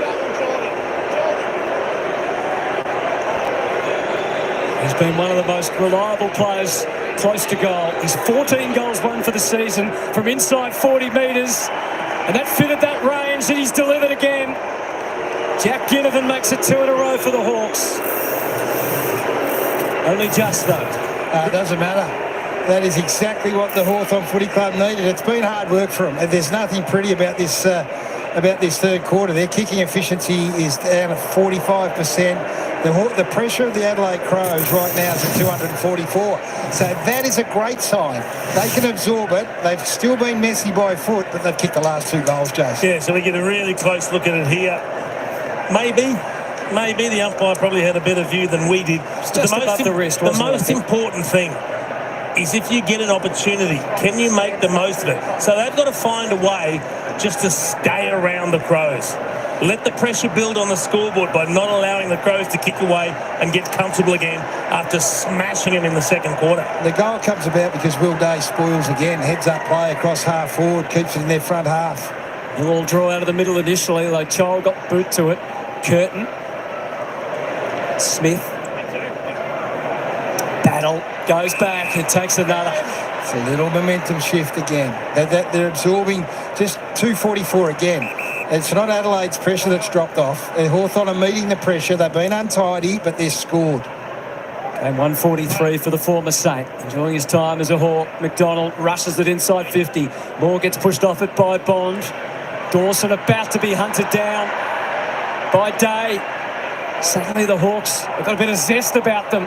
He's been one of the most reliable players close to goal. He's 14 goals won for the season from inside 40 metres. And that fitted that range, and he's delivered again. Jack Ginnivan makes it 2 in a row for the Hawks. Only just, though. It doesn't matter. That is exactly what the Hawthorn Footy Club needed. It's been hard work for them. There's nothing pretty about this third quarter. Their kicking efficiency is down at 45%. The pressure of the Adelaide Crows right now is at 244. So that is a great sign. They can absorb it. They've still been messy by foot, but they've kicked the last 2 goals, Jason. Yeah, so we get a really close look at it here. Maybe the umpire probably had a better view than we did. Just above the wrist, the most important thing is if you get an opportunity, can you make the most of it? So they've got to find a way just to stay around the Crows. Let the pressure build on the scoreboard by not allowing the Crows to kick away and get comfortable again after smashing them in the second quarter. The goal comes about because Will Day spoils again. Heads up play across half forward, keeps it in their front half. They'll all draw out of the middle initially, though Chol got boot to it. Curtin. Smith. Battle. Goes back and takes another. It's a little momentum shift again. They're absorbing just 244 again. It's not Adelaide's pressure that's dropped off. Hawthorn are meeting the pressure. They've been untidy, but they're scored. And 143 for the former Saint. Enjoying his time as a Hawk. McDonald rushes it inside 50. Moore gets pushed off it by Bond. Dawson about to be hunted down by Day. Suddenly the Hawks have got a bit of zest about them.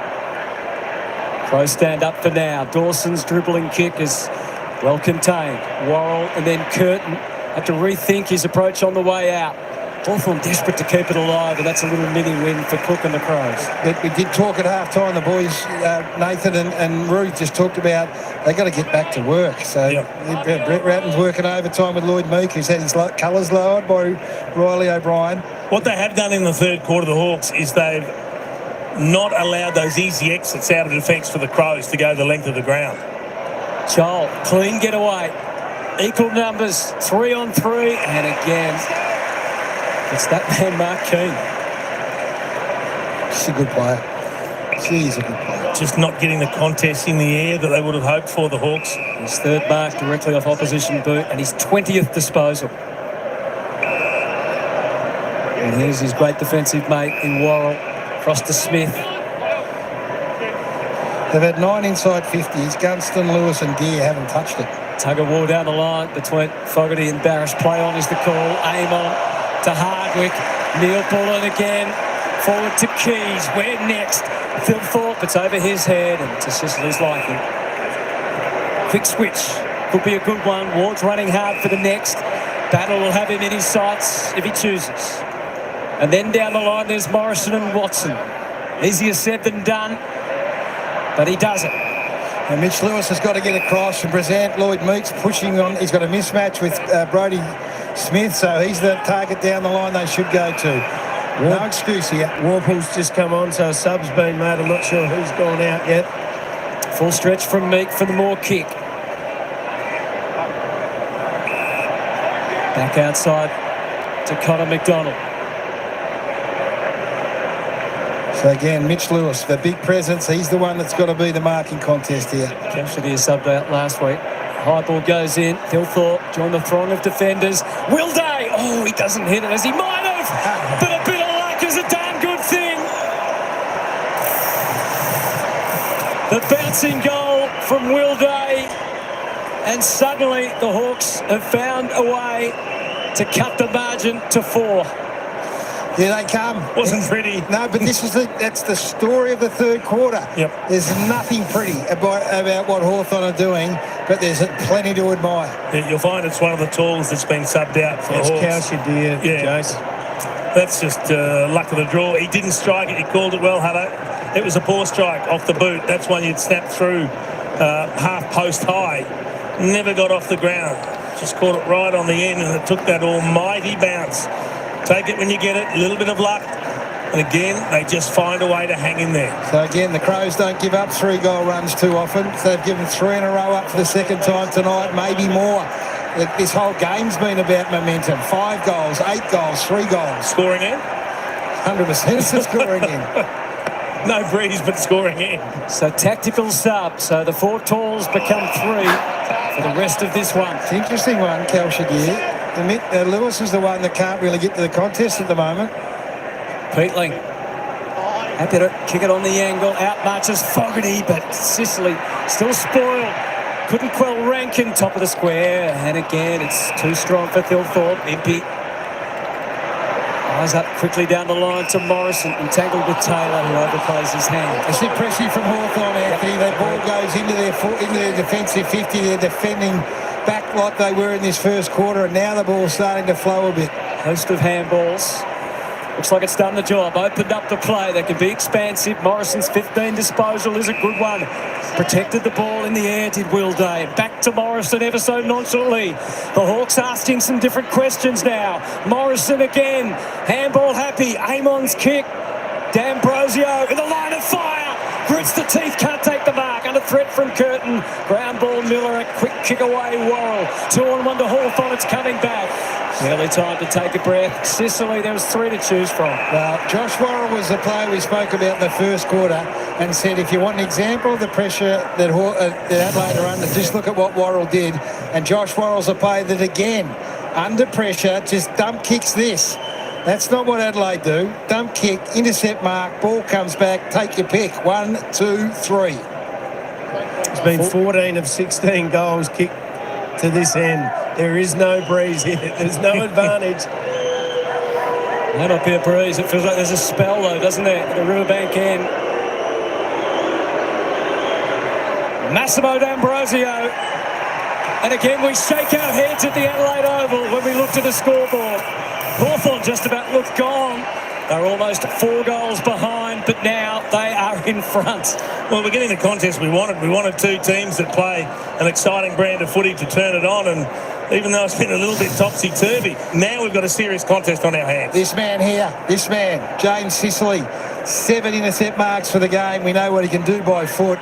Crows stand up for now. Dawson's dribbling kick is well contained. Worrell and then Curtin had to rethink his approach on the way out. Hawthorn desperate to keep it alive, and that's a little mini win for Cook and the Crows. But we did talk at half-time. The boys, Nathan and Ruth, just talked about they got to get back to work. So Brett Ratton's working overtime with Lloyd Meek, who's had his colours lowered by Riley O'Brien. What they have done in the third quarter, the Hawks, is they've not allowed those easy exits out of defence for the Crows to go the length of the ground. Joel, clean getaway. Equal numbers, 3 on 3, and again, it's that man, Mark Keane. She's a good player. She's a good player. Just not getting the contest in the air that they would have hoped for, the Hawks. His third mark directly off opposition boot, and his 20th disposal. And here's his great defensive mate in Worrell, across to Smith. They've had 9 inside 50s. Gunston, Lewis and Gear haven't touched it. Tug of war down the line between Fogarty and Barrish. Play on is the call. Aim on to Hardwick. Neil Bullen again. Forward to Keys. Where next? Phil Thorpe. It's over his head and to Sicily's liking. Quick switch. Could be a good one. Ward's running hard for the next. Battle will have him in his sights if he chooses. And then down the line there's Morrison and Watson. Easier said than done, but he does it. And Mitch Lewis has got to get across and present. Lloyd Meeks pushing on. He's got a mismatch with Brodie Smith, so he's the target down the line they should go to. No excuse here. Warple's just come on, so a sub's been made. I'm not sure who's gone out yet. Full stretch from Meek for the more kick. Back outside to Connor McDonald. So again, Mitch Lewis, the big presence. He's the one that's got to be the marking contest here. Cassidy subbed out last week. High ball goes in. Thilthorpe joined the throng of defenders. Will Day. Oh, he doesn't hit it as he might have. But a bit of luck is a damn good thing. The bouncing goal from Will Day. And suddenly the Hawks have found a way to cut the margin to 4. Here they come. Wasn't pretty. No, but that's the story of the third quarter. Yep. There's nothing pretty about what Hawthorn are doing, but there's plenty to admire. Yeah, you'll find it's one of the tools that's been subbed out for the Hawks. Cowshed deer, Jace. That's just luck of the draw. He didn't strike it. He called it well, Hutto. It was a poor strike off the boot. That's one you'd snap through half post high. Never got off the ground. Just caught it right on the end, and it took that almighty bounce. Take it when you get it, a little bit of luck. And again, they just find a way to hang in there. So again, the Crows don't give up 3-goal runs too often. So they've given 3 in a row up for the second time tonight, maybe more. This whole game's been about momentum. 5 goals, 8 goals, 3 goals. Scoring in? 100% it's a scoring in. No breeze, but scoring in. So tactical sub. So the 4 tools become 3 for the rest of this one. It's an interesting one, Calshagir. Lewis is the one that can't really get to the contest at the moment. Peatling. Happy to kick it on the angle. Out marches Fogarty, but Sicily still spoiled. Couldn't quell Rankin, top of the square. And again, it's too strong for Thilthorpe. Impey. Eyes up quickly down the line to Morrison, entangled with Taylor, who overplays his hand. It's impressive from Hawthorn, Anthony. That ball goes into their defensive 50. They're defending back like they were in this first quarter, and now the ball's starting to flow a bit. Host of handballs. Looks like it's done the job. Opened up the play. They can be expansive. Morrison's 15 disposal is a good one. Protected the ball in the air, did Will Day. Back to Morrison ever so nonchalantly. The Hawks asking some different questions now. Morrison again. Handball happy. Amon's kick. D'Ambrosio in the line of fire. Grits the teeth, can't take the mark. Under threat from Curtin. Ground ball Miller, a quick kick away. Worrell. 2-on-1 to Hawthorn, it's coming back. Early time to take a breath. Sicily, there was 3 to choose from. Josh Worrell was the player we spoke about in the first quarter and said if you want an example of the pressure that Adelaide are under, just look at what Worrell did. And Josh Worrell's a player that, again, under pressure, just dump kicks this. That's not what Adelaide do. Dump kick, intercept mark, ball comes back, take your pick. 1, 2, 3. It's been 14 of 16 goals kicked to this end. There is no breeze here. There's no advantage. Might not be a breeze. It feels like there's a spell, though, doesn't there, at the Riverbank end. Massimo D'Ambrosio. And again, we shake our heads at the Adelaide Oval when we look to the scoreboard. Hawthorn just about looked gone. They're almost 4 goals behind, but now they are in front. Well, we're getting the contest we wanted. We wanted 2 teams that play an exciting brand of footy to turn it on, and even though it's been a little bit topsy-turvy, now we've got a serious contest on our hands. This man here, James Sicily, 7 intercept marks for the game. We know what he can do by foot.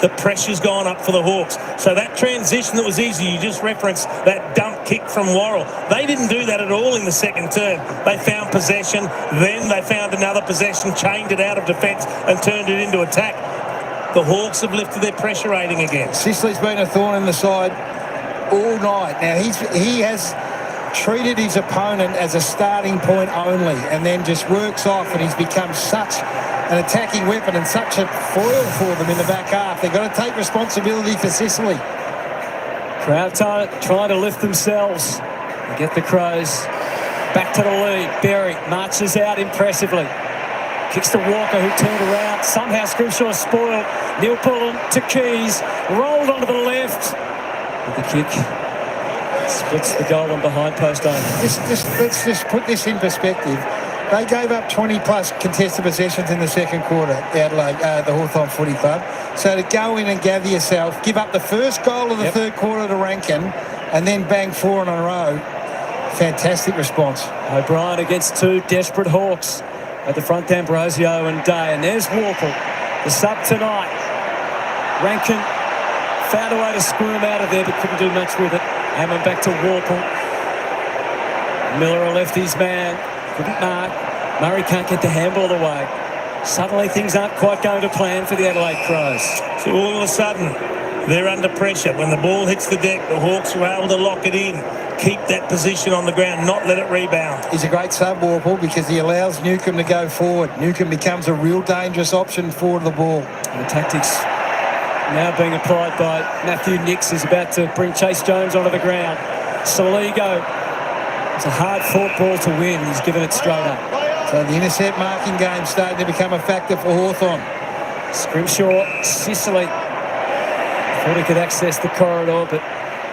The pressure's gone up for the Hawks. So that transition that was easy, you just referenced that dump kick from Worrell. They didn't do that at all in the second term. They found possession, then they found another possession, chained it out of defence and turned it into attack. The Hawks have lifted their pressure rating again. Sicily's been a thorn in the side all night. Now, he has treated his opponent as a starting point only and then just works off, and he's become such an attacking weapon and such a foil for them in the back half. They've got to take responsibility for Sicily. Crowd trying to lift themselves and get the Crows back to the lead. Berry marches out impressively. Kicks to Walker, who turned around. Somehow Scrimshaw spoiled. Neil Pullen to Keys. Rolled onto the left. With the kick. Splits the goal on behind post only. Let's just put this in perspective. They gave up 20-plus contested possessions in the second quarter, Adelaide, the Hawthorn Footy Club. So to go in and gather yourself, give up the first goal of the third quarter to Rankin, and then bang 4 in a row. Fantastic response. O'Brien against 2 desperate Hawks at the front, D'Ambrosio and Day. And there's Warple, the sub tonight. Rankin found a way to squirm out of there, but couldn't do much with it. Hammond back to Warple. Miller left his man. Couldn't mark. Murray can't get the handball away. Suddenly things aren't quite going to plan for the Adelaide Crows. So all of a sudden, they're under pressure. When the ball hits the deck, the Hawks are able to lock it in, keep that position on the ground, not let it rebound. He's a great sub, Warple, because he allows Newcombe to go forward. Newcombe becomes a real dangerous option forward of the ball. And the tactics now being applied by Matthew Nix is about to bring Chase Jones onto the ground. Soligo, it's a hard-fought ball to win. He's given it straight up. So the intercept marking game starting to become a factor for Hawthorn. Scrimshaw, Sicily. Thought he could access the corridor, but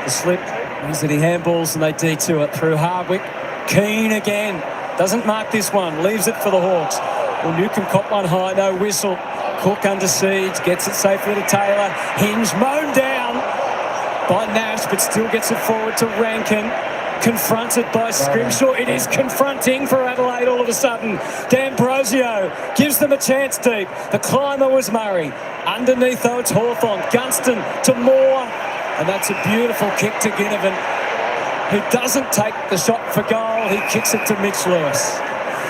the slip means that he handballs and they D2 it through Hardwick. Keane again. Doesn't mark this one. Leaves it for the Hawks. Well, Newcombe caught one high. No whistle. Cook under siege. Gets it safely to Taylor. Hinge mown down by Nash, but still gets it forward to Rankin. Confronted by Scrimshaw. It is confronting for Adelaide all of a sudden. D'Ambrosio gives them a chance deep. The climber was Murray. Underneath, though, it's Hawthorn. Gunston to Moore. And that's a beautiful kick to Ginnivan, who doesn't take the shot for goal. He kicks it to Mitch Lewis.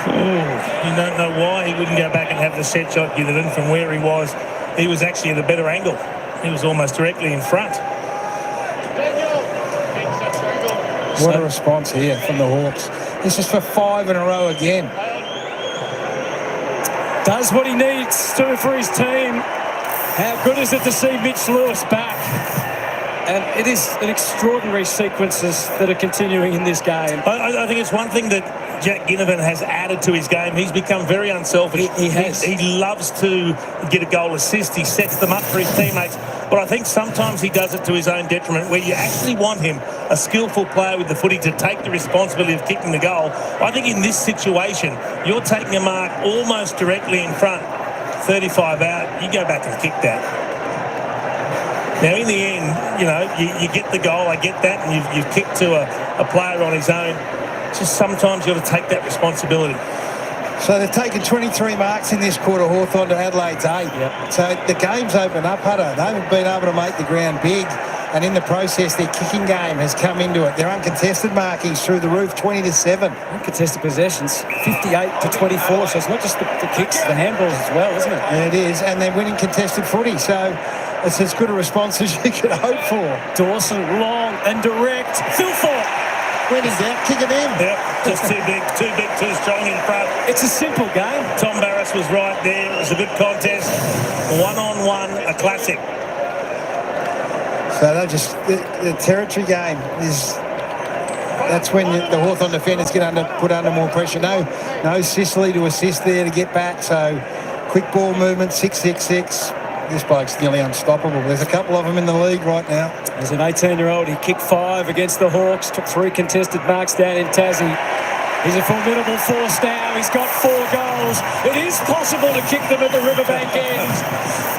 You don't know why he wouldn't go back and have the set shot, Ginnivan, from where he was. He was actually at a better angle. He was almost directly in front. What a response here from the Hawks. This is for 5 in a row again. Does what he needs to for his team. How good is it to see Mitch Lewis back? And it is an extraordinary sequences that are continuing in this game. I think it's one thing that Jack Ginnivan has added to his game. He's become very unselfish. He has. He loves to get a goal assist. He sets them up for his teammates. But I think sometimes he does it to his own detriment, where you actually want him, a skillful player with the footy, to take the responsibility of kicking the goal. I think in this situation, you're taking a mark almost directly in front, 35 out, you go back and kick that. Now, in the end, you know, you get the goal, I get that, and you've kicked to a player on his own. Just sometimes you've got to take that responsibility. So they've taken 23 marks in this quarter, Hawthorn to Adelaide's 8. Yep. So the game's opened up, Hutto. They haven't been able to make the ground big, and in the process, their kicking game has come into it. Their uncontested markings through the roof, 20-7. Uncontested possessions, 58-24. So it's not just the kicks, the handballs as well, isn't it? It is, and they're winning contested footy. So it's as good a response as you could hope for. Dawson, long and direct. Philthorpe. When he's out, kick it in. Yep, just too big, too strong in front. It's a simple game. Tom Barras was right there. It was a good contest. 1-on-1, a classic. So they just the territory game is. That's when the Hawthorn defenders get put under more pressure. No Sicily to assist there to get back. So quick ball movement, 6-6-6. This bloke's nearly unstoppable. There's a couple of them in the league right now. As an 18-year-old, he kicked 5 against the Hawks, took 3 contested marks down in Tassie. He's a formidable force now. He's got 4 goals. It is possible to kick them at the Riverbank end.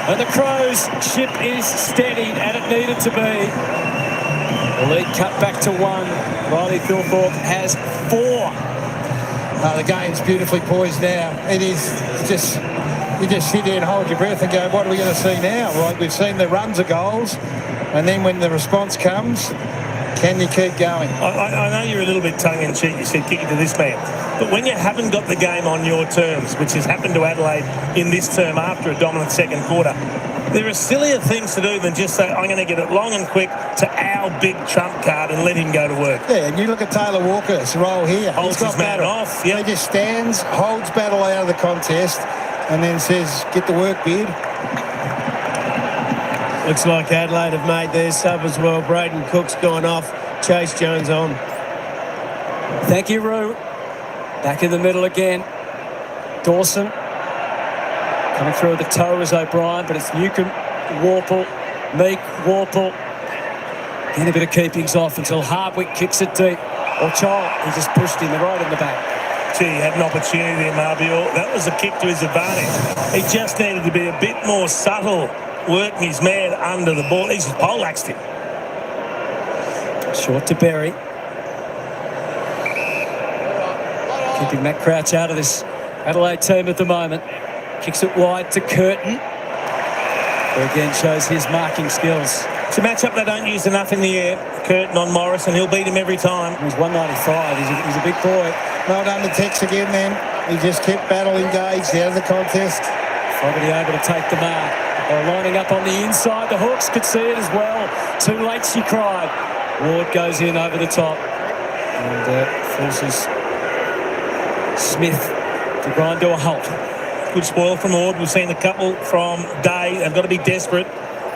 And the Crows' ship is steadied, and it needed to be. The lead cut back to 1. Riley Philthorpe has 4. The game's beautifully poised now. It is just... You just sit there and hold your breath and go, what are we going to see now? Right, we've seen the runs of goals, and then when the response comes, can you keep going? I know you're a little bit tongue-in-cheek. You said kick it to this man. But when you haven't got the game on your terms, which has happened to Adelaide in this term after a dominant second quarter, there are sillier things to do than just say, I'm going to get it long and quick to our big trump card and let him go to work. Yeah, and you look at Taylor Walker's role here. Holds his man off. Yep. He just stands, holds battle out of the contest, and then says, get the work, Beard. Looks like Adelaide have made their sub as well. Braden Cook's gone off. Chase Jones on. Thank you, Roo. Back in the middle again. Dawson. Coming through the toe is O'Brien, but it's Newcombe, Warple, Meek, Warple. Getting a bit of keepings off until Hardwick kicks it deep. Or Chol, he just pushed him right in the back. Gee, he had an opportunity there, Marbior. That was a kick to his advantage. He just needed to be a bit more subtle, working his man under the ball. He's just poleaxed him. Short to Berry. Keeping Matt Crouch out of this Adelaide team at the moment. Kicks it wide to Curtin. who again shows his marking skills. It's a matchup they don't use enough in the air. Curtin on Morris, and he'll beat him every time. He's 195. He's a big boy. Well done to Tex again, then. He just kept battle engaged out of the contest. Fogarty able to take the mark. They're lining up on the inside. The Hawks could see it as well. Too late, she cried. Ward goes in over the top and forces Smith to grind to a halt. Good spoil from Ward. We've seen a couple from Day. They've got to be desperate,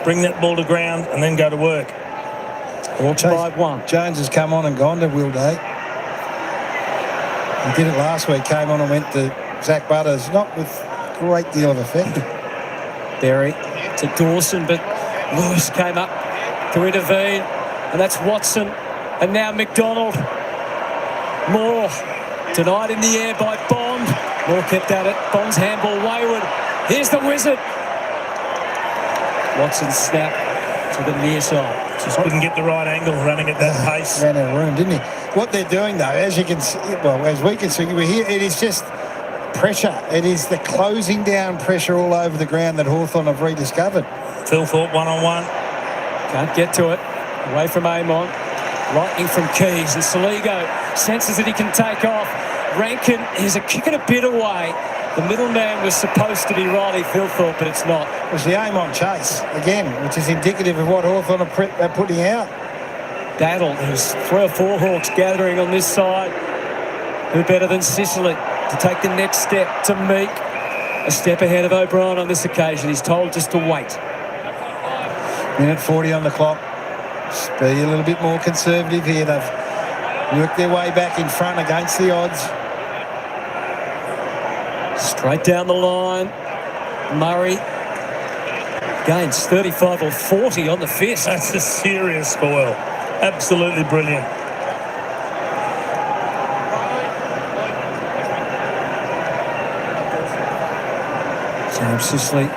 bring that ball to ground and then go to work. Hawks 5-1. Jones has come on and gone to Will Day. He did it last week, came on and went to Zach Butters, not with a great deal of effect. Berry to Dawson, but Lewis came up to intervene, and that's Watson, and now McDonald. Moore denied in the air by Bond. Moore kept at it. Bond's handball wayward. Here's the Wizard. Watson snap to the near side. Just couldn't get the right angle running at that pace. Ran out of room, didn't he? What they're doing, though, as you can see, well, as we can see, we're here, it is just pressure. It is the closing down pressure all over the ground that Hawthorn have rediscovered. Phil Thorpe one-on-one. Can't get to it. Away from Amon. Lightning from Keys, and Saligo senses that he can take off. Rankin is kicking a bit away. The middleman was supposed to be Riley Philthorpe, but it's not. It was the Amon chase, again, which is indicative of what Hawthorn are putting out. Battle. There's 3 or 4 Hawks gathering on this side. Who better than Sicily to take the next step to Meek? A step ahead of O'Brien on this occasion. He's told just to wait. Minute 40 on the clock. Just be a little bit more conservative here. They've worked their way back in front against the odds. Straight down the line. Murray gains 35 or 40 on the fist. That's a serious spoil. Absolutely brilliant. James Sicily,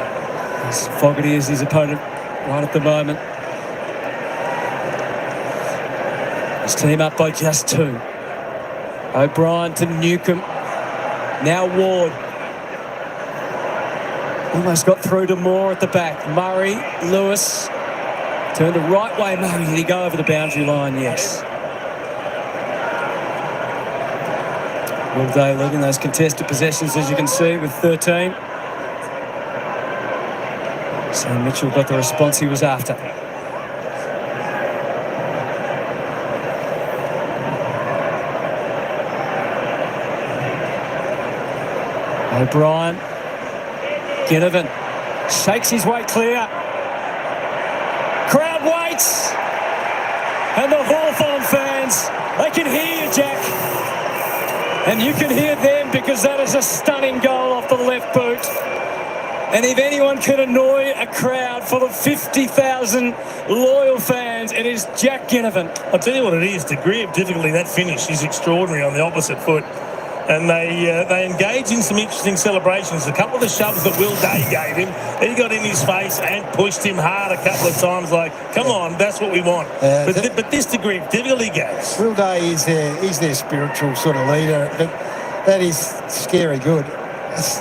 as Fogarty is his opponent right at the moment. His team up by just 2. O'Brien to Newcomb. Now Ward. Almost got through to Moore at the back. Murray, Lewis. Turned the right way, Murray. Did he go over the boundary line? Yes. Will Day leading those contested possessions, as you can see, with 13. Sam Mitchell got the response he was after. O'Brien. Ginnivan shakes his way clear. Crowd waits. And the Hawthorn fans, they can hear you, Jack. And you can hear them because that is a stunning goal off the left boot. And if anyone can annoy a crowd full of 50,000 loyal fans, it is Jack Ginnivan. I'll tell you what it is. Degree of difficulty, that finish is extraordinary on the opposite foot. And they engage in some interesting celebrations. A couple of the shoves that Will Day gave him, he got in his face and pushed him hard a couple of times like, come on, that's what we want. But this degree of difficulty, guys. Will Day is their spiritual sort of leader, but that is scary good.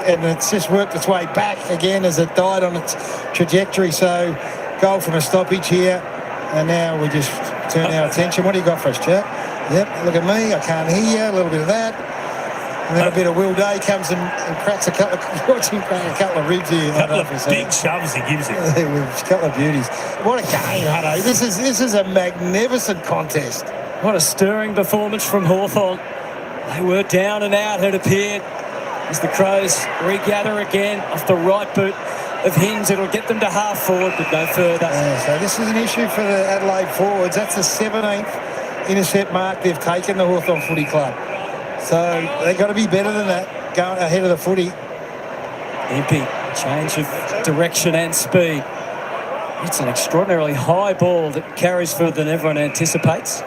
And it's just worked its way back again as it died on its trajectory. So goal from a stoppage here. And now we just turn our attention. What do you got for us, Chap? Yep, look at me. I can't hear you. A little bit of that. And then a bit of Will Day comes and cracks a couple of, watch him crack a couple of ribs here. A couple of big shoves he gives him. A couple of beauties. What a game, Hutto. This is a magnificent contest. What a stirring performance from Hawthorn. They were down and out, it appeared. As the Crows regather again off the right boot of Hinds, it'll get them to half forward, but no further. Yeah, so this is an issue for the Adelaide forwards. That's the 17th intercept mark they've taken, the Hawthorn Footy Club. So they've got to be better than that, going ahead of the footy. Impey, change of direction and speed. It's an extraordinarily high ball that carries further than everyone anticipates.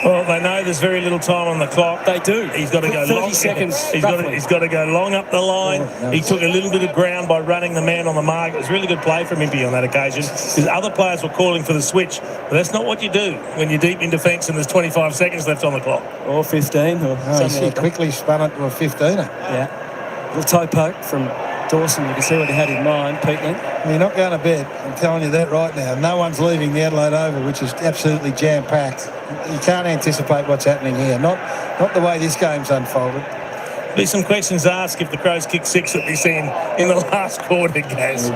Well, they know there's very little time on the clock. They do. He's got to go 30 long. seconds. He's got to go long up the line. He took a little bit of ground by running the man on the mark. It was really good play from Impey on that occasion because other players were calling for the switch. But that's not what you do when you're deep in defence and there's 25 seconds left on the clock. Or 15. Or he quickly spun it to a 15er. Yeah. Little toe poke from Dawson, you can see what he had in mind, Peatland. You're not going to bed. I'm telling you that right now. No one's leaving the Adelaide Oval, which is absolutely jam-packed. You can't anticipate what's happening here. Not the way this game's unfolded. Be some questions asked if the Crows kick 6 that we seen in the last quarter, Gaz.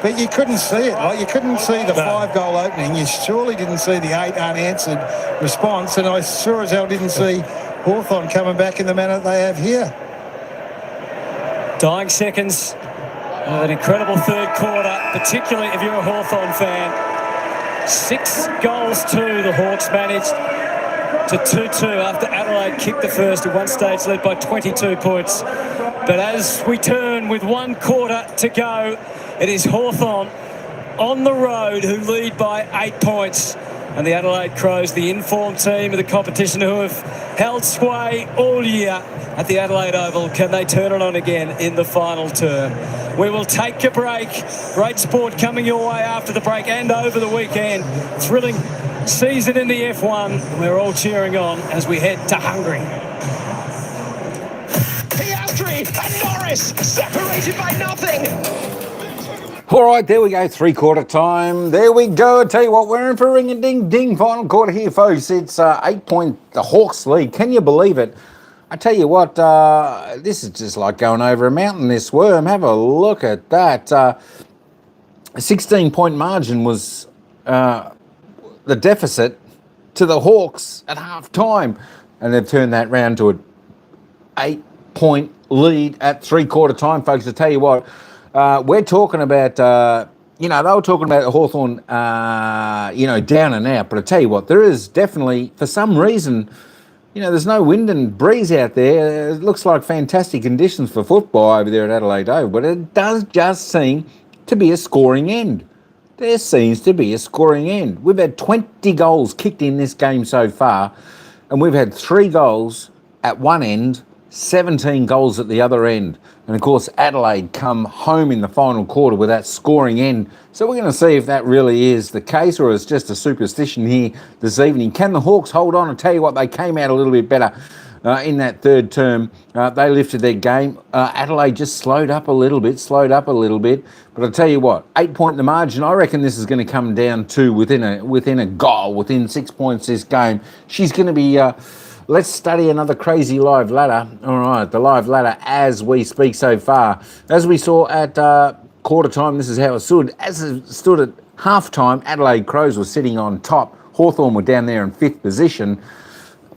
But you couldn't see it. Like, you couldn't see the 5-goal opening. You surely didn't see the 8 unanswered response. And I sure as hell didn't see Hawthorn coming back in the manner they have here. Dying seconds of an incredible third quarter, particularly if you're a Hawthorn fan. 6 goals to the Hawks managed to 2-2 after Adelaide kicked the first. At one stage led by 22 points. But as we turn with 1 quarter to go, it is Hawthorn on the road who lead by 8 points. And the Adelaide Crows, the informed team of the competition who have held sway all year at the Adelaide Oval. Can they turn it on again in the final term? We will take a break. Great sport coming your way after the break and over the weekend. Thrilling season in the F1. We're all cheering on as we head to Hungary. Piastri and Norris separated by nothing. All right, there we go, 3-quarter time. There we go. I tell you what, we're in for a ring-a-ding-ding final quarter here, folks. It's 8-point, the Hawks lead. Can you believe it? I tell you what, this is just like going over a mountain, this worm. Have a look at that. A 16-point margin was the deficit to the Hawks at half-time. And they've turned that round to an 8-point lead at 3-quarter time, folks. I tell you what, we're talking about, they were talking about Hawthorn, down and out. But I tell you what, there is definitely, for some reason, there's no wind and breeze out there. It looks like fantastic conditions for football over there at Adelaide Oval. But it does just seem to be a scoring end. There seems to be a scoring end. We've had 20 goals kicked in this game so far. And we've had 3 goals at one end, 17 goals at the other end. And of course, Adelaide come home in the final quarter with that scoring end. So we're going to see if that really is the case or it's just a superstition here this evening. Can the Hawks hold on? I tell you what, they came out a little bit better in that third term. They lifted their game. Adelaide just slowed up a little bit. But I tell you what, 8-point in the margin. I reckon this is going to come down to within a goal, within 6 points this game. She's going to be... Let's study another crazy live ladder. All right, the live ladder as we speak so far. As we saw at quarter time, this is how it stood. As it stood at half time, Adelaide Crows were sitting on top. Hawthorn were down there in 5th position.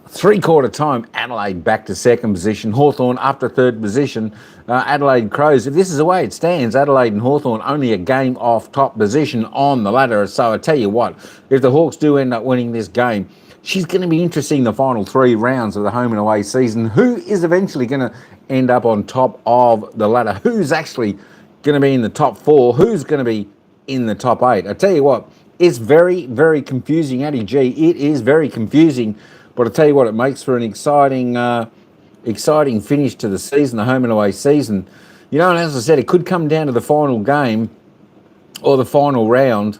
3-quarter time, Adelaide back to 2nd position. Hawthorn up to 3rd position. Adelaide Crows, if this is the way it stands, Adelaide and Hawthorn only a game off top position on the ladder. So I tell you what, if the Hawks do end up winning this game, she's going to be interesting the final 3 rounds of the home and away season. Who is eventually going to end up on top of the ladder? Who's actually going to be in the top 4? Who's going to be in the top 8? I tell you what, it's very, very confusing, Addy G. It is very confusing. But I tell you what, it makes for an exciting finish to the season, the home and away season. And as I said, it could come down to the final game or the final round.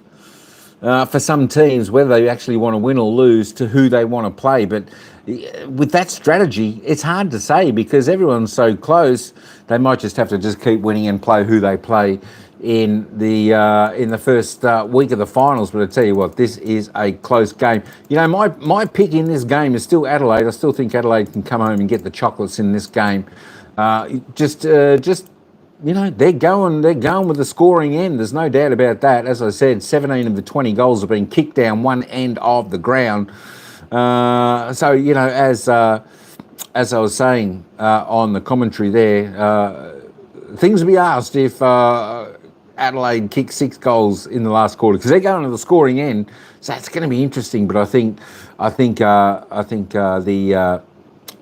For some teams, whether they actually want to win or lose to who they want to play. But with that strategy, it's hard to say because everyone's so close. They might just have to just keep winning and play who they play in the first week of the finals. But I tell you what, this is a close game. My pick in this game is still Adelaide. I still think Adelaide can come home and get the chocolates in this game. They're going with the scoring end. There's no doubt about that. As I said, 17 of the 20 goals have been kicked down one end of the ground. As I was saying on the commentary there, things will be asked if Adelaide kicked 6 goals in the last quarter because they're going to the scoring end. So it's going to be interesting. But I think the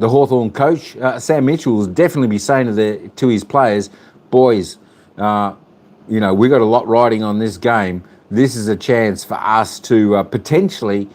Hawthorn coach Sam Mitchell will definitely be saying to his players, boys, we've got a lot riding on this game. This is a chance for us to potentially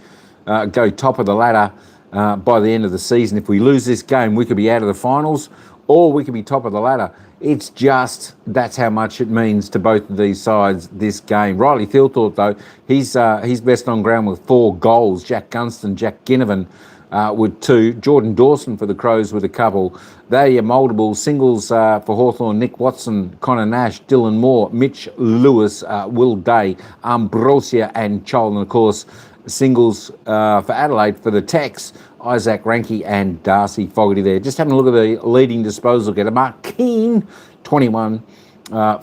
go top of the ladder by the end of the season. If we lose this game, we could be out of the finals or we could be top of the ladder. It's just, that's how much it means to both of these sides, this game. Riley Thilthorpe, though, he's best on ground with 4 goals. Jack Gunston, Jack Ginnivan with 2. Jordan Dawson for the Crows with a couple. They're your multiple. Singles for Hawthorn, Nick Watson, Connor Nash, Dylan Moore, Mitch Lewis, Will Day, Ambrosia and Chol. And of course, singles for Adelaide for the Tex, Isaac Ranke and Darcy Fogarty there. Just having a look at the leading disposal getter. Mark Keane, 21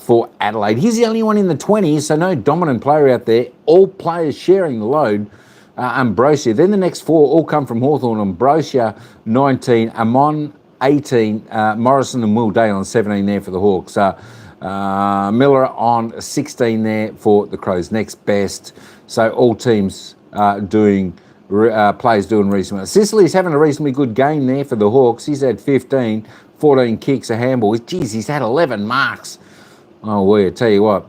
for Adelaide. He's the only one in the 20s, so no dominant player out there. All players sharing the load. Ambrosia. Then the next 4 all come from Hawthorn. Ambrosia, 19. Amon, 18. Morrison and Will Day on 17 there for the Hawks. Miller on 16 there for the Crows. Next best. So all teams doing players doing reasonably well. Sicily's having a reasonably good game there for the Hawks. He's had 15, 14 kicks, a handball. Geez, he's had 11 marks. Oh, well, I tell you what,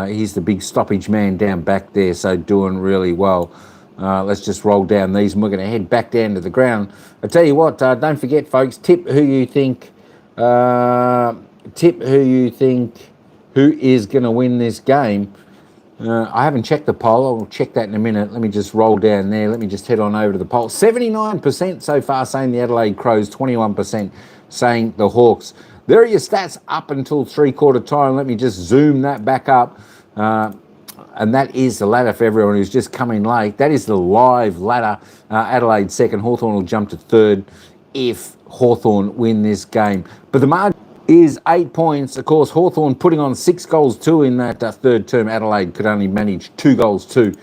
he's the big stoppage man down back there, so doing really well. Let's just roll down these and we're going to head back down to the ground. I tell you what, don't forget, folks, tip who you think who is going to win this game. I haven't checked the poll. I'll check that in a minute. Let me just roll down there. Let me just head on over to the poll. 79% so far saying the Adelaide Crows, 21% saying the Hawks. There are your stats up until 3/4 time. Let me just zoom that back up. And that is the ladder for everyone who's just come in late. That is the live ladder. Adelaide second. Hawthorn will jump to third if Hawthorn win this game. But the margin is 8 points. Of course, Hawthorn putting on 6 goals 2 in that third term. Adelaide could only manage 2 goals 2.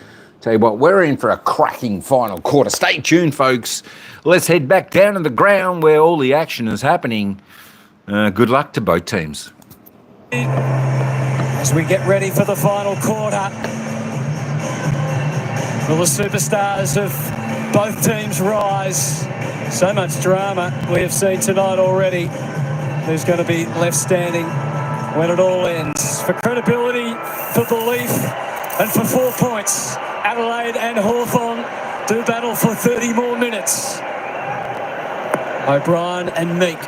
Tell you what, we're in for a cracking final quarter. Stay tuned, folks. Let's head back down to the ground where all the action is happening. Good luck to both teams. As we get ready for the final quarter, will the superstars of both teams rise? So much drama we have seen tonight already. Who's going to be left standing when it all ends? For credibility, for belief, and for 4 points, Adelaide and Hawthorn do battle for 30 more minutes. O'Brien and Meek.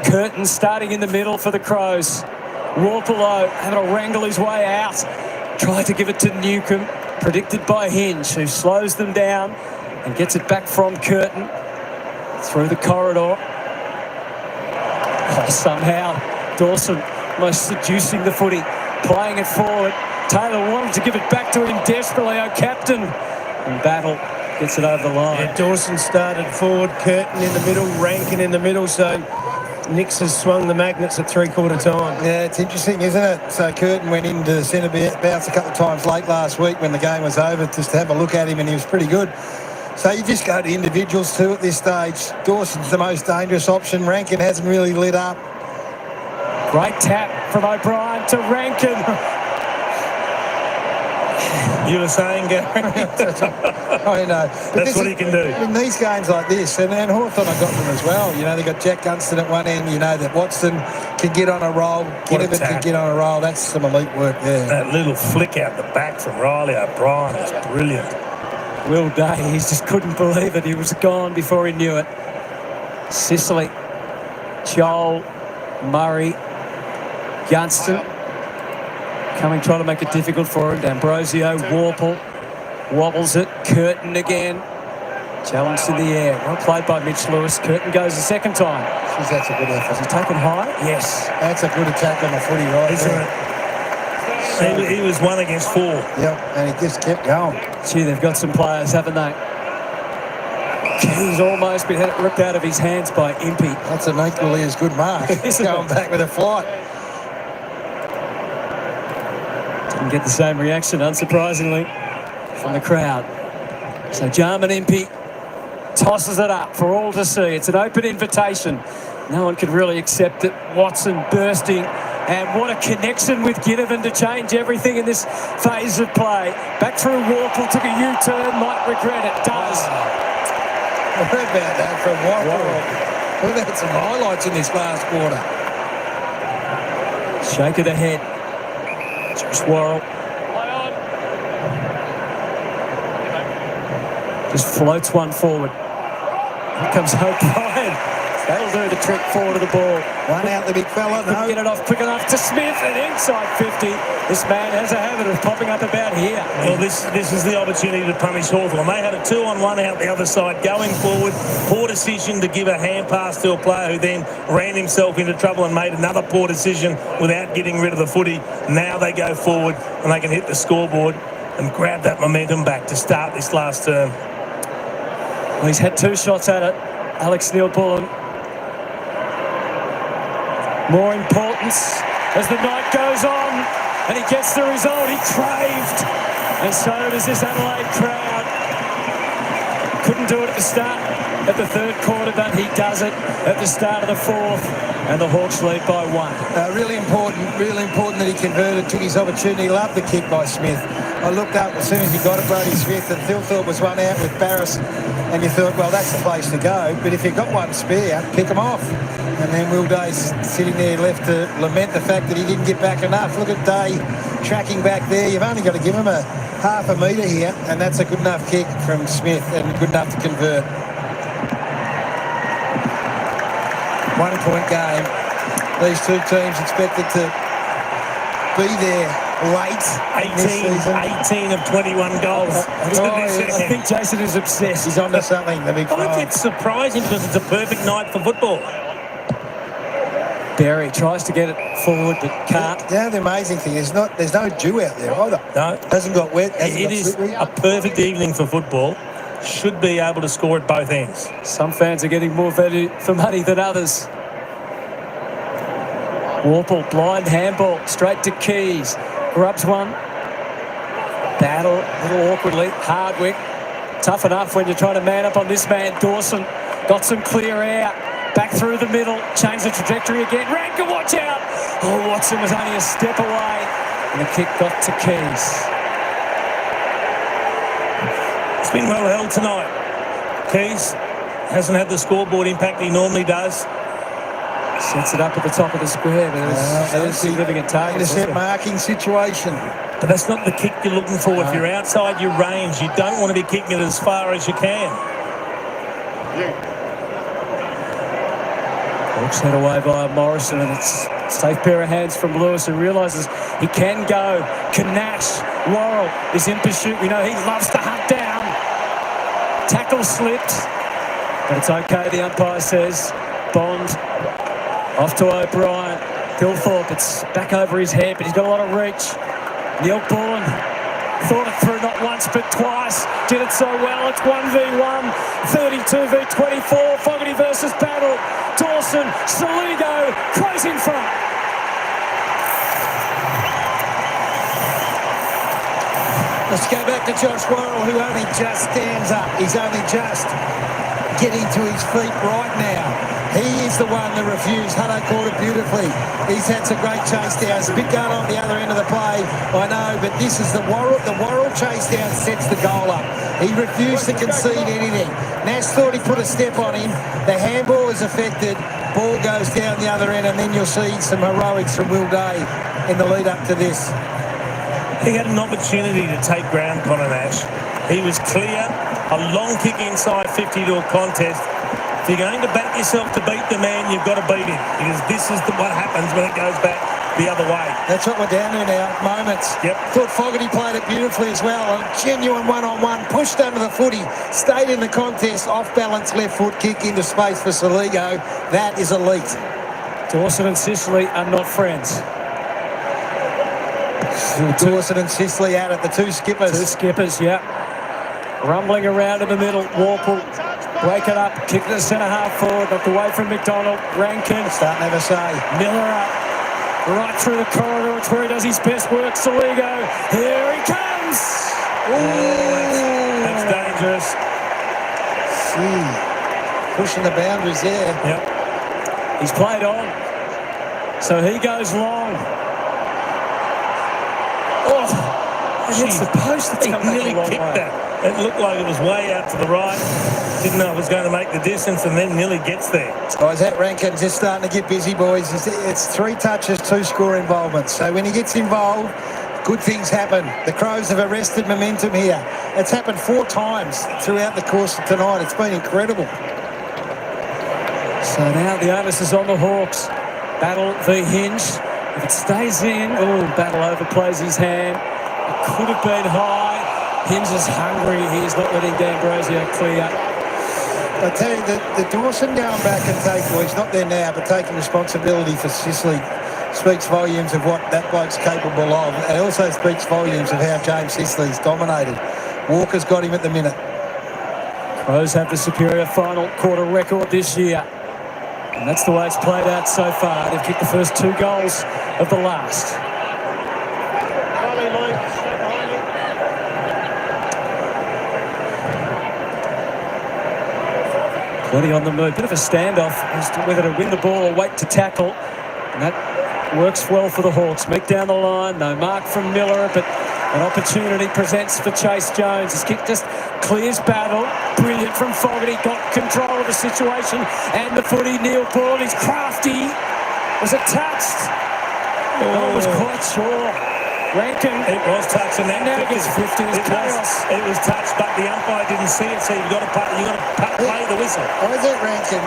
Curtin starting in the middle for the Crows. Warpolo having to wrangle his way out. Tried to give it to Newcomb. Predicted by Hinge, who slows them down and gets it back from Curtin through the corridor. Somehow Dawson almost seducing the footy, playing it forward. Taylor wanted to give it back to him desperately. Captain in battle gets it over the line. Yeah, Dawson started forward, Curtin in the middle, Rankin in the middle, so Nix has swung the magnets at 3/4 time. Yeah, it's interesting, isn't it? So Curtin went into the centre bounce a couple of times late last week when the game was over just to have a look at him, and he was pretty good. So you just go to individuals too at this stage. Dawson's the most dangerous option. Rankin hasn't really lit up. Great tap from O'Brien to Rankin. You were saying, Gary? I know. But That's what he can do. In these games like this, and Hawthorn have got them as well. You know, they've got Jack Gunston at one end. You know that Watson can get on a roll. Ginnivan can get on a roll. That's some elite work there. That little flick out the back from Riley O'Brien is brilliant. Will Day, he just couldn't believe it. He was gone before he knew it. Sicily, Joel, Murray, Gunston. Trying to make it difficult for him. D'Ambrosio, Warple, wobbles it. Curtin again. Challenge in the air. Well played by Mitch Lewis. Curtin goes the second time. Jeez, that's a good effort. Has he taken high? Yes. That's a good attack on the footy right there. He was 1 against 4. Yep, and he just kept going. Gee, they've got some players, haven't they? He's almost been ripped out of his hands by Impey. That's an equally as good mark. He's going back with a flight. Didn't get the same reaction, unsurprisingly, from the crowd. So Jarman Impey tosses it up for all to see. It's an open invitation. No one could really accept it. Watson bursting. And what a connection with Ginnivan to change everything in this phase of play. Back through Warple, took a U-turn, might regret it. Does. I heard about that from Warple. We've had some highlights in this last quarter. Shake of the head. Just Worrell. Just floats one forward. Here comes O'Brien. That'll do the trick forward of the ball. One out the big fella. Couldn't get it off quick enough to Smith, and inside 50. This man has a habit of popping up about here. Well, this is the opportunity to punish Hawthorn. They had a 2-on-1 out the other side, going forward. Poor decision to give a hand pass to a player who then ran himself into trouble and made another poor decision without getting rid of the footy. Now they go forward and they can hit the scoreboard and grab that momentum back to start this last term. Well, he's had 2 shots at it. Alex Neil-Bullen. More importance as the night goes on, and he gets the result he craved. And so does this Adelaide crowd. Couldn't do it at the start of the third quarter, but he does it at the start of the fourth, and the Hawks lead by 1. Really important that he converted, took his opportunity. Loved the kick by Smith. I looked up as soon as he got it, Brody Smith, and Thilthorpe was one out with Barris, and you thought, well, that's the place to go. But if you've got one spare, pick him off. And then Will Day's sitting there left to lament the fact that he didn't get back enough. Look at Day tracking back there. You've only got to give him a half a metre here, and that's a good enough kick from Smith and good enough to convert. 1-point game. These two teams expected to be there late. 18 of 21 goals. I think Jason is obsessed. He's onto something, the big I five. think it's surprising because it's a perfect night for football. Berry tries to get it forward, but can't. Yeah, the amazing thing is there's no dew out there either. No. Hasn't got wet. It is a perfect evening for football. Should be able to score at both ends. Some fans are getting more value for money than others. Warple, blind handball, straight to Keys. Grubs one. Battle a little awkwardly. Hardwick, tough enough when you're trying to man up on this man. Dawson got some clear air. Back through the middle, change the trajectory again. Rankin, watch out! Oh, Watson was only a step away. And the kick got to Keys. It's been well held tonight. Keys hasn't had the scoreboard impact he normally does. Sets it up at the top of the square, but there's significant targets. Intercept marking situation. But that's not the kick you're looking for. If you're outside your range, you don't want to be kicking it as far as you can. Hawks head away by Morrison, and it's a safe pair of hands from Lewis, who realises he can go. Kanash, Worrell is in pursuit. We know he loves to hunt down. Tackle slipped, but it's okay, the umpire says. Bond off to O'Brien. Thilthorpe, it's back over his head, but he's got a lot of reach. Neil-Bullen thought it through not once but twice. Did it so well. It's 1v1, 32 v 24. Fogarty versus Battle. Dawson, Saligo, close in front. Let's go back to Josh Worrell, who only just stands up. He's only just getting to his feet right now. He is the one that refused. Hutto caught it beautifully. He's had some great chase downs. Big gun on the other end of the play, I know, but this is the Worrell chase down sets the goal up. He refused to concede anything. Nash thought he put a step on him. The handball is affected. Ball goes down the other end, and then you'll see some heroics from Will Day in the lead up to this. He had an opportunity to take ground, Connor Nash. He was clear. A long kick inside 50 to a contest. If you're going to back yourself to beat the man, you've got to beat him, because this is what happens when it goes back the other way. That's what we're down to now, moments. Yep. Thought Fogarty played it beautifully as well. A genuine one-on-one, pushed under the footy, stayed in the contest, off-balance left foot kick into space for Saligo. That is elite. Dawson and Sicily are not friends. Dawson and Sicily out at the two skippers. Two skippers, yeah. Rumbling around in the middle. Warple, break it up, kick to the centre half forward, knocked away from McDonald. Rankin, starting to have a say. Miller up, right through the corridor. It's where he does his best work. Saligo, here he comes. That's dangerous. Pushing the boundaries there. Yep. He's played on, so he goes long. Oh, it's the post that's he nearly kicked that. It looked like it was way out to the right. Didn't know it was going to make the distance, and then nearly gets there. Isaac Rankin's just starting to get busy, boys. It's 3 touches, 2 score involvements. So when he gets involved, good things happen. The Crows have arrested momentum here. It's happened 4 times throughout the course of tonight. It's been incredible. So now the onus is on the Hawks. Battle v Hinge. If it stays in, Battle overplays his hand. It could have been high. Hinge is hungry. He's not letting D'Ambrosio clear. I tell you, the Dawson going back and taking, well, he's not there now, but taking responsibility for Sicily speaks volumes of what that bloke's capable of. It also speaks volumes of how James Sicily's dominated. Walker's got him at the minute. Crows have the superior final quarter record this year. And that's the way it's played out so far. They've kicked the first 2 goals of the last. Plenty on the move. Bit of a standoff as to whether to win the ball or wait to tackle. And that works well for the Hawks. Meek down the line. No mark from Miller, but an opportunity presents for Chase Jones. His kick just clears Battle. Brilliant from Fogarty. Got control of the situation. And the footy, Neil Ball. He's crafty. Was it touched? I was quite sure. Rankin. It was touched, and then now it gets 50 as chaos. It was touched, but the umpire didn't see it, so you've got to play the whistle. Isaac Rankin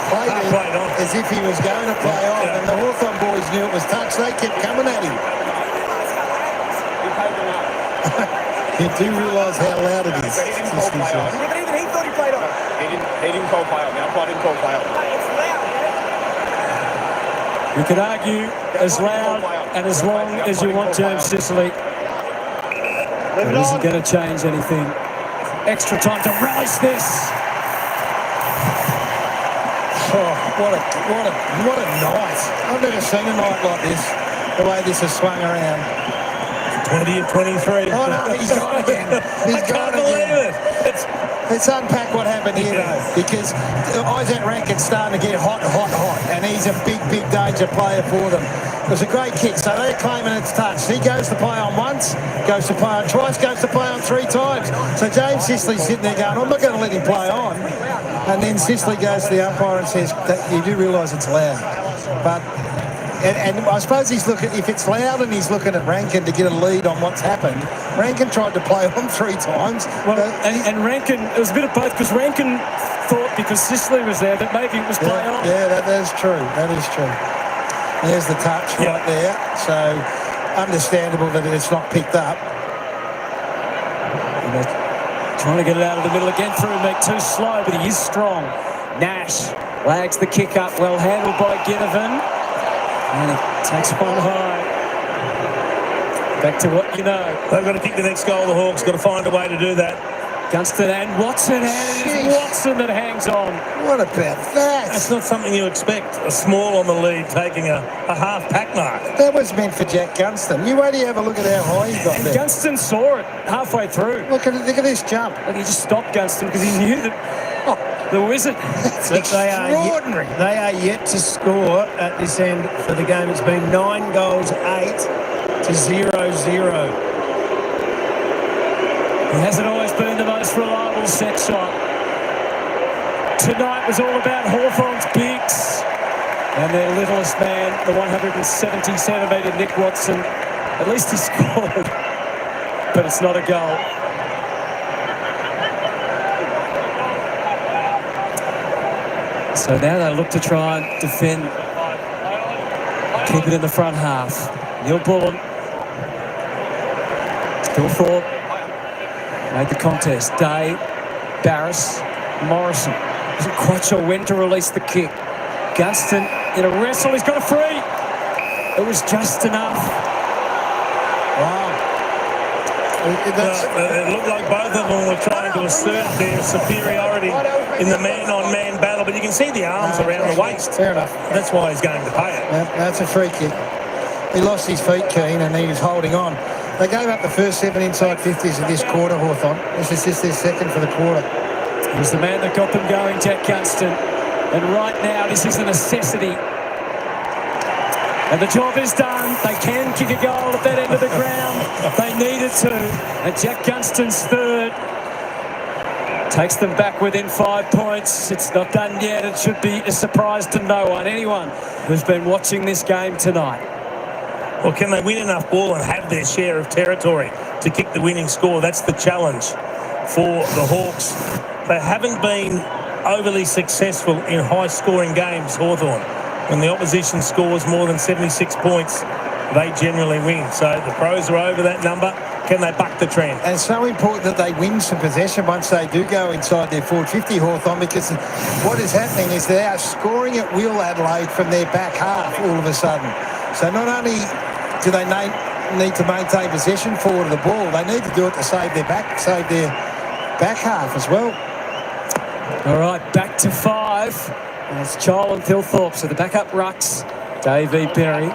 played it as if he was going to play on, and the Hawthorn boys knew it was touched. They kept coming at him. You do realise how loud it is. He didn't call play on. Even he thought he played on. He didn't call play on. The umpire didn't call play on. You could argue as loud and as long as you want, James Sicily. It isn't going to change anything. Extra time to relish this. Oh, what a night. I've never seen a night like this, the way this has swung around. 20 of 23. Oh, no, he's gone again. He's gone again. Let's unpack what happened here, though, because Isaac Rankin's starting to get hot, and he's a big danger player for them. It was a great kick, so they're claiming it's touched. He goes to play on once, goes to play on twice, goes to play on 3 times. So James Sicily's sitting there going, I'm not going to let him play on. And then Sicily goes to the umpire and says, you do realise it's loud. But And I suppose he's looking, if it's loud and he's looking at Rankin to get a lead on what's happened. Rankin tried to play on 3 times. Well, and Rankin, it was a bit of both, because Rankin thought because Sicily was there that maybe it was play on. Yeah, that is true. That is true. There's the touch right there. So understandable that it's not picked up. Trying to get it out of the middle again through Meek. Too slow, but he is strong. Nash lags the kick up, well handled by Ginnivan. And he takes one high. Back to what you know. They've got to kick the next goal. The Hawks got to find a way to do that. Gunston and Watson, and it is Watson that hangs on. What about that? That's not something you expect. A small on the lead taking a half pack mark. That was meant for Jack Gunston. You wait till you have a look at how high he got there. Gunston saw it halfway through. Look at this jump. And he just stopped Gunston because he knew that the wizard. That's extraordinary. They are yet to score at this end for the game. It's been 9 goals, 8 to 0-0. He hasn't always been the most reliable set shot. Tonight was all about Hawthorn's bigs and their littlest man, the 170-centimetre Nick Watson. At least he scored, but it's not a goal. So now they look to try and defend, keep it in the front half. Neil Bullen still for. Made the contest. Day, Barris, Morrison. Isn't quite sure when to release the kick. Gunston in a wrestle. He's got a free. It was just enough. Wow. It looked like both of them were trying to assert their superiority in the man-on-man battle, but you can see the arms around the waist. Fair enough. That's why he's going to pay it. That's a free kick. He lost his feet, Keane, and he was holding on. They gave up the first 7 inside 50s of this quarter, Hawthorn. This is just their second for the quarter. He was the man that got them going, Jack Gunston. And right now, this is a necessity. And the job is done. They can kick a goal at that end of the ground. They needed to. And Jack Gunston's third takes them back within 5 points. It's not done yet. It should be a surprise to no one. Anyone who's been watching this game tonight. Well, can they win enough ball and have their share of territory to kick the winning score? That's the challenge for the Hawks. They haven't been overly successful in high-scoring games, Hawthorn. When the opposition scores more than 76 points, they generally win. So the Pros are over that number. Can they buck the trend? And it's so important that they win some possession once they do go inside their 450, Hawthorn, because what is happening is they are scoring at will, Adelaide, from their back half all of a sudden. So not only do they need to maintain possession forward of the ball, they need to do it to save their back half as well. All right, back to 5. And it's Joel and Thilthorpe. So the backup rucks, Davey Berry.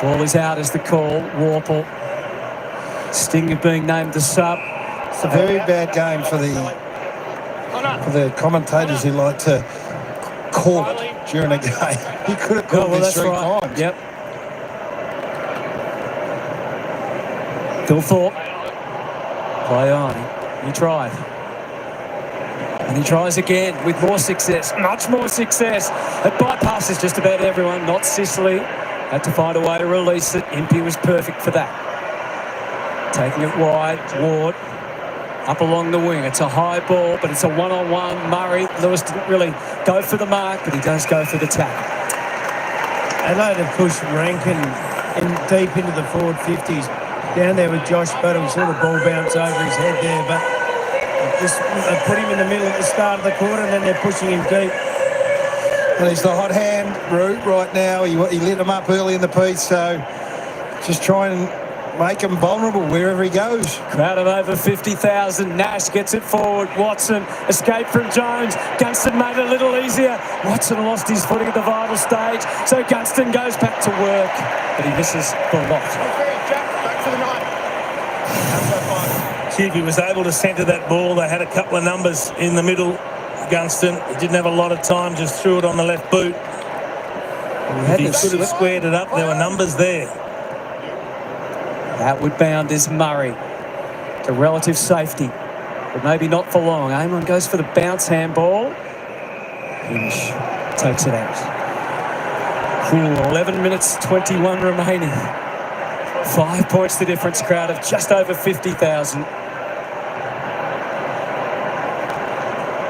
Ball is out as the call. Warple. Stinger being named the sub. It's a very bad game for the commentators who like to call it during a game. He could have called this 3 times. Yep. Thilthorpe. Play on. He tried. And he tries again with more success, much more success. It bypasses just about everyone, not Sicily. Had to find a way to release it. Impey was perfect for that. Taking it wide, Ward up along the wing. It's a high ball, but it's a one-on-one. Murray, Lewis didn't really go for the mark, but he does go for the tackle. Adelaide have pushed Rankin deep into the forward 50s. Down there with Josh Battle, sort of ball bounce over his head there, but just put him in the middle at the start of the quarter, and then they're pushing him deep. Well, he's the hot hand route right now. He lit him up early in the piece, so just try and make him vulnerable wherever he goes. Crowd of over 50,000. Nash gets it forward. Watson escaped from Jones. Gunston made it a little easier. Watson lost his footing at the vital stage, so Gunston goes back to work, but he misses the lot. Back to the 9. Chiefy was able to centre that ball. They had a couple of numbers in the middle. Gunston, he didn't have a lot of time, just threw it on the left boot. If he should have squared it up, there were numbers there. Outward bound is Murray. To relative safety, but maybe not for long. Amon goes for the bounce handball. Hinch takes it out. Cool. 11 minutes, 21 remaining. 5 points the difference. Crowd of just over 50,000.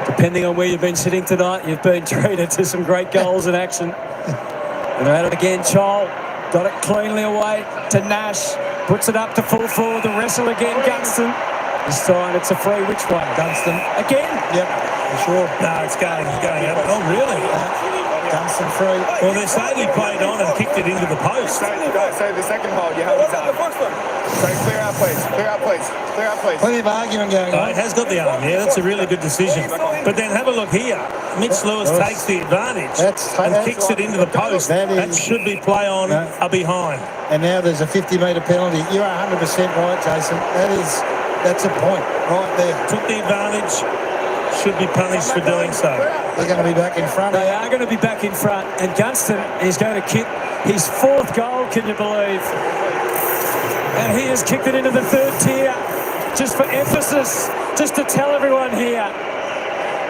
Depending on where you've been sitting tonight, you've been treated to some great goals in action. And they're at it again. Chol got it cleanly away to Nash. Puts it up to full forward. The wrestle again. Gunston. This time it's a free which way? Gunston again? Yep, for sure. No, it's going up. Oh, really? Gunston free. Well, they slightly played on and kicked it into the post. So the second hole, you have his arm. So clear out, please. Clear out, please. Clear out, please. Plenty of argument going on. It has got the arm, yeah, that's a really good decision. But then have a look here. Mitch Lewis takes the advantage and kicks it into the post. That should be play on a behind. And now there's a 50-metre penalty. You are 100% right, Jason. That's a point right there. Took the advantage, should be punished for doing so. They're going to be back in front. They are going to be back in front, and Gunston is going to kick his 4th goal, can you believe? And he has kicked it into the 3rd tier, just for emphasis, just to tell everyone here.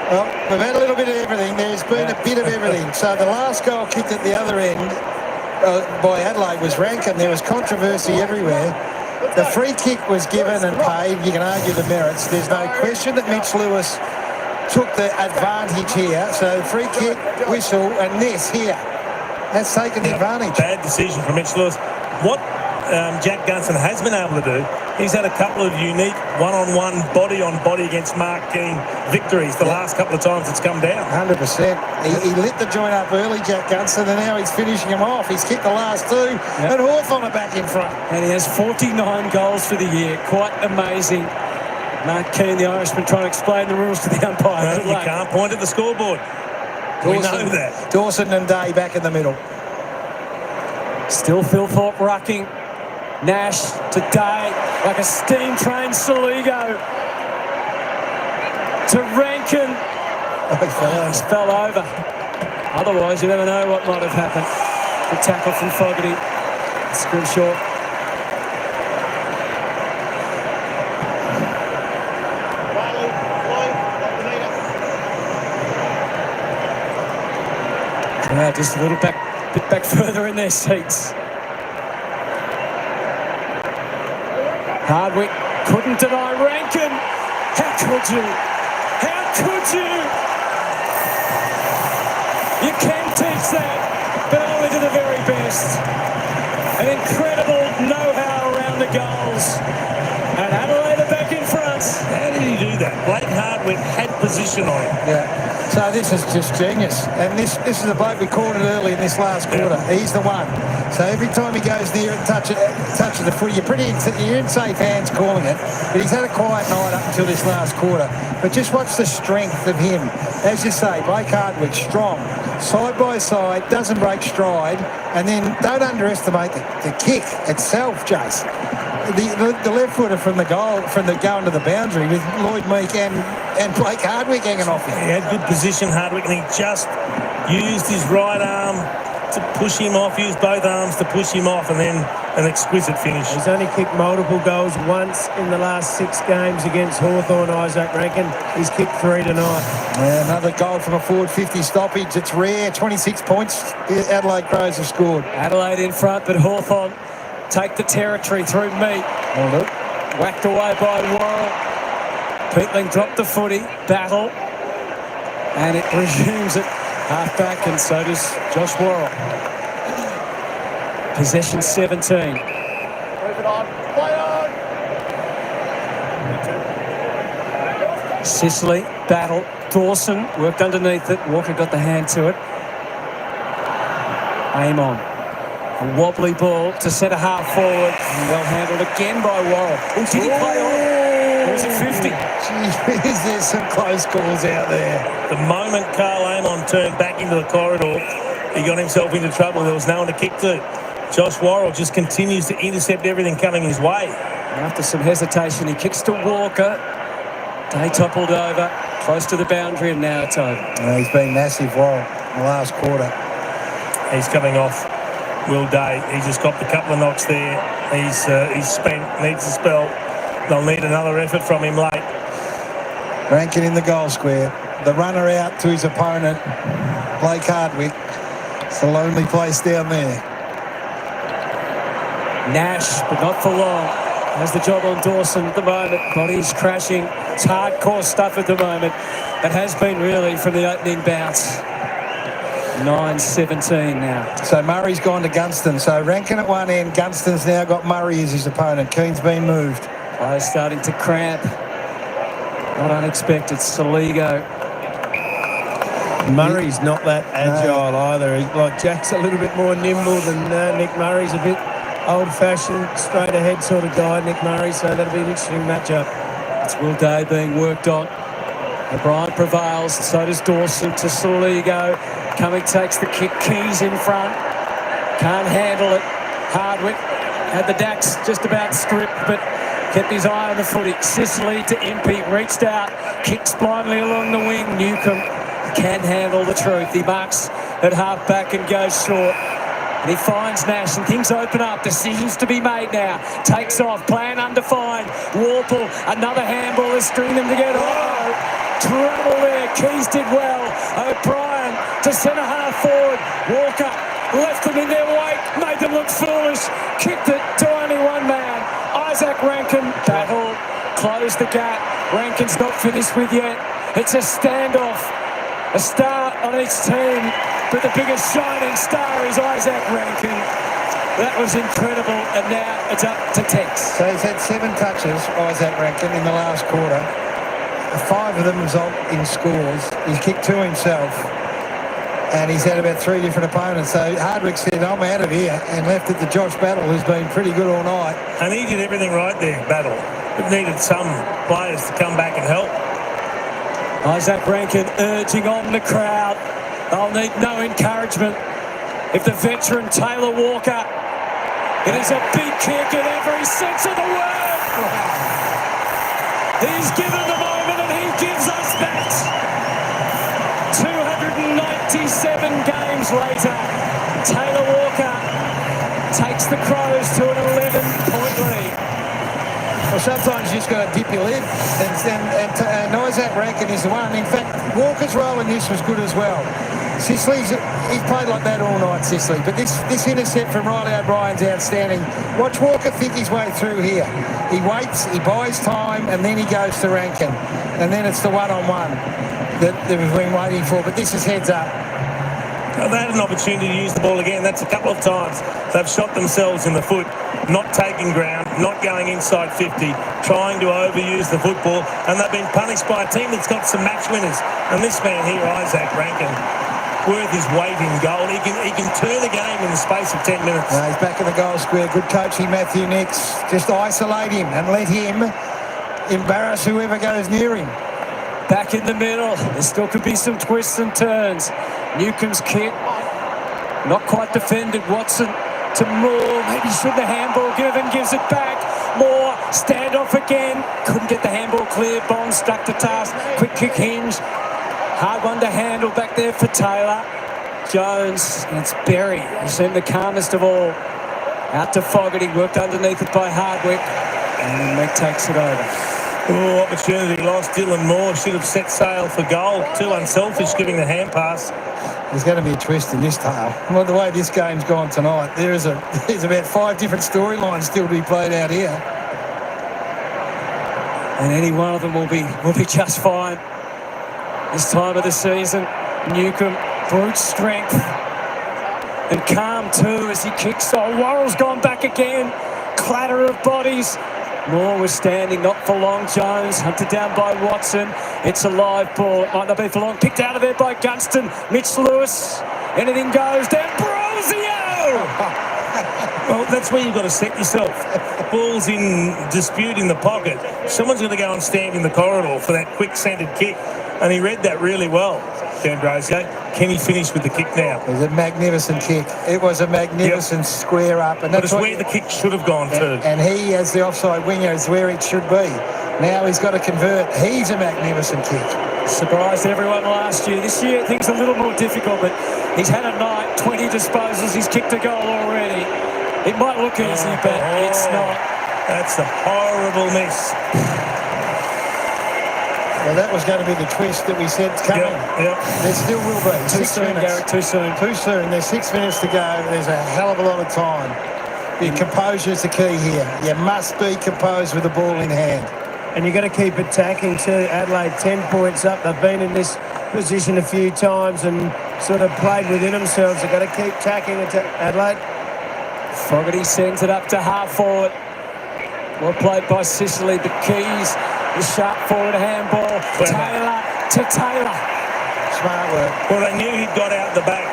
Well, we've had a little bit of everything. There's been a bit of everything. So the last goal kicked at the other end by Adelaide was Rankin. There was controversy everywhere. The free kick was given and paid. You can argue the merits. There's no question that Mitch Lewis took the advantage here. So free kick, whistle, and this here. That's taken the advantage. Bad decision from Mitch Lewis. What Jack Gunston has been able to do, he's had a couple of unique one-on-one, body-on-body against Mark King victories the last couple of times it's come down. 100%. He lit the joint up early, Jack Gunston, and now he's finishing him off. He's kicked the last 2, and Hawthorn are back in front. And he has 49 goals for the year. Quite amazing. Mark Keane, the Irishman, trying to explain the rules to the umpire. No, you can't point at the scoreboard. We know that. Dawson and Day back in the middle. Still Thilthorpe rucking. Nash to Day, like a steam train. Saligo to Rankin. He fell over. Otherwise, you never know what might have happened. The tackle from Fogarty. Screw short. Yeah, just a little bit back further in their seats. Hardwick couldn't deny Rankin. How could you? How could you? You can teach that, but only to the very best. An incredible know-how around the goals. And Adelaide are back in front. How did he do that? Blake Hardwick had position on him. Yeah. So this is just genius. And this is the bloke we called it early in this last quarter. He's the one. So every time he goes near and touches the footy, you're in safe hands calling it. But he's had a quiet night up until this last quarter. But just watch the strength of him. As you say, Blake Hardwick, strong, side by side, doesn't break stride. And then don't underestimate the kick itself, Jace. The left footer from the goal, from the going to the boundary with Lloyd Meek and Blake Hardwick hanging off him. He had good position, Hardwick, and he just used his right arm to push him off, used both arms to push him off, and then an exquisite finish. He's only kicked multiple goals once in the last 6 games against Hawthorn, Isaac Rankin. He's kicked 3 tonight. Yeah, another goal from a forward 50 stoppage. It's rare. 26 points Adelaide Crows have scored. Adelaide in front, but Hawthorn take the territory through Meat. Whacked away by Worrell. Peatling dropped the footy. Battle. And it resumes at half-back, and so does Josh Worrell. Possession 17. Move it on. Play on. Sicily, Battle. Dawson worked underneath it. Walker got the hand to it. Aim on. A wobbly ball to centre half forward. And well handled again by Worrell. Oh, did he play on? Or was it 50? Jeez, there's some close calls out there. The moment Carl Amon turned back into the corridor, he got himself into trouble. There was no one to kick to. Josh Worrell just continues to intercept everything coming his way. After some hesitation, he kicks to Walker. Day toppled over, close to the boundary, and now it's over. He's been massive, Worrell, in the last quarter. He's coming off Will Day. He just got a couple of knocks there. He's spent, needs a spell. They'll need another effort from him late. Rankin in the goal square. The runner out to his opponent, Blake Hardwick. It's a lonely place down there. Nash, but not for long. Has the job on Dawson at the moment. Body's crashing. It's hardcore stuff at the moment. It has been really from the opening bounce. 9-17 now. So Murray's gone to Gunston. So Rankin at one end, Gunston's now got Murray as his opponent. Keane's been moved. Players starting to cramp. Not unexpected. Soligo. Murray's not that agile either. Like Jack's a little bit more nimble than Nick Murray's. A bit old-fashioned, straight-ahead sort of guy, Nick Murray. So that'll be an interesting matchup. It's Will Day being worked on. O'Brien prevails. So does Dawson to Soligo. Cumming takes the kick. Keys in front. Can't handle it. Hardwick had the Dax just about stripped, but kept his eye on the footy. Sicily to Impey. Reached out. Kicks blindly along the wing. Newcomb can handle the truth. He marks at half-back and goes short. And he finds Nash and things open up. Decisions to be made now. Takes off. Plan undefined. Warple. Another handball has stringed them together. Oh, trouble there. Keys did well. O'Brien to centre half forward. Walker left them in their wake. Made them look foolish. Kicked it to only one man. Isaac Rankin. Battle. Closed the gap. Rankin's not finished with yet. It's a standoff. A star on each team, but the biggest shining star is Isaac Rankin. That was incredible, and now it's up to Tex. So he's had 7 touches, Isaac Rankin, in the last quarter. 5 of them result in scores. He's kicked 2 himself, and he's had about 3 different opponents. So Hardwick said, I'm out of here, and left it to Josh Battle, who's been pretty good all night. And he did everything right there, Battle. It needed some players to come back and help. Isaac Rankin urging on the crowd. They'll need no encouragement. If the veteran Taylor Walker, it is a big kick in every sense of the word. He's given the moment and he gives us that. 297 games later, Taylor Walker takes the Crows to an 11-point lead. Well, sometimes you just got to dip your lid, and Isaac Rankin is the one. In fact, Walker's role in this was good as well. Sicily's, he's played like that all night, Sicily, but this intercept from Riley O'Brien's outstanding. Watch Walker think his way through here. He waits, he buys time, and then he goes to Rankin. And then it's the one-on-one that we've been waiting for, but this is heads up. Well, they had an opportunity to use the ball again. That's a couple of times they've shot themselves in the foot, not taking ground, not going inside 50, trying to overuse the football, and they've been punished by a team that's got some match winners. And this man here, Isaac Rankin, worth his weight in gold. He can turn the game in the space of 10 minutes. No, he's back in the goal square. Good coaching, Matthew Nix. Just isolate him and let him embarrass whoever goes near him. Back in the middle. There still could be some twists and turns. Newcomb's kick. Not quite defended. Watson to Moore. Maybe shouldn't have handball given. Gives it back. Moore. Standoff again. Couldn't get the handball clear. Bond stuck to task. Quick kick hinge. Hard one to handle back there for Taylor. Jones. And it's Berry. He seemed the calmest of all. Out to Fogarty. Worked underneath it by Hardwick. And Meg takes it over. Oh, opportunity lost. Dylan Moore should have set sail for goal. Too unselfish giving the hand pass. There's going to be a twist in this tale. Well, the way this game's gone tonight, there's about 5 different storylines still to be played out here. And any one of them will be just fine. This time of the season, Newcomb, brute strength. And calm too as he kicks. Oh, Worrell's gone back again. Clatter of bodies. Moore was standing, not for long. Jones hunted down by Watson. It's a live ball. It might not be for long. Picked out of there by Gunston. Mitch Lewis. Anything goes. D'Ambrosio! Well, that's where you've got to set yourself. Ball's in dispute in the pocket. Someone's going to go and stand in the corridor for that quick centred kick. And he read that really well, D'Ambrosio. Can he finish with the kick now? It was a magnificent kick. It was a magnificent square up. And that's where the kick should have gone too. And he, as the offside winger, is where it should be. Now he's got to convert. He's a magnificent kick. Surprised everyone last year. This year, things a little more difficult, but he's had a night, 20 disposals. He's kicked a goal already. It might look easy, but it's not. That's a horrible miss. Well, that was going to be the twist that we said's coming. Yep. There still will be. Too soon, Garrett, too soon. Too soon. There's 6 minutes to go. There's a hell of a lot of time. Composure is the key here. You must be composed with the ball in hand. And you've got to keep attacking too. Adelaide 10 points up. They've been in this position a few times and sort of played within themselves. They've got to keep attacking Adelaide. Fogarty sends it up to half forward. Well played by Sicily, but Keys. The sharp forward handball. Taylor to Taylor. Smart work. Well, they knew he'd got out the back.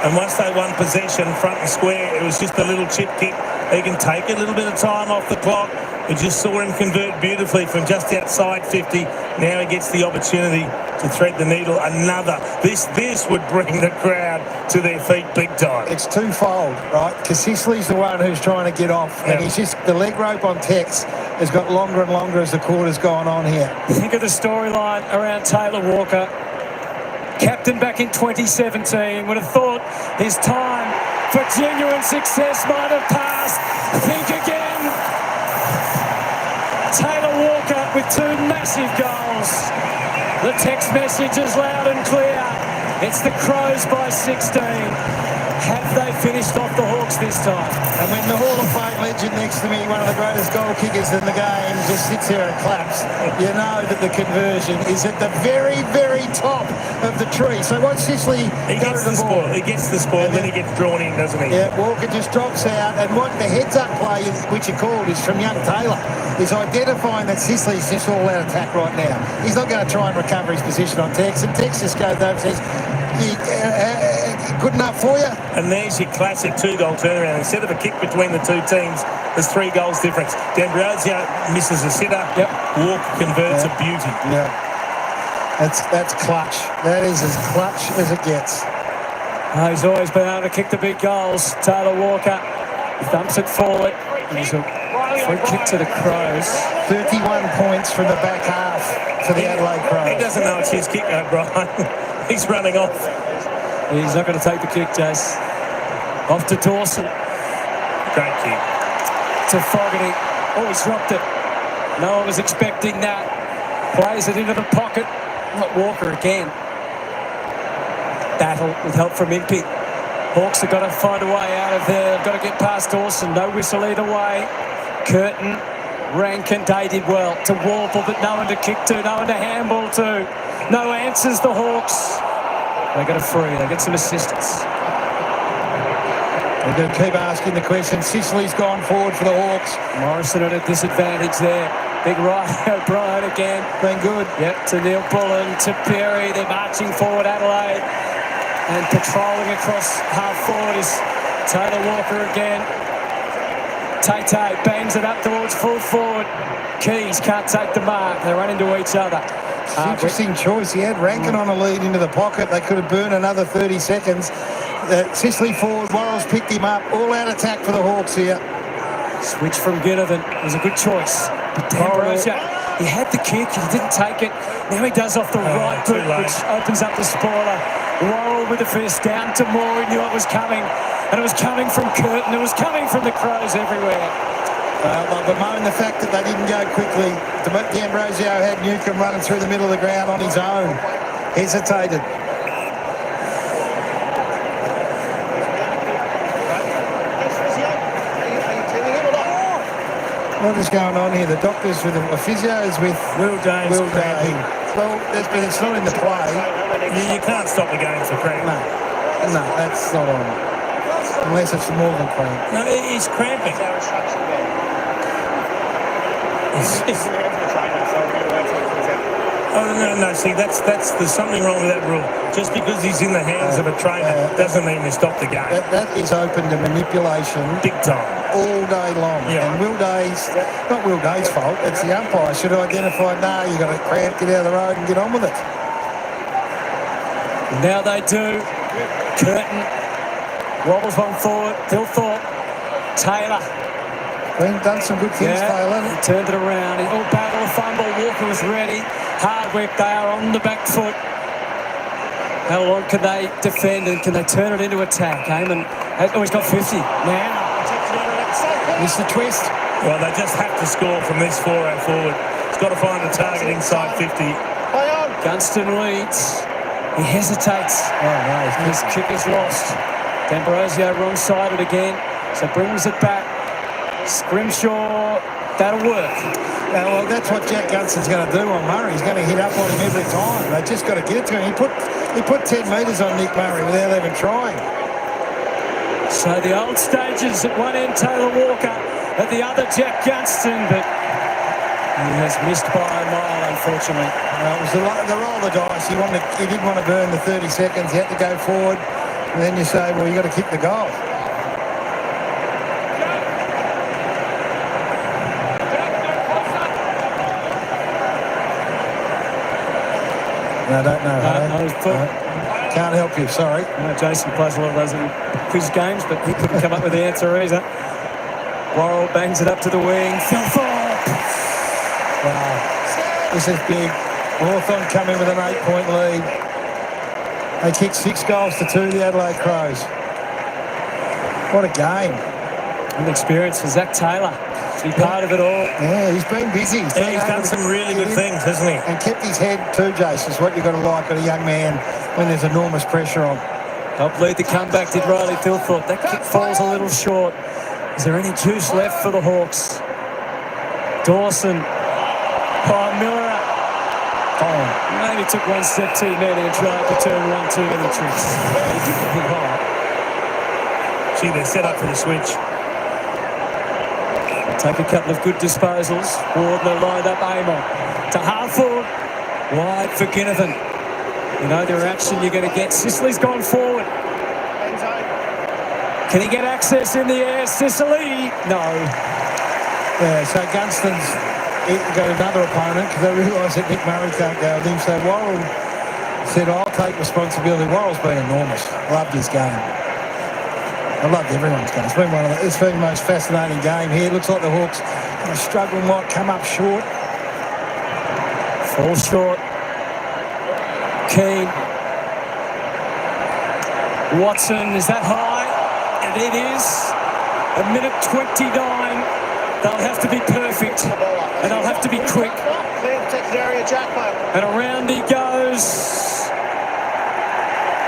And once they won possession, front and square, it was just a little chip kick. He can take a little bit of time off the clock. We just saw him convert beautifully from just outside 50. Now he gets the opportunity to thread the needle. Another. This would bring the crowd to their feet big time. It's twofold, right? Because Sicily's the one who's trying to get off. And he's just, the leg rope on Tex has got longer and longer as the quarter's gone on here. Think of the storyline around Taylor Walker. Captain back in 2017. Would have thought his time for genuine success might have passed. Think again. Taylor Walker with 2 massive goals. The text message is loud and clear. It's the Crows by 16. Have they finished off the Hawks this time? And when the Hall of Fame legend next to me, one of the greatest goal kickers in the game, just sits there and claps, you know that the conversion is at the very, very top of the tree. So once Sicily goes to the ball, he gets the spoil, then he gets drawn in, doesn't he? Yeah, Walker just drops out, and what the heads-up play, which you called, is from young Taylor, is identifying that Sicily's just all out attack right now. He's not going to try and recover his position on Tex, and Tex just goes over and says, good enough for you? And there's your classic 2-goal turnaround. Instead of a kick between the two teams, there's 3 goals difference. D'Ambrosio misses a sitter. Yep. Walker converts a beauty. Yeah. That's clutch. That is as clutch as it gets. Oh, he's always been able to kick the big goals. Taylor Walker thumps it forward. There's a free kick to the Crows. 31 points from the back half for the Adelaide Crows. He doesn't know it's his kick, O'Brien. He's running off. He's not going to take the kick, Jace. Off to Dawson. Great kick. To Fogarty. Oh, he's dropped it. No one was expecting that. Plays it into the pocket. Not Walker again. Battle with help from Impey. Hawks have got to find a way out of there. They've got to get past Dawson. No whistle either way. Curtin, Rankin, they did well to Warble, but no one to kick to, no one to handball to. No answers, the Hawks. They got a free. They get some assistance. We're going to keep asking the question. Sicily's gone forward for the Hawks. Morrison at a disadvantage there. Big right, O'Brien again. Been good. Yep, to Neil Bullen, to Perry. They're marching forward, Adelaide. And patrolling across half forward is Taylor Walker again. Tay bangs it up towards full forward. Keys can't take the mark. They run into each other. Interesting choice. He had Rankin on a lead into the pocket. They could have burned another 30 seconds. Sicily forward. Worrells picked him up. All out attack for the Hawks here. Switch from Ginnivan. It was a good choice. But D'Ambrosio, he had the kick. He didn't take it. Now he does off the right boot, which opens up the spoiler. Worrell with the fist down to Moore. He knew it was coming. And it was coming from Curtin. It was coming from the Crows everywhere. I'll bemoan the fact that they didn't go quickly. D'Ambrosio had Newcomb running through the middle of the ground on his own. Hesitated. What is going on here? The doctors with the physios with Will Day. Well, it's not in the play. You can't stop the game for cramp. No, that's not on. Unless it's more than cramp. No, he's cramping. Oh, no, see, there's something wrong with that rule. Just because he's in the hands of a trainer doesn't mean they stop the game. That is open to manipulation. Big time. All day long. Yeah. And not Will Day's fault, it's the umpire. Should have identified, you've got to cramp, get out of the road and get on with it. Now they do. Curtin wobbles one forward. Thilthorpe. Taylor. Done some good things, Taylor. He turned it around. All battle, fumble. Walker was ready. Hard work. They are on the back foot. How long can they defend and can they turn it into attack? Eamon, he's got 50 now. Missed the twist. Well, they just have to score from this 4-0 forward. He's got to find a target inside 50. Gunston leads. He hesitates. Oh, no. His kick is lost. D'Ambrosio wrong-sided again. So brings it back. Scrimshaw, that'll work. Well, that's what Jack Gunston's going to do on Murray. He's going to hit up on him every time. They just got to get it to him. He put 10 metres on Nick Murray without even trying. So the old stages at one end, Taylor Walker. At the other, Jack Gunston. But he has missed by a mile, unfortunately. Well, it was the roll of the dice. He didn't want to burn the 30 seconds. He had to go forward. And then you say, well, you got to kick the goal. I don't know. Can't help you, sorry. No, Jason plays a lot of those little quiz games, but he couldn't come up with the answer either. Worrell bangs it up to the wing. Wow. This is big. Hawthorn coming with an 8-point lead. They kicked 6 goals to 2, the Adelaide Crows. What a game. An experience for Zach Taylor. To be part of it all. Yeah, he's been busy. He's done some really good things, hasn't he? And kept his head too, Jason. Is what you've got to like at a young man when there's enormous pressure on. Helped lead the comeback, did Riley Thilthorpe. That kick falls a little short. Is there any juice left for the Hawks? Dawson. Miller. Maybe took one step too many and tried to turn one too many tricks. Gee, they're set up for the switch. Take a couple of good disposals. Wardner lined up Amon to Harford. Wide for Ginnivan. You know the reaction you're going to get. Sicily's gone forward. Can he get access in the air? Sicily? No. Yeah, so Gunston's got another opponent because they realise that Nick Murray can't go with him. So Worrell said, I'll take responsibility. Worrell's been enormous. Loved his game. I loved everyone's game. It's been the most fascinating game here. Looks like the Hawks struggle, might come up short. Fall short. Keane. Watson, is that high? And it is. A minute 29. They'll have to be perfect. And they'll have to be quick. And around he goes.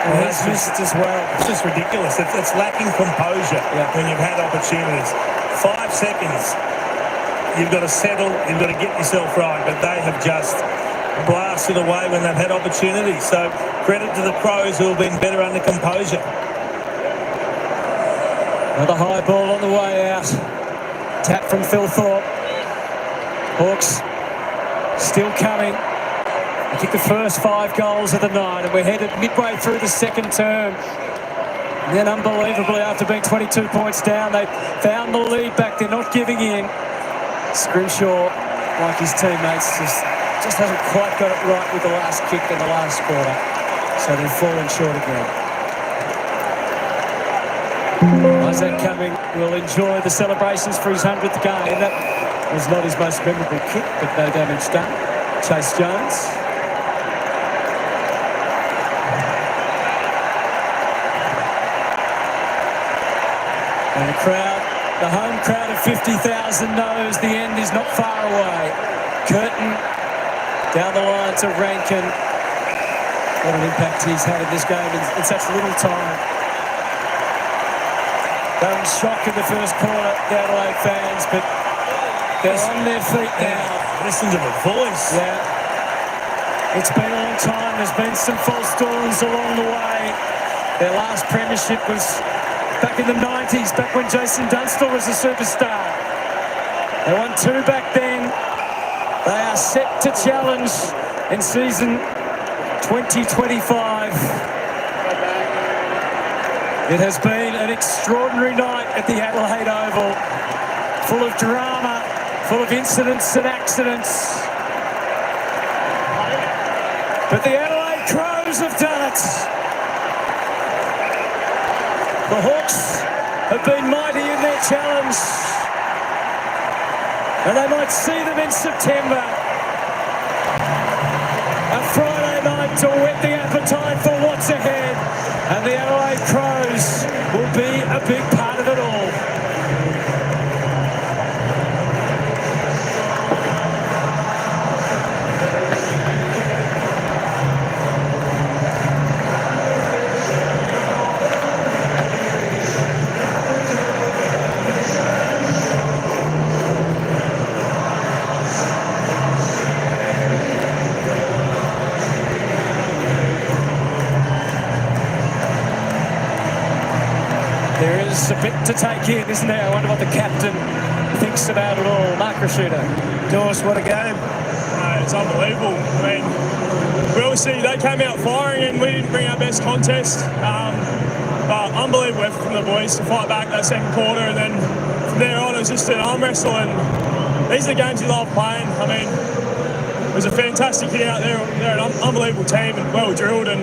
And he's missed as well. It's just ridiculous. It's lacking composure when you've had opportunities. 5 seconds. You've got to settle. You've got to get yourself right. But they have just blasted away when they've had opportunities. So credit to the Crows who have been better under composure. Another high ball on the way out. Tap from Phil Thorpe. Hawks still coming. They kicked the first 5 goals of the night, and we're headed midway through the second term. And then unbelievably, after being 22 points down, they found the lead back. They're not giving in. Scrimshaw, like his teammates, just hasn't quite got it right with the last kick in the last quarter. So they're falling short again. Isaac Cumming will enjoy the celebrations for his 100th game. That was not his most memorable kick, but no damage done. Chase Jones. And the home crowd of 50,000 knows the end is not far away. Curtin down the line to Rankin. What an impact he's had in this game in such little time. They were in shock in the first quarter, the Adelaide fans, but they're on their feet now. Listen to the voice. Yeah. It's been a long time. There's been some false dawns along the way. Their last premiership was back in the 90s, back when Jason Dunstall was a superstar. They won 2 back then. They are set to challenge in season 2025. It has been an extraordinary night at the Adelaide Oval, full of drama, full of incidents and accidents. But the Adelaide Crows have done it. The Hawks have been mighty in their challenge, and they might see them in September. A Friday night to whet the appetite for what's ahead, and the Adelaide Crows will be a big part of it all. There is a bit to take in, isn't there? I wonder what the captain thinks about it all. Mark Rashuda. Dawes, what a game. It's unbelievable. I mean, we obviously, they came out firing and we didn't bring our best contest. But unbelievable effort from the boys to fight back that second quarter, and then from there on it was just an arm wrestle, and these are the games you love playing. I mean, it was a fantastic hit out there. They're an unbelievable team and well drilled, and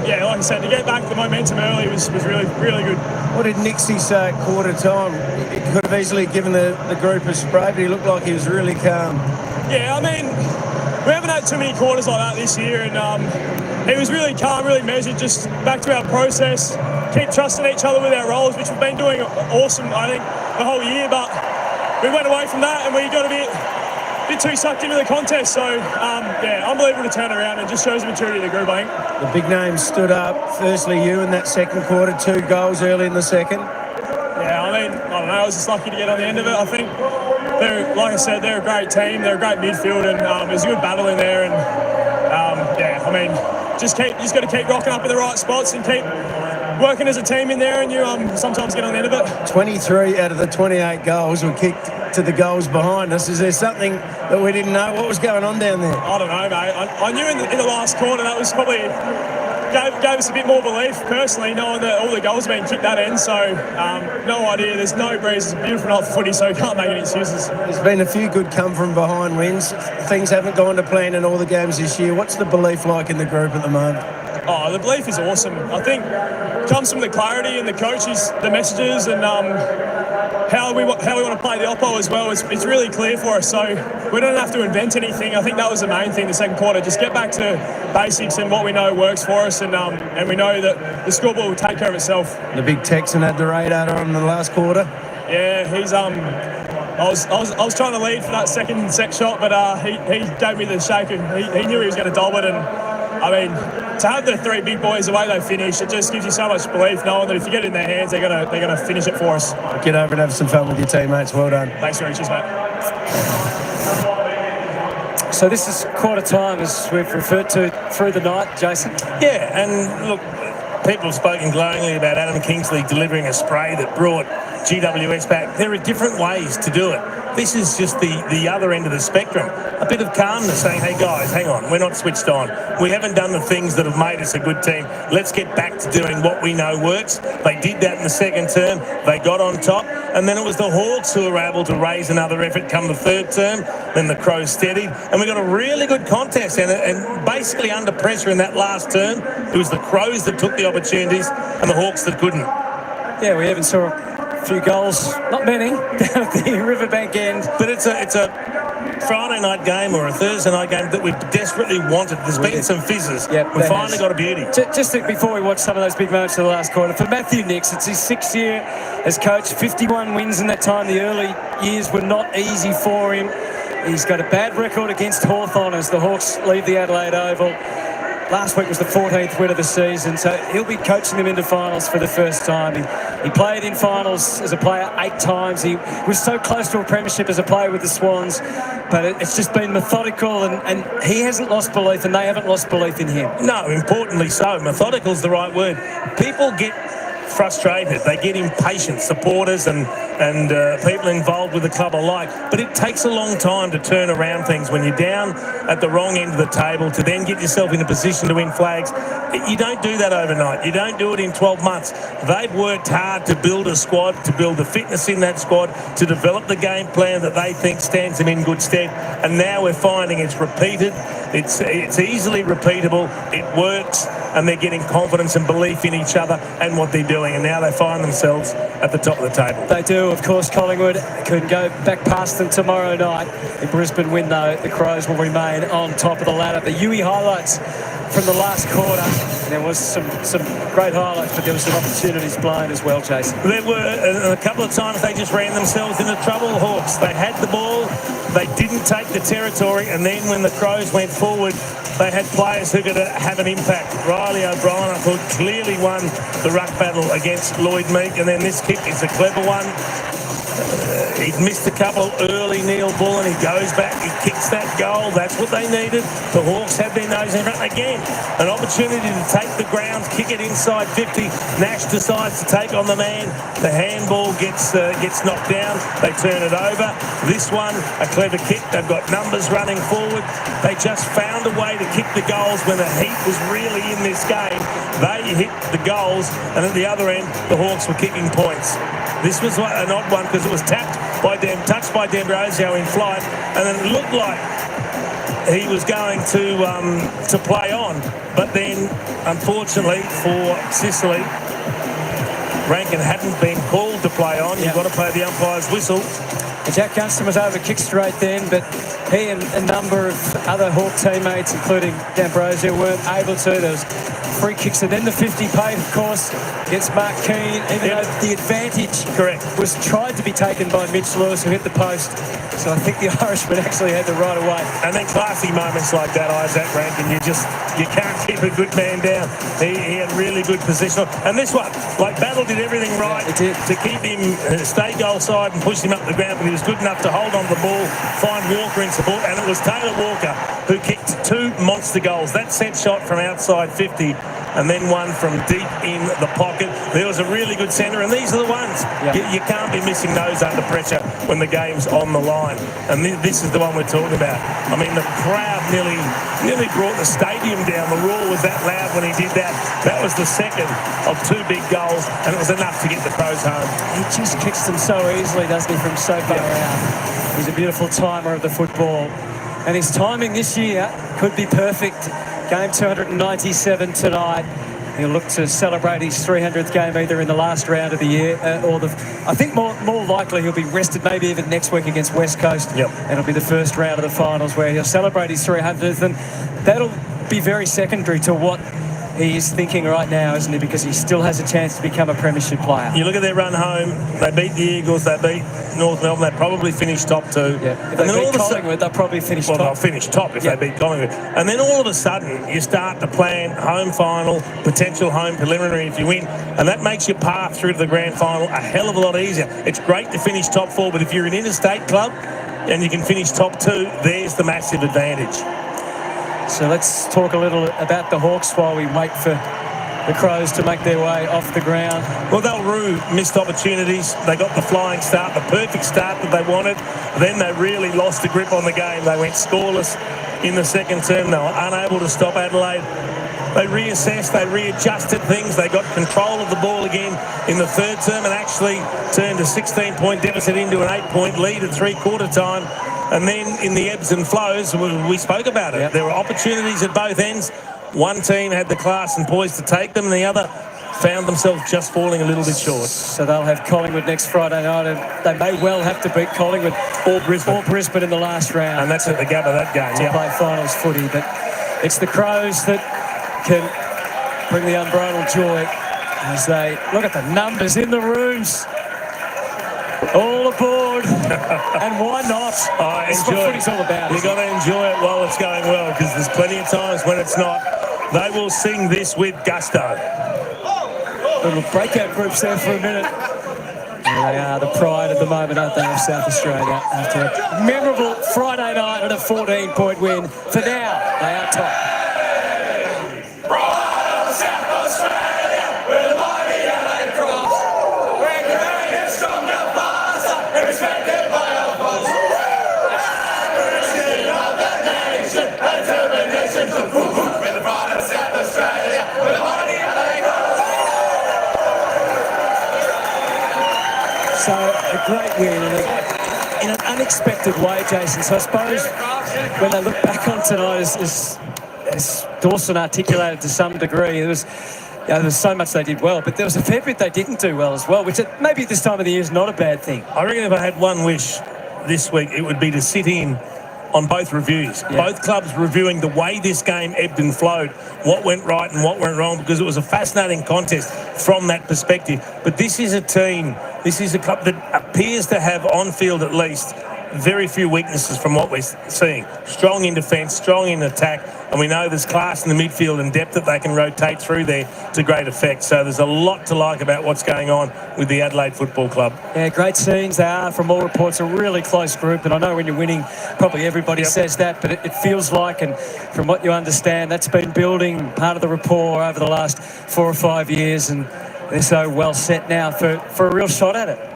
yeah, like I said, to get back the momentum early was really, really good. What did Nixie say at quarter time? He could have easily given the group a spray, but he looked like he was really calm. Yeah, I mean, we haven't had too many quarters like that this year, and he was really calm, really measured, just back to our process, keep trusting each other with our roles, which we've been doing awesome, I think, the whole year, but we went away from that and we got a bit too sucked into the contest. So, yeah, unbelievable to turn around, and just shows the maturity of the group, I think. The big names stood up. Firstly, you in that second quarter, 2 goals early in the second. Yeah, I mean, I don't know, I was just lucky to get on the end of it. I think, like I said, they're a great team. They're a great midfield, and there's a good battle in there. And, yeah, I mean, just got to keep rocking up in the right spots and keep working as a team in there, and you sometimes get on the end of it. 23 out of the 28 goals were kicked to the goals behind us. Is there something that we didn't know? What was going on down there? I don't know, mate. I knew in the last quarter that was probably gave us a bit more belief, personally, knowing that all the goals have been kicked that end. So, no idea. There's no breeze. It's a beautiful night for footy, so you can't make any excuses. There's been a few good come-from-behind wins. Things haven't gone to plan in all the games this year. What's the belief like in the group at the moment? Oh, the belief is awesome. I think it comes from the clarity and the coaches, the messages, and how we want to play the oppo as well. It's really clear for us, so we don't have to invent anything. I think that was the main thing the second quarter. Just get back to basics and what we know works for us, and we know that the scoreboard will take care of itself. The big Texan had the radar on in the last quarter. Yeah, he's I was trying to lead for that second set shot, but he gave me the shake, and he knew he was going to dob it. And I mean, to have the 3 big boys the way they finish, it just gives you so much belief knowing that if you get it in their hands, they're gonna finish it for us. Get over and have some fun with your teamates. Well done. Thanks very much, mate. So this is quarter time, as we've referred to through the night, Jason. Yeah, and look, people have spoken glowingly about Adam Kingsley delivering a spray that brought GWS back. There are different ways to do it. This is just the other end of the spectrum. A bit of calmness, saying, hey guys, hang on, we're not switched on. We haven't done the things that have made us a good team. Let's get back to doing what we know works. They did that in the second term. They got on top. And then it was the Hawks who were able to raise another effort come the third term. Then the Crows steadied. And we got a really good contest. And basically under pressure in that last term, it was the Crows that took the opportunities and the Hawks that couldn't. Yeah, we even saw a few goals, not many, down at the Riverbank end. But it's a Friday night game or a Thursday night game that we've desperately wanted. There's been some fizzes. Yep, we finally got a beauty. Just before we watch some of those big moments of the last quarter, for Matthew Nicks, it's his 6th year as coach, 51 wins in that time. The early years were not easy for him. He's got a bad record against Hawthorn as the Hawks leave the Adelaide Oval. Last week was the 14th win of the season, so he'll be coaching them into finals for the first time. He played in finals as a player 8 times. He was so close to a premiership as a player with the Swans, but it's just been methodical, and he hasn't lost belief, and they haven't lost belief in him. No, importantly so. Methodical is the right word. People get frustrated. They get impatient, supporters and people involved with the club alike. But it takes a long time to turn around things when you're down at the wrong end of the table to then get yourself in a position to win flags. You don't do that overnight. You don't do it in 12 months. They've worked hard to build a squad, to build the fitness in that squad, to develop the game plan that they think stands them in good stead. And now we're finding it's repeated. It's easily repeatable. It works. And they're getting confidence and belief in each other and what they're doing. And now they find themselves at the top of the table. They do, of course. Collingwood could go back past them tomorrow night. If Brisbane win, though, the Crows will remain on top of the ladder. The Yui highlights from the last quarter. There was some great highlights, but there were some opportunities blown as well, Jason. There were a couple of times they just ran themselves into trouble, Hawks. They had the ball. They didn't take the territory. And then when the Crows went forward, they had players who could have an impact. Riley O'Brien, I thought, clearly won the ruck battle against Lloyd Meek. And then this kick is a clever one. He'd missed a couple early, Neil Bullen. He goes back, he kicks that goal. That's what they needed. The Hawks had their nose in front. Again, an opportunity to take the ground, kick it inside 50. Nash decides to take on the man. The handball gets knocked down. They turn it over. This one, a clever kick. They've got numbers running forward. They just found a way to kick the goals when the heat was really in this game. They hit the goals, and at the other end, the Hawks were kicking points. This was an odd one because it was touched by D'Ambrosio in flight, and then it looked like he was going to play on. But then, unfortunately for Sicily, Rankin hadn't been called to play on. You've got to play the umpire's whistle. Jack Gunston was over kick straight then, but he and a number of other Hawk teammates, including D'Ambrosio, weren't able to. There was free kicks, and then the 50 paid, of course, against Mark Keane, even though the advantage was tried to be taken by Mitch Lewis, who hit the post. So I think the Irishman actually had the right of way. And then classy moments like that, Isaac Rankin, you can't keep a good man down. He had really good position. And this one, like Battle did everything right to keep him stay goal side and push him up the ground, but he was good enough to hold on the ball, find Walker in support, and it was Taylor Walker who kicked 2 monster goals. That set shot from outside 50 and then one from deep in the pocket. There was a really good centre, and these are the ones. You can't be missing those under pressure when the game's on the line. And this is the one we're talking about. I mean, the crowd nearly brought the stadium down. The roar was that loud when he did that. That was the second of 2 big goals, and it was enough to get the Crows home. He just kicks them so easily, doesn't he, from so far out. He's a beautiful timer of the football. And his timing this year could be perfect. Game 297 tonight. He'll look to celebrate his 300th game either in the last round of the year I think more likely he'll be rested maybe even next week against West Coast. And it'll be the first round of the finals where he'll celebrate his 300th, and that'll be very secondary to what he is thinking right now, isn't he? Because he still has a chance to become a premiership player. You look at their run home, they beat the Eagles, they beat North Melbourne, they probably finished top 2. If they beat Collingwood, they'll probably finish top. Well, they'll finish top if they beat Collingwood. And then all of a sudden, you start to plan home final, potential home preliminary if you win, and that makes your path through to the grand final a hell of a lot easier. It's great to finish top 4, but if you're an interstate club, and you can finish top 2, there's the massive advantage. So let's talk a little about the Hawks while we wait for the Crows to make their way off the ground. Well, they'll rue missed opportunities. They got the flying start, the perfect start that they wanted. Then they really lost the grip on the game. They went scoreless in the second term. They were unable to stop Adelaide. They reassessed, they readjusted things. They got control of the ball again in the third term and actually turned a 16-point deficit into an 8-point lead at three-quarter time. And then in the ebbs and flows, we spoke about it. Yep. There were opportunities at both ends. One team had the class and poise to take them, and the other found themselves just falling a little bit short. So they'll have Collingwood next Friday night, and they may well have to beat Collingwood or Brisbane in the last round. And that's at the gab of that game. To play finals footy. But it's the Crows that can bring the unbridled joy as they look at the numbers in the rooms. All aboard. And why not? That's what footy's all about. You've got to enjoy it while it's going well, because there's plenty of times when it's not. They will sing this with gusto. Little breakout groups there for a minute. They are the pride at the moment, aren't they, of South Australia, after a memorable Friday night and a 14-point win. For now, they are top. So a great win in an unexpected way, Jason. So I suppose when they look back on tonight, as Dawson articulated to some degree, there was so much they did well, but there was a fair bit they didn't do well as well, which maybe at this time of the year is not a bad thing. I reckon if I had one wish this week, it would be to sit in on both reviews. Yeah. Both clubs reviewing the way this game ebbed and flowed, what went right and what went wrong, because it was a fascinating contest from that perspective. But this is a team, this is a club that appears to have, on field at least, very few weaknesses from what we're seeing. Strong in defence, strong in attack, and we know there's class in the midfield and depth that they can rotate through there to great effect. So there's a lot to like about what's going on with the Adelaide Football Club. Yeah, great scenes. They are, from all reports, a really close group, and I know when you're winning, probably everybody says that, but it feels like, and from what you understand, that's been building part of the rapport over the last 4 or 5 years, and they're so well set now for a real shot at it.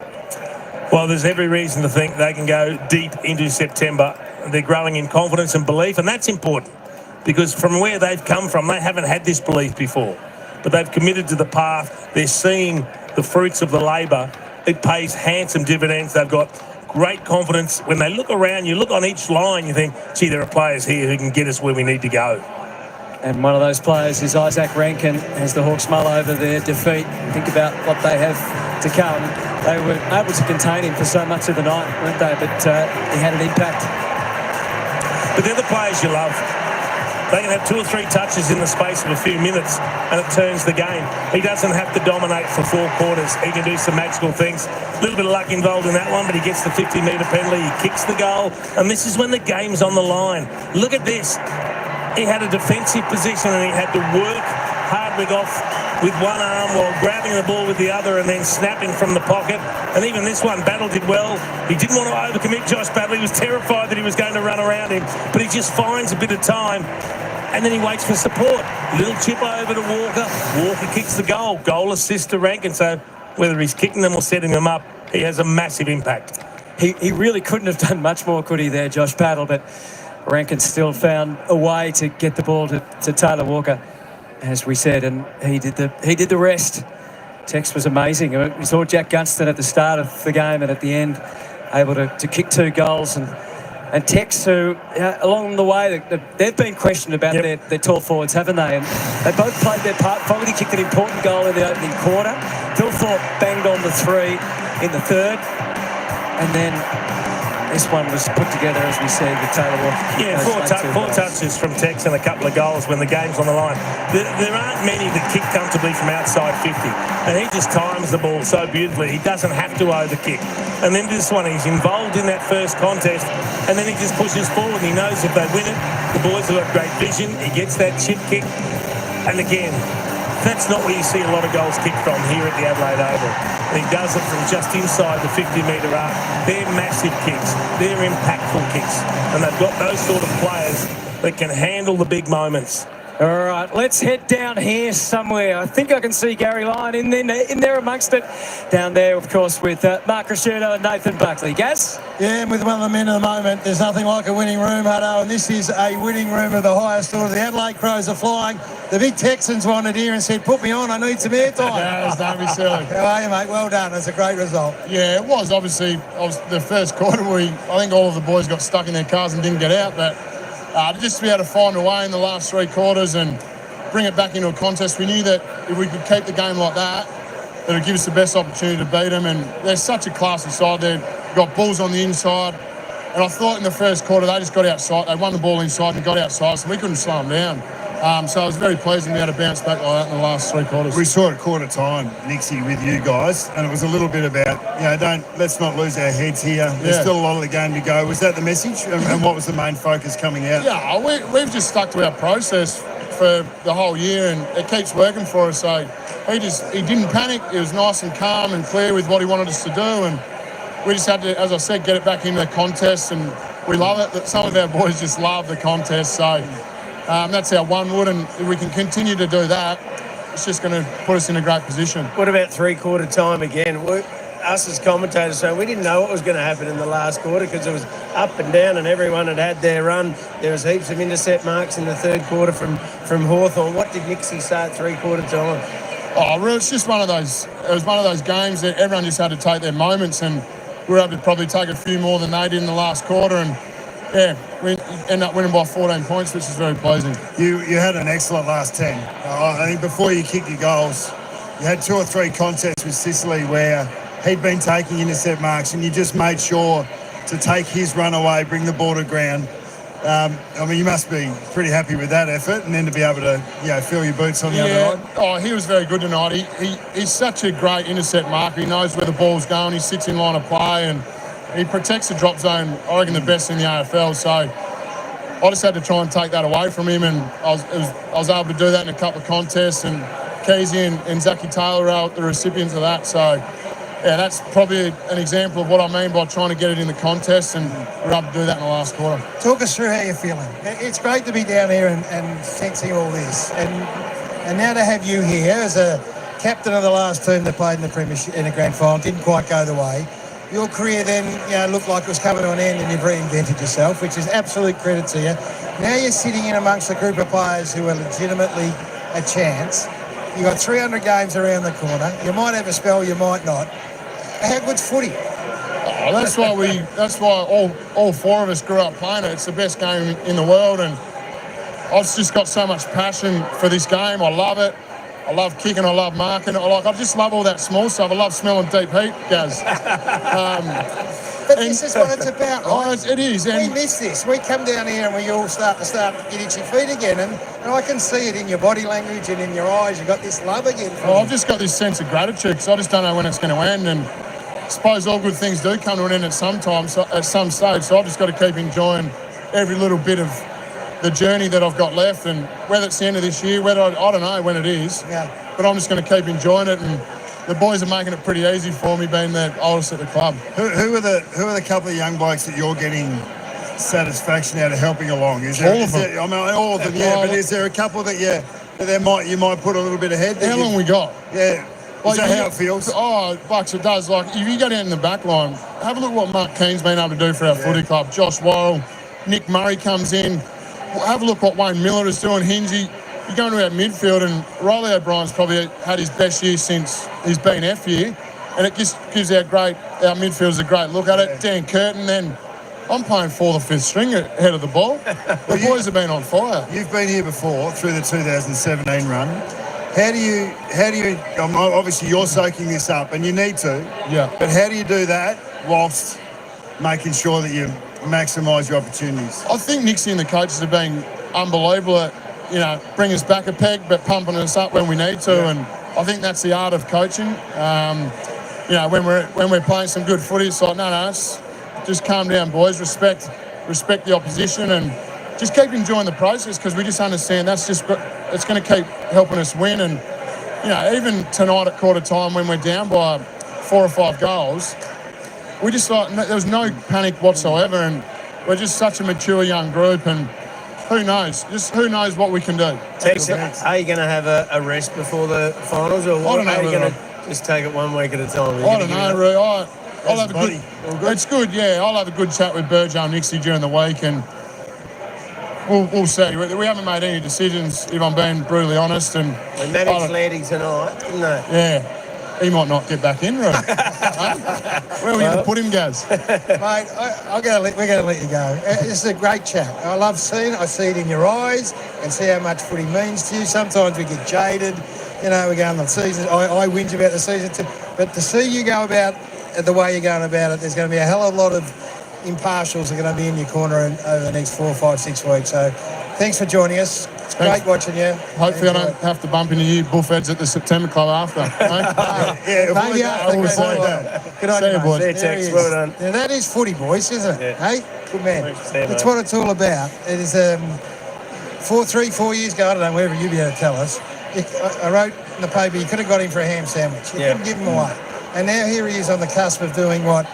Well, there's every reason to think they can go deep into September. They're growing in confidence and belief, and that's important because from where they've come from, they haven't had this belief before. But they've committed to the path. They're seeing the fruits of the labour. It pays handsome dividends. They've got great confidence. When they look around, you look on each line, you think, gee, there are players here who can get us where we need to go. And one of those players is Isaac Rankin as the Hawks mull over their defeat. Think about what they have to come. They were able to contain him for so much of the night, weren't they? But he had an impact. But they're the players you love. They can have 2 or 3 touches in the space of a few minutes and it turns the game. He doesn't have to dominate for 4 quarters. He can do some magical things. A little bit of luck involved in that one, but he gets the 50-metre penalty. He kicks the goal. And this is when the game's on the line. Look at this. He had a defensive position and he had to work Hardwick off with one arm while grabbing the ball with the other and then snapping from the pocket. And even this one, Battle did well. He didn't want to overcommit Josh Battle. He was terrified that he was going to run around him, but he just finds a bit of time and then he waits for support. Little chip over to Walker. Walker kicks the goal. Goal assist to Rankin. So whether he's kicking them or setting them up, he has a massive impact. He really couldn't have done much more, could he there, Josh Battle, but Rankin still found a way to get the ball to Taylor Walker, as we said, and he did the rest. Tex was amazing. We saw Jack Gunston at the start of the game and at the end able to kick 2 goals. And Tex, who along the way, they've been questioned about their tall forwards, haven't they? And they both played their part. Fogarty kicked an important goal in the opening quarter. Phil Thorpe banged on the 3 in the third. And then this one was put together, as we said, with Taylor Walker. Yeah, 4 touches from Tex and a couple of goals when the game's on the line. There aren't many that kick comfortably from outside 50. And he just times the ball so beautifully. He doesn't have to overkick. And then this one, he's involved in that first contest, and then he just pushes forward. He knows if they win it, the boys have got great vision. He gets that chip kick. And again, That's not where you see a lot of goals kicked from here at the Adelaide Oval. And he does it from just inside the 50-metre arc. They're massive kicks. They're impactful kicks. And they've got those sort of players that can handle the big moments. All right, let's head down here somewhere. I think I can see Gary Lyon in there amongst it. Down there, of course, with Mark Cresciuto and Nathan Buckley. Gaz? Yeah, and with one of the men of the moment, there's nothing like a winning room, Hutto, and this is a winning room of the highest order. The Adelaide Crows are flying. The big Texans wanted here and said, put me on, I need some airtime. Don't be silly. How are you, mate? Well done. It's a great result. Yeah, it was. Obviously, the first quarter, I think all of the boys got stuck in their cars and didn't get out, but just to be able to find a way in the last 3 quarters and bring it back into a contest, we knew that if we could keep the game like that, it would give us the best opportunity to beat them. And they're such a classy side. They've got balls on the inside. And I thought in the first quarter they just got outside. They won the ball inside and got outside, so we couldn't slow them down. So it was very pleasing to be able to bounce back like that in the last 3 quarters. We saw it at quarter time, Nixie, with you guys, and it was a little bit about, let's not lose our heads here. There's still a lot of the game to go. Was that the message? And what was the main focus coming out? Yeah, we've just stuck to our process for the whole year, and it keeps working for us. So he didn't panic. He was nice and calm and clear with what he wanted us to do, and we just had to, as I said, get it back into the contest, and we love it. That some of our boys just love the contest. So that's our one wood, and if we can continue to do that, it's just going to put us in a great position. What about 3-quarter time again? Us as commentators, so we didn't know what was going to happen in the last quarter because it was up and down and everyone had their run. There was heaps of intercept marks in the 3rd quarter from Hawthorn. What did Nixie say at 3-quarter time? It's just one of those. It was one of those games that everyone just had to take their moments, and we were able to probably take a few more than they did in the last quarter, and we end up winning by 14 points, which is very pleasing. You had an excellent last 10. I think before you kicked your goals, you had 2 or 3 contests with Sicily where he'd been taking intercept marks, and you just made sure to take his run away, bring the ball to ground. You must be pretty happy with that effort, and then to be able to, feel your boots on the other night. He was very good tonight. He's such a great intercept marker. He knows where the ball's going. He sits in line of play, and he protects the drop zone, I reckon, the best in the AFL. So I just had to try and take that away from him, and I was able to do that in a couple of contests, and Keezy and Zachy Taylor are the recipients of that. So that's probably an example of what I mean by trying to get it in the contest, and we're able to do that in the last quarter. Talk us through how you're feeling. It's great to be down here and sensing all this. And now to have you here as a captain of the last team that played in the Premiership in a grand final, didn't quite go the way. Your career then looked like it was coming to an end, and you've reinvented yourself, which is absolute credit to you. Now you're sitting in amongst a group of players who are legitimately a chance. You've got 300 games around the corner. You might have a spell, you might not. How good's footy? That's why all 4 of us grew up playing it. It's the best game in the world, and I've just got so much passion for this game. I love it. I love kicking. I love marking. I just love all that small stuff. I love smelling deep heat, Gaz. But this is what it's about, right? It is. We miss this. We come down here and we all start to get itchy feet again, and I can see it in your body language and in your eyes. You've got this love again. I've just got this sense of gratitude because I just don't know when it's going to end, and I suppose all good things do come to an end at some stage. So I've just got to keep enjoying every little bit of the journey that I've got left, and whether it's the end of this year, whether I don't know when it is, but I'm just going to keep enjoying it, and the boys are making it pretty easy for me, being the oldest at the club. Who are the couple of young blokes that you're getting satisfaction out of helping along? All of them. All of them, but is there a couple that you might put a little bit ahead? How long we got? Yeah. Is that how it feels? Bucks, it does. Like, if you go down in the back line, have a look what Mark Keane's been able to do for our footy club. Josh Worrell, Nick Murray comes in. Have a look what Wayne Miller is doing. Hingy. You go into our midfield, and Riley O'Brien's probably had his best year since he's been F year, and it just gives our midfielders a great look at it. Dan Curtin, then I'm playing 4th or 5th string ahead of the ball. The boys have been on fire. You've been here before through the 2017 run. How do you? Obviously, you're soaking this up, and you need to. Yeah. But how do you do that whilst making sure that you maximise your opportunities? I think Nixie and the coaches have been unbelievable at, bring us back a peg, but pumping us up when we need to. And I think that's the art of coaching. When we're playing some good footy, it's like, no, just calm down, boys. Respect the opposition, and just keep enjoying the process, because we just understand it's going to keep helping us win. And even tonight at quarter time when we're down by 4 or 5 goals, we just there was no panic whatsoever, and we're just such a mature young group, and who knows? Just who knows what we can do. Tex, are you going to have a rest before the finals, or what? Are you going to just take it one week at a time? I don't know, Roo. I'll have a good. It's good, yeah. I'll have a good chat with Burjo Nixie during the week, and we'll see. We haven't made any decisions, if I'm being brutally honest. And they managed landing tonight, didn't they? Yeah. He might not get back in, Roo. Where are we going to put him, Gaz? Mate, we're going to let you go. This is a great chat. I love seeing it. I see it in your eyes and see how much footy means to you. Sometimes we get jaded. You know, we're going on the season. I whinge about the season too. But to see you go about it the way you're going about it, there's going to be a hell of a lot of impartials are going to be in your corner over the next 4, 5, 6 weeks. So thanks for joining us. It's great watching you. Hopefully I don't have to bump into you bullfeds at the September Club after. Yeah, maybe after. Good on you, boys. Tex, well done. Now, that is footy, boys, isn't it? Yeah. Hey, good man. That's what it's all about. It is 4 years ago, I don't know, wherever you'd be able to tell us, I wrote in the paper you could have got him for a ham sandwich. You couldn't give him away. And now here he is on the cusp of doing what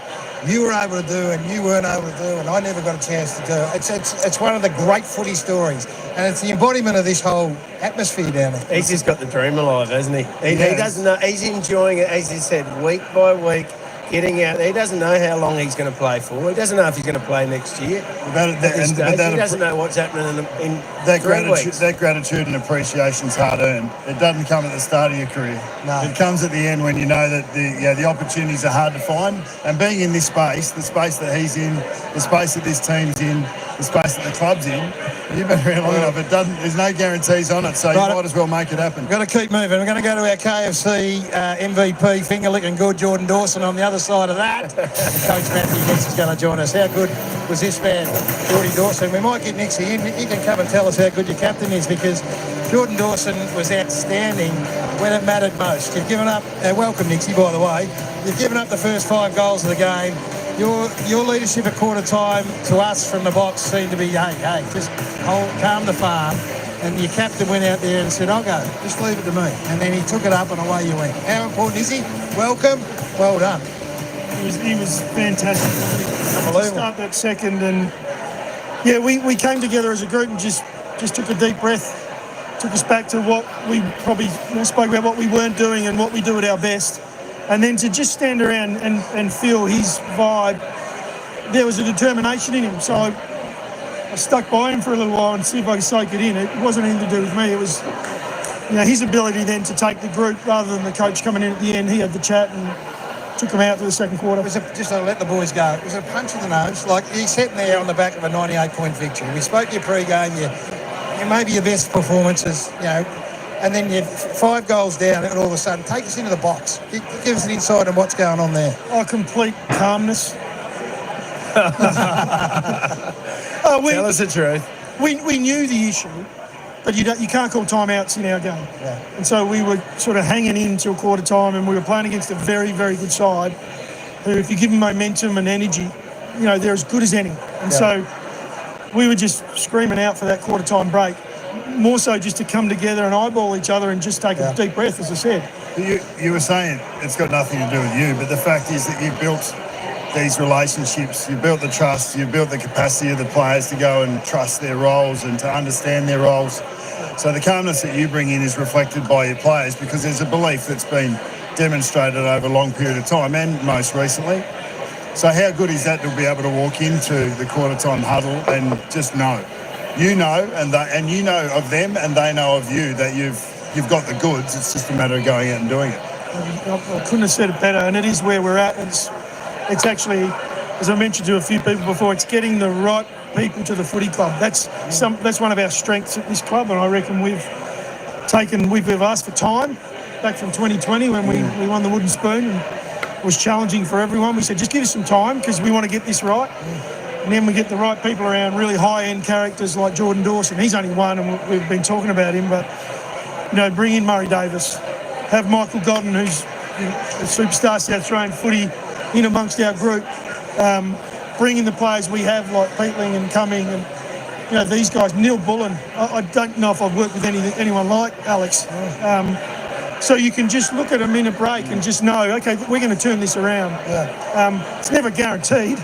you were able to do and you weren't able to do and I never got a chance to do. It's one of the great footy stories, and it's the embodiment of this whole atmosphere down there. He's just got the dream alive, hasn't he? He doesn't know. He's enjoying it, as he said, week by week, getting out there. He doesn't know how long he's going to play for. He doesn't know if he's going to play next year. He doesn't know what's happening in that 3 weeks. That gratitude and appreciation is hard earned. It doesn't come at the start of your career. No. It comes at the end when you know that the opportunities are hard to find. And being in this space, the space that he's in, the space that this team's in, the space that the club's in, you've been around long enough. There's no guarantees on it, so you might as well make it happen. We've got to keep moving. We're going to go to our KFC MVP, finger licking good, Jordan Dawson on the other side of that. Coach Matthew Nix is going to join us. How good was this man, Jordan Dawson? We might get Nixie in. He can come and tell us how good your captain is, because Jordan Dawson was outstanding when it mattered most. You've given up, welcome Nixie, by the way, you've given up the first 5 goals of the game. Your leadership at quarter time to us from the box seemed to be, hey, just calm the farm. And your captain went out there and said, I'll go, just leave it to me. And then he took it up and away you went. How important is he? Welcome. Well done. He was fantastic. To start that second, and yeah, we came together as a group and just took a deep breath. Took us back to what we probably spoke about, what we weren't doing and what we do at our best. And then to just stand around and feel his vibe, there was a determination in him. So I stuck by him for a little while and see if I could soak it in. It wasn't anything to do with me. It was his ability then to take the group rather than the coach coming in at the end. He had the chat and took him out to the second quarter. It was just to let the boys go. It was a punch in the nose. Like, he's sitting there on the back of a 98-point victory. We spoke to you pre-game. You maybe your best performances, and then you're 5 goals down and all of a sudden take us into the box. Give us an insight on what's going on there. Complete calmness. Tell us the truth. We knew the issue, but you can't call timeouts in our game. Yeah. And so we were sort of hanging in till quarter time, and we were playing against a very, very good side who, if you give them momentum and energy, they're as good as any. And so we were just screaming out for that quarter time break, more so just to come together and eyeball each other and just take a deep breath, as I said. You were saying it's got nothing to do with you, but the fact is that you built these relationships, you built the trust, you built the capacity of the players to go and trust their roles and to understand their roles. So the calmness that you bring in is reflected by your players, because there's a belief that's been demonstrated over a long period of time and most recently. So how good is that to be able to walk into the quarter time huddle and just know? You know, and you know of them, and they know of you, that you've got the goods. It's just a matter of going out and doing it. I couldn't have said it better, and it is where we're at. It's actually, as I mentioned to a few people before, it's getting the right people to the footy club. That's one of our strengths at this club, and I reckon we've asked for time back from 2020 when we won the wooden spoon, and it was challenging for everyone. We said, just give us some time because we want to get this right. And then we get the right people around, really high-end characters like Jordan Dawson. He's only one, and we've been talking about him, but bring in Murray Davis, have Michael Godden, who's a superstar South Australian footy, in amongst our group, bring in the players we have like Peatling and Cumming and these guys. Neil Bullen, I don't know if I've worked with anyone like Alex. So you can just look at a minute break and just know, okay, we're going to turn this around. It's never guaranteed,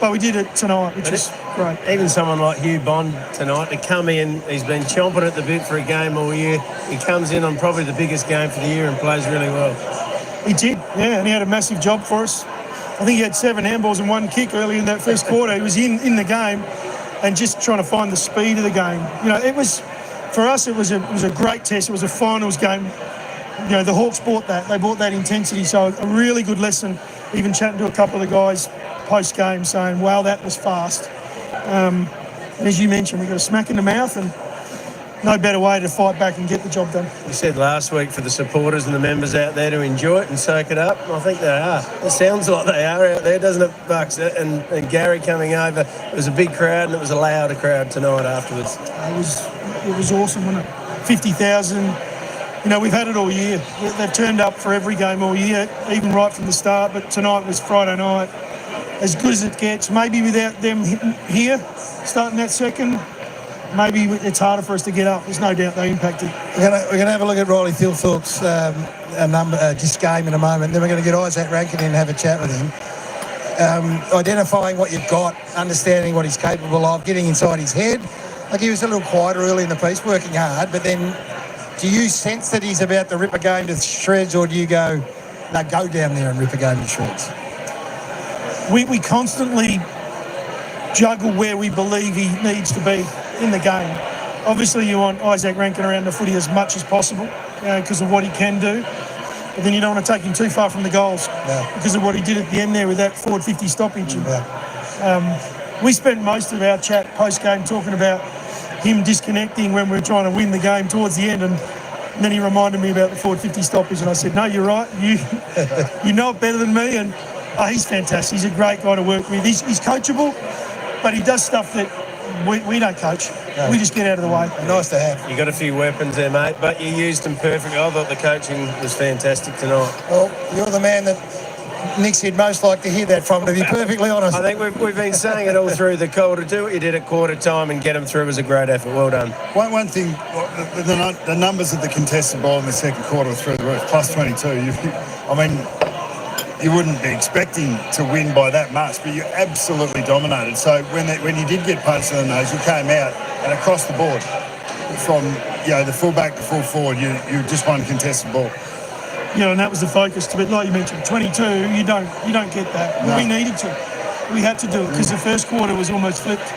but we did it tonight, which is great. Even someone like Hugh Bond tonight to come in, he's been chomping at the bit for a game all year. He comes in on probably the biggest game for the year and plays really well. He did, yeah, and he had a massive job for us. I think he had 7 handballs and 1 kick early in that first quarter. He was in the game and just trying to find the speed of the game. You know, it was, for us, it was a great test. It was a finals game. You know, the Hawks brought that. They brought that intensity. So a really good lesson. Even chatting to a couple of the guys post-game saying, wow, that was fast. And as you mentioned, we got a smack in the mouth and no better way to fight back and get the job done. You said last week for the supporters and the members out there to enjoy it and soak it up. I think they are. It sounds like they are out there, doesn't it, Bucks? And Gary coming over, it was a big crowd and it was a louder crowd tonight afterwards. It was awesome, wasn't it? 50,000. You know, we've had it all year. They've turned up for every game all year, even right from the start, but tonight was Friday night. As good as it gets. Maybe without them here, starting that second, maybe it's harder for us to get up. There's no doubt they impacted. We're going to have a look at Riley Thilthorpe's just game in a moment. Then we're going to get Isaac Rankin in and have a chat with him. Identifying what you've got, understanding what he's capable of, getting inside his head. Like he was a little quieter early in the piece, working hard, but then do you sense that he's about to rip a game to shreds, or do you go, no, go down there and rip a game to shreds? We constantly juggle where we believe he needs to be in the game. Obviously, you want Isaac Rankin around the footy as much as possible because of what he can do. But then you don't want to take him too far from the goals because of what he did at the end there with that forward 50 stoppage. We spent most of our chat post-game talking about him disconnecting when we were trying to win the game towards the end, and then he reminded me about the forward 50 stoppage, and I said, no, you're right. You know it better than me, and he's fantastic. He's a great guy to work with. He's coachable, but he does stuff that we don't coach. No. We just get out of the way. Nice to have. You got a few weapons there, mate, but you used them perfectly. I thought the coaching was fantastic tonight. Well, you're the man that Nixie'd most like to hear that from, to be perfectly honest. I think we've been saying it all through the call. To do what you did at quarter time and get them through was a great effort. Well done. One thing, the numbers of the contested ball in the second quarter were through the roof, plus 22. You wouldn't be expecting to win by that much, but you absolutely dominated. So when you did get punched in the nose, you came out and across the board, from the fullback to full forward, you just won contested ball. Yeah, and that was the focus. But like you mentioned, 22, you don't get that. No. We needed to. We had to do it because the first quarter was almost flipped.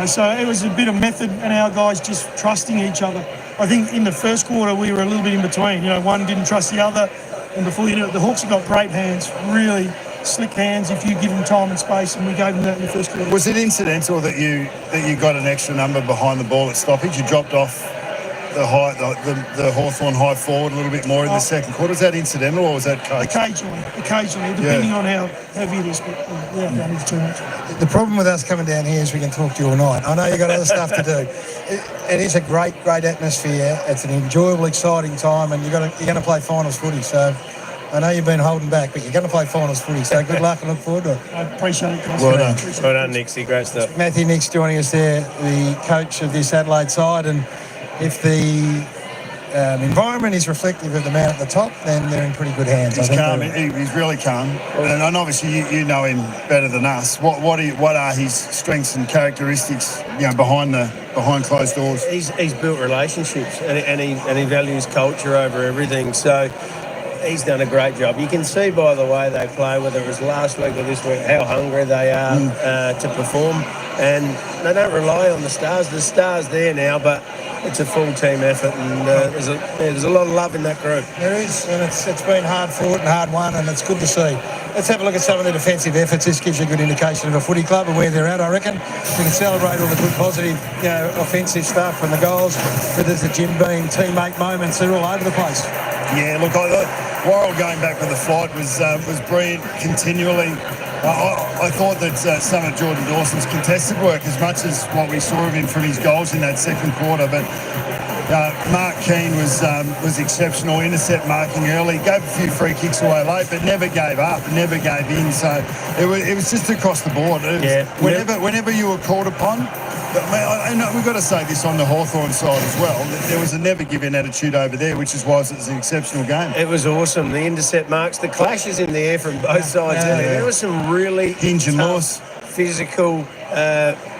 So it was a bit of method and our guys just trusting each other. I think in the first quarter we were a little bit in between. One didn't trust the other. And before you know it, the Hawks have got great hands, really slick hands if you give them time and space, and we gave them that in the first quarter. Was it incidental that you got an extra number behind the ball at stoppage? You dropped off the Hawthorn high forward a little bit more in the second quarter. Was that incidental or was that coached? Occasionally, depending on how heavy it is, but without going into too much. The problem with us coming down here is we can talk to you all night. I know you've got other stuff to do. It is a great atmosphere. It's an enjoyable, exciting time, and you're going to play finals footy. So I know you've been holding back, but you're going to play finals footy. So good luck and look forward to it. I appreciate it, guys. Well done. Well done, Nixie. Great stuff. Matthew Nix joining us there, the coach of this Adelaide side, and if the environment is reflective of the man at the top, then they're in pretty good hands. He's calm. He's really calm, and obviously you know him better than us. What are his strengths and characteristics? Behind closed doors. He's built relationships, and he values culture over everything. So he's done a great job. You can see by the way they play, whether it was last week or this week, how hungry they are to perform, and they don't rely on the stars. The stars there now, but it's a full team effort, and there's a lot of love in that group. There is, and it's been hard fought and hard won, and it's good to see. Let's have a look at some of the defensive efforts. This gives you a good indication of a footy club and where they're at, I reckon. We can celebrate all the good, positive, offensive stuff and the goals. But there's the Jim Beam teammate moments. They're all over the place. Yeah, look, Worrell going back with the flight was brilliant continually. I thought that some of Jordan Dawson's contested work, as much as what we saw of him from his goals in that second quarter, but Mark Keane was exceptional, intercept marking early, gave a few free kicks away late, but never gave up, never gave in. So it was just across the board. Whenever you were called upon, But we've got to say this on the Hawthorn side as well. That there was a never-give-in attitude over there, which is why it was an exceptional game. It was awesome. The intercept marks, the clashes in the air from both sides. There was some really hinge and loss, physical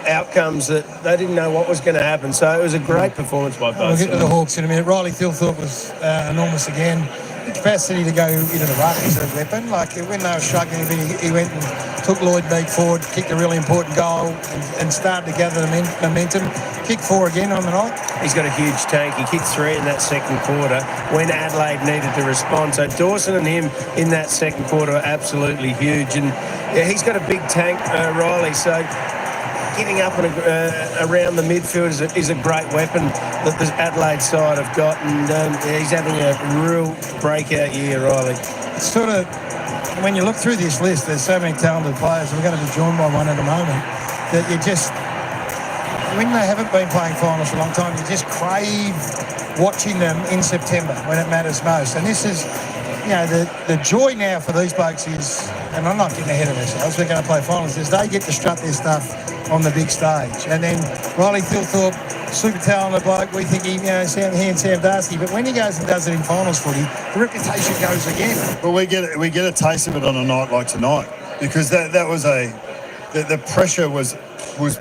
outcomes that they didn't know what was going to happen. So it was a great performance by both We'll get to sides. the Hawks in a minute. Riley Thilthorpe was enormous again. The capacity to go into the ruck is a weapon. Like when they were struggling a bit, he went and took Lloyd Meek forward, kicked a really important goal and started to gather the momentum. Kicked 4 again on the night. He's got a huge tank. He kicked 3 in that second quarter when Adelaide needed to respond. So Dawson and him in that second quarter are absolutely huge. And yeah, he's got a big tank, Riley. So getting up and around the midfield is a great weapon that the Adelaide side have got, and he's having a real breakout year, Riley. It's sort of, when you look through this list, there's so many talented players. We're going to be joined by one in a moment that you just, when they haven't been playing finals for a long time, you just crave watching them in September when it matters most. And this is, you know, the joy now for these blokes is, and I'm not getting ahead of ourselves, we're going to play finals, is they get to strut their stuff on the big stage. And then Riley Thilthorpe, super talented bloke, we think he, Sam Darcy, but when he goes and does it in finals footy, the reputation goes again. Well, we get a taste of it on a night like tonight, because that was the pressure was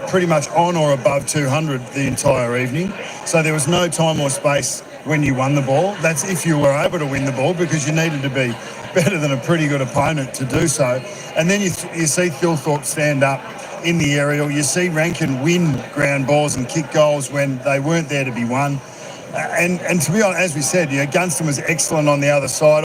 pretty much on or above 200 the entire evening. So there was no time or space when you won the ball. That's if you were able to win the ball, because you needed to be better than a pretty good opponent to do so. And then you see Thilthorpe stand up in the aerial. You see Rankin win ground balls and kick goals when they weren't there to be won. And to be honest, as we said, Gunston was excellent on the other side.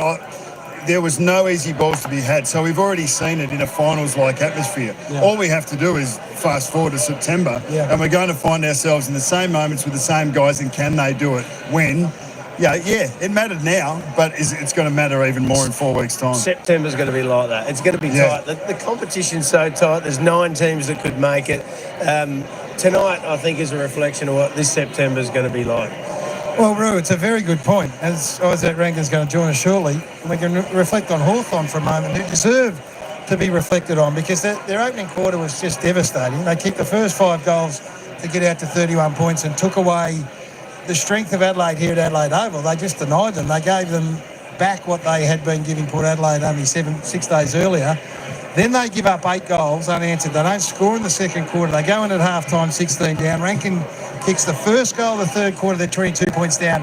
There was no easy balls to be had. So we've already seen it in a finals-like atmosphere. Yeah. All we have to do is fast forward to September, and we're going to find ourselves in the same moments with the same guys, and can they do it when? Yeah, it mattered now, but it's going to matter even more in 4 weeks' time. September's going to be like that. It's going to be tight. The competition's so tight. There's 9 teams that could make it. Tonight, I think, is a reflection of what this September's going to be like. Well, Roo, it's a very good point. As Isaac Rankin's going to join us shortly, we can reflect on Hawthorn for a moment, who deserve to be reflected on, because their opening quarter was just devastating. They kicked the first 5 goals to get out to 31 points and took away the strength of Adelaide here at Adelaide Oval. They just denied them. They gave them back what they had been giving Port Adelaide only 6 days earlier. Then they give up 8 goals unanswered. They don't score in the second quarter. They go in at half-time 16 down. Rankin kicks the first goal of the third quarter. They're 22 points down.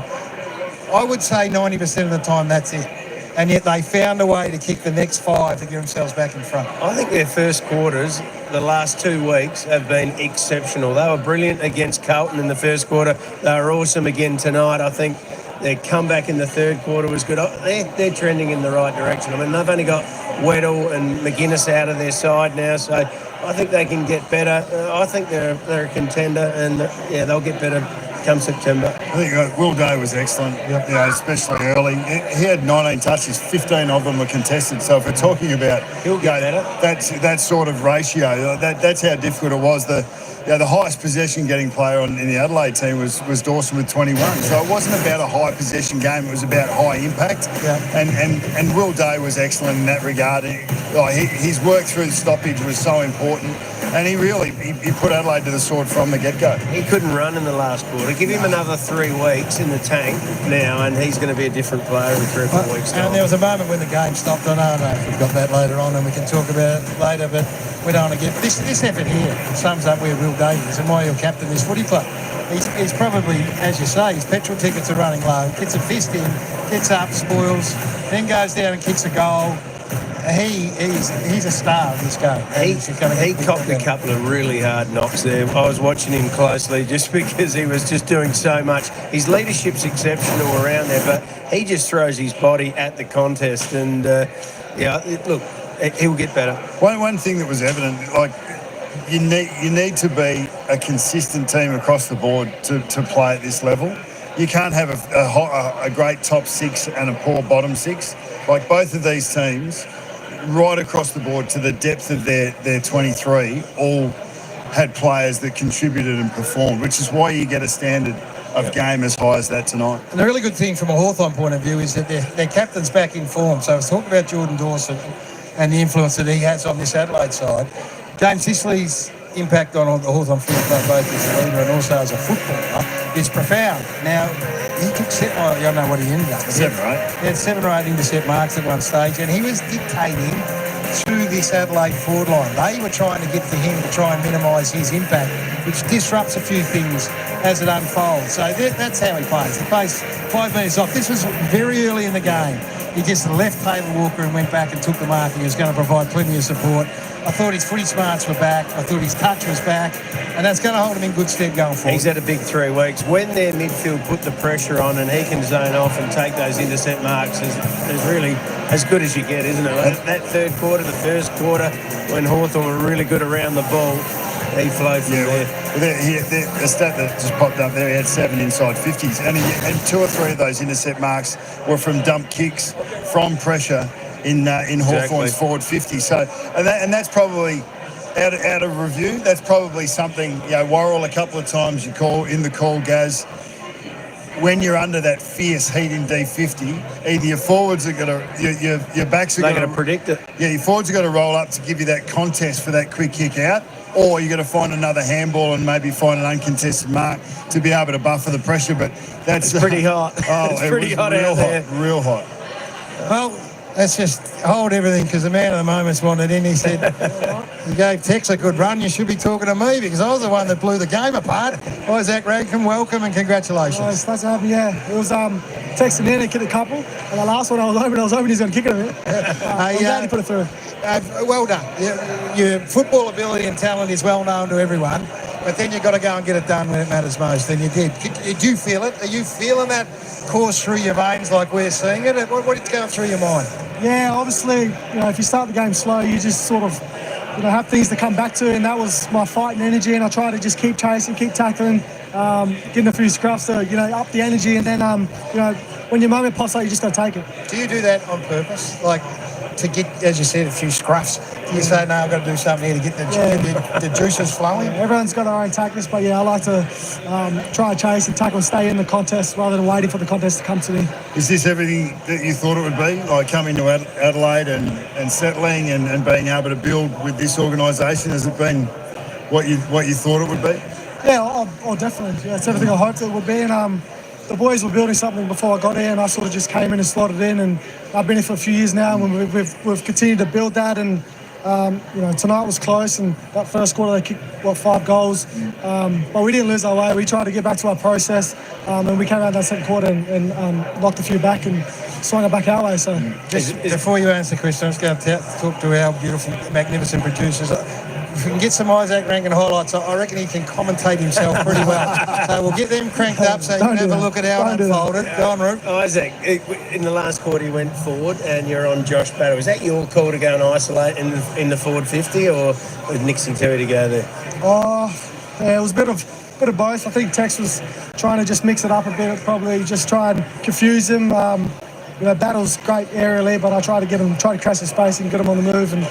I would say 90% of the time that's it. And yet they found a way to kick the next 5 to get themselves back in front. I think their first quarters, the last 2 weeks, have been exceptional. They were brilliant against Carlton in the first quarter. They were awesome again tonight. I think their comeback in the third quarter was good. They're trending in the right direction. I mean, they've only got Weddle and McGuinness out of their side now, so I think they can get better. I think they're a contender, and they'll get better come September. I think Will Day was excellent, especially early. He had 19 touches, 15 of them were contested. So if we're talking about he'll get better, that sort of ratio, that's how difficult it was. The highest possession getting player in the Adelaide team was Dawson with 21. So it wasn't about a high possession game, it was about high impact. Yeah. And Will Day was excellent in that regard. His work through the stoppage was so important, and he put Adelaide to the sword from the get-go. He couldn't run in the last quarter. Give him another 3 weeks in the tank now, and he's going to be a different player in 3 or 4 weeks' time. And there was a moment when the game stopped. I don't know if we've got that later on, and we can talk about it later, but we don't want to get... This effort here sums up where Will Day is and why he'll captain this footy club. He's probably, as you say, his petrol tickets are running low, gets a fist in, gets up, spoils, then goes down and kicks a goal. He's a star of this game. He copped a couple of really hard knocks there. I was watching him closely just because he was just doing so much. His leadership's exceptional around there, but he just throws his body at the contest, and look, he'll get better. One thing that was evident, you need to be a consistent team across the board to play at this level. You can't have a great top 6 and a poor bottom 6. Like both of these teams, right across the board to the depth of their 23, all had players that contributed and performed, which is why you get a standard of game as high as that tonight. And the really good thing from a Hawthorn point of view is that their captain's back in form. So I was talking about Jordan Dawson and the influence that he has on this Adelaide side. James Siciley's impact on the Hawthorn Football Club, both as a leader and also as a footballer, is profound. Now, he took I don't know what he ended up with. 7 or 8. He had 7 or 8 intercept marks at one stage, and he was dictating through this Adelaide forward line. They were trying to get to him to try and minimise his impact, which disrupts a few things as it unfolds. So that's how he plays. He plays 5 metres off. This was very early in the game. He just left Taylor Walker and went back and took the mark. He was going to provide plenty of support. I thought his footy smarts were back. I thought his touch was back. And that's going to hold him in good stead going forward. He's had a big 3 weeks. When their midfield put the pressure on and he can zone off and take those intercept marks is really as good as you get, isn't it? That third quarter, the first quarter, when Hawthorn were really good around the ball, he flowed from there. The stat that just popped up there, he had 7 inside 50s. And 2 or 3 of those intercept marks were from dump kicks, from pressure in Hawthorn's forward 50. So, and that's probably out of review. That's probably something, Worrell a couple of times you call in the call, Gaz. When you're under that fierce heat in D50, either your forwards are going to, your backs are going to predict it. Yeah, your forwards are going to roll up to give you that contest for that quick kick out, or you're going to find another handball and maybe find an uncontested mark to be able to buffer the pressure. But that's pretty hot. Oh, it's pretty hot out there. Real hot. Well, let's just hold everything because the man of the moment's wanted in. He said, you gave Tex a good run. You should be talking to me because I was the one that blew the game apart. Hi, Zach Rankin. Welcome and congratulations. Oh, it's nice to have you. Yeah, it was Tex and Ian kicked a couple. And the last one I was hoping he was going to kick it a bit. I'm glad he put it through. Well done. Your football ability and talent is well known to everyone. But then you've got to go and get it done when it matters most. And you did. Did you feel it? Are you feeling that course through your veins like we're seeing it? What is going through your mind? Yeah, obviously, if you start the game slow, you just sort of, have things to come back to. And that was my fight and energy. And I try to just keep chasing, keep tackling, getting a few scruffs to, up the energy. And then, when your moment pops out, you just got to take it. Do you do that on purpose? Like, to get, as you said, a few scruffs? Do you say, no, I've got to do something here to get the juices flowing? Yeah, everyone's got their own tactics, but I like to try and chase and tackle and stay in the contest rather than waiting for the contest to come to me. Is this everything that you thought it would be, like coming to Adelaide and settling and being able to build with this organisation? Has it been what you thought it would be? Yeah, definitely. Yeah, it's everything I hoped it would be. And the boys were building something before I got here, and I sort of just came in and slotted in. And I've been here for a few years now, and we've continued to build that. And tonight was close, and that first quarter they kicked 5 goals, but we didn't lose our way. We tried to get back to our process, and we came out that second quarter and knocked a few back and swung it back our way. So, before you answer the question, I'm just going to talk to our beautiful, magnificent producers. If we can get some Isaac Rankin highlights, I reckon he can commentate himself pretty well. So we'll get them cranked up so you can have a look at how it unfolded. Go on, Roop. Isaac, in the last quarter you went forward and you're on Josh Battle. Was that your call to go and isolate in the forward 50 or with Nixie Terry to go there? Yeah, it was a bit of both. I think Tex was trying to just mix it up a bit, probably just try and confuse him. Battle's great aerially, but I try to crash his space and get him on the move. And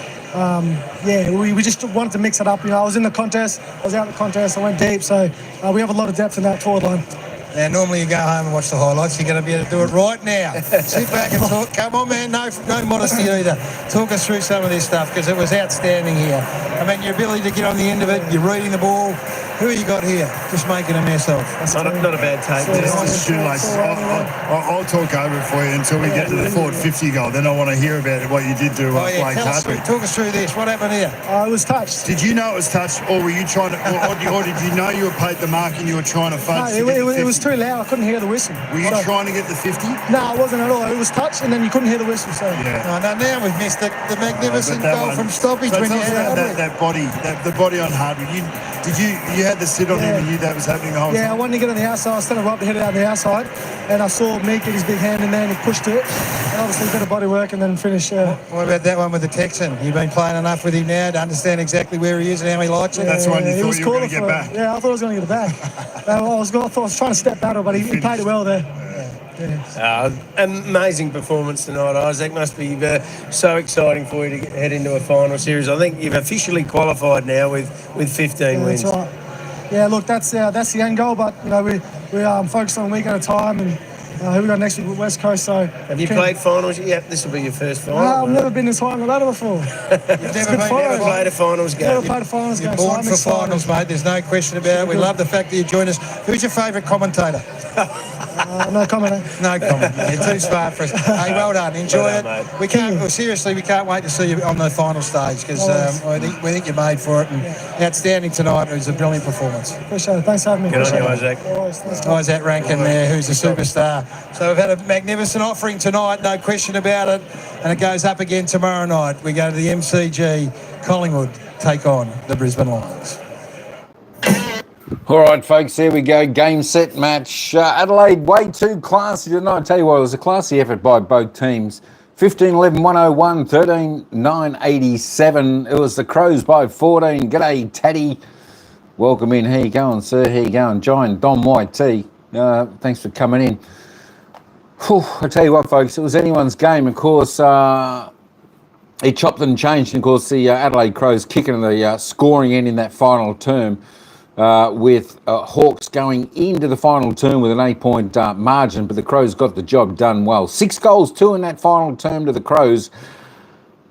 we just wanted to mix it up. I was in the contest, I was out in the contest, I went deep, so we have a lot of depth in that forward line. Now, normally you go home and watch the highlights. You're going to be able to do it right now. Sit back and talk. Come on, man. No modesty either. Talk us through some of this stuff because it was outstanding here. I mean, your ability to get on the end of it, you're reading the ball. Who you got here? Just making a mess of. Not a bad take. Shoelaces. I'll talk over it for you until we get to the forward 50 goal. Then I want to hear about what you did to play Cartwright. Talk us through this. What happened here? It was touched. Did you know it was touched, or were you trying to, or did you know you were paid the mark and you were trying to fudge? No, it was too loud. I couldn't hear the whistle. Were you trying to get the 50? No, it wasn't at all. It was touched, and then you couldn't hear the whistle. So yeah. No, now we've missed the magnificent goal from stoppage. So when you had that body, the body on Hardwick. You had to sit on him and you knew that was happening the whole time? Yeah, I wanted to get on the outside. I was trying to rub the head out the outside, and I saw me get his big hand in there and he pushed it. And obviously a bit of body work and then finish. What about that one with the Texan? You've been playing enough with him now to understand exactly where he is and how he likes it? That's the one you thought you were going to get back. Yeah, I thought I was going to get it back. I was trying to step battle, but he played it well there. Amazing performance tonight, Isaac. Must be so exciting for you to head into a final series. I think you've officially qualified now with 15 wins. That's right. Yeah, look, that's the end goal, but we're focused on a week at a time, and Who we got next week with West Coast? So Have you played finals? Yeah, this will be your first final. I've never been this high on the ladder before. You've never played a finals game. Never played a finals game. You're born for finals, mate. There's no question about it. We love the fact that you joined us. Who's your favourite commentator? No comment. Eh? No comment. You're too smart for us. Hey, well done. Enjoy it. Mate. We can't. Well, seriously, we can't wait to see you on the final stage because we think you're made for it. And outstanding tonight. It was a brilliant performance. Appreciate it. Thanks for having me. Good on you, Isaac. Isaac Rankin there, who's a superstar. So we've had a magnificent offering tonight, no question about it. And it goes up again tomorrow night. We go to the MCG. Collingwood take on the Brisbane Lions. All right, folks, there we go. Game, set, match. Adelaide, way too classy tonight. I tell you what, it was a classy effort by both teams. 15-11-101, 13-9-87. It was the Crows by 14. G'day, Taddy. Welcome in. How you going, sir? How you going? Giant Dom White T. Thanks for coming in. Whew, I tell you what, folks, it was anyone's game. Of course, he chopped and changed. And, of course, the Adelaide Crows kicking the scoring end in that final term. With Hawks going into the final term with an 8-point margin, but the Crows got the job done well. 6 goals, 2 in that final term to the Crows.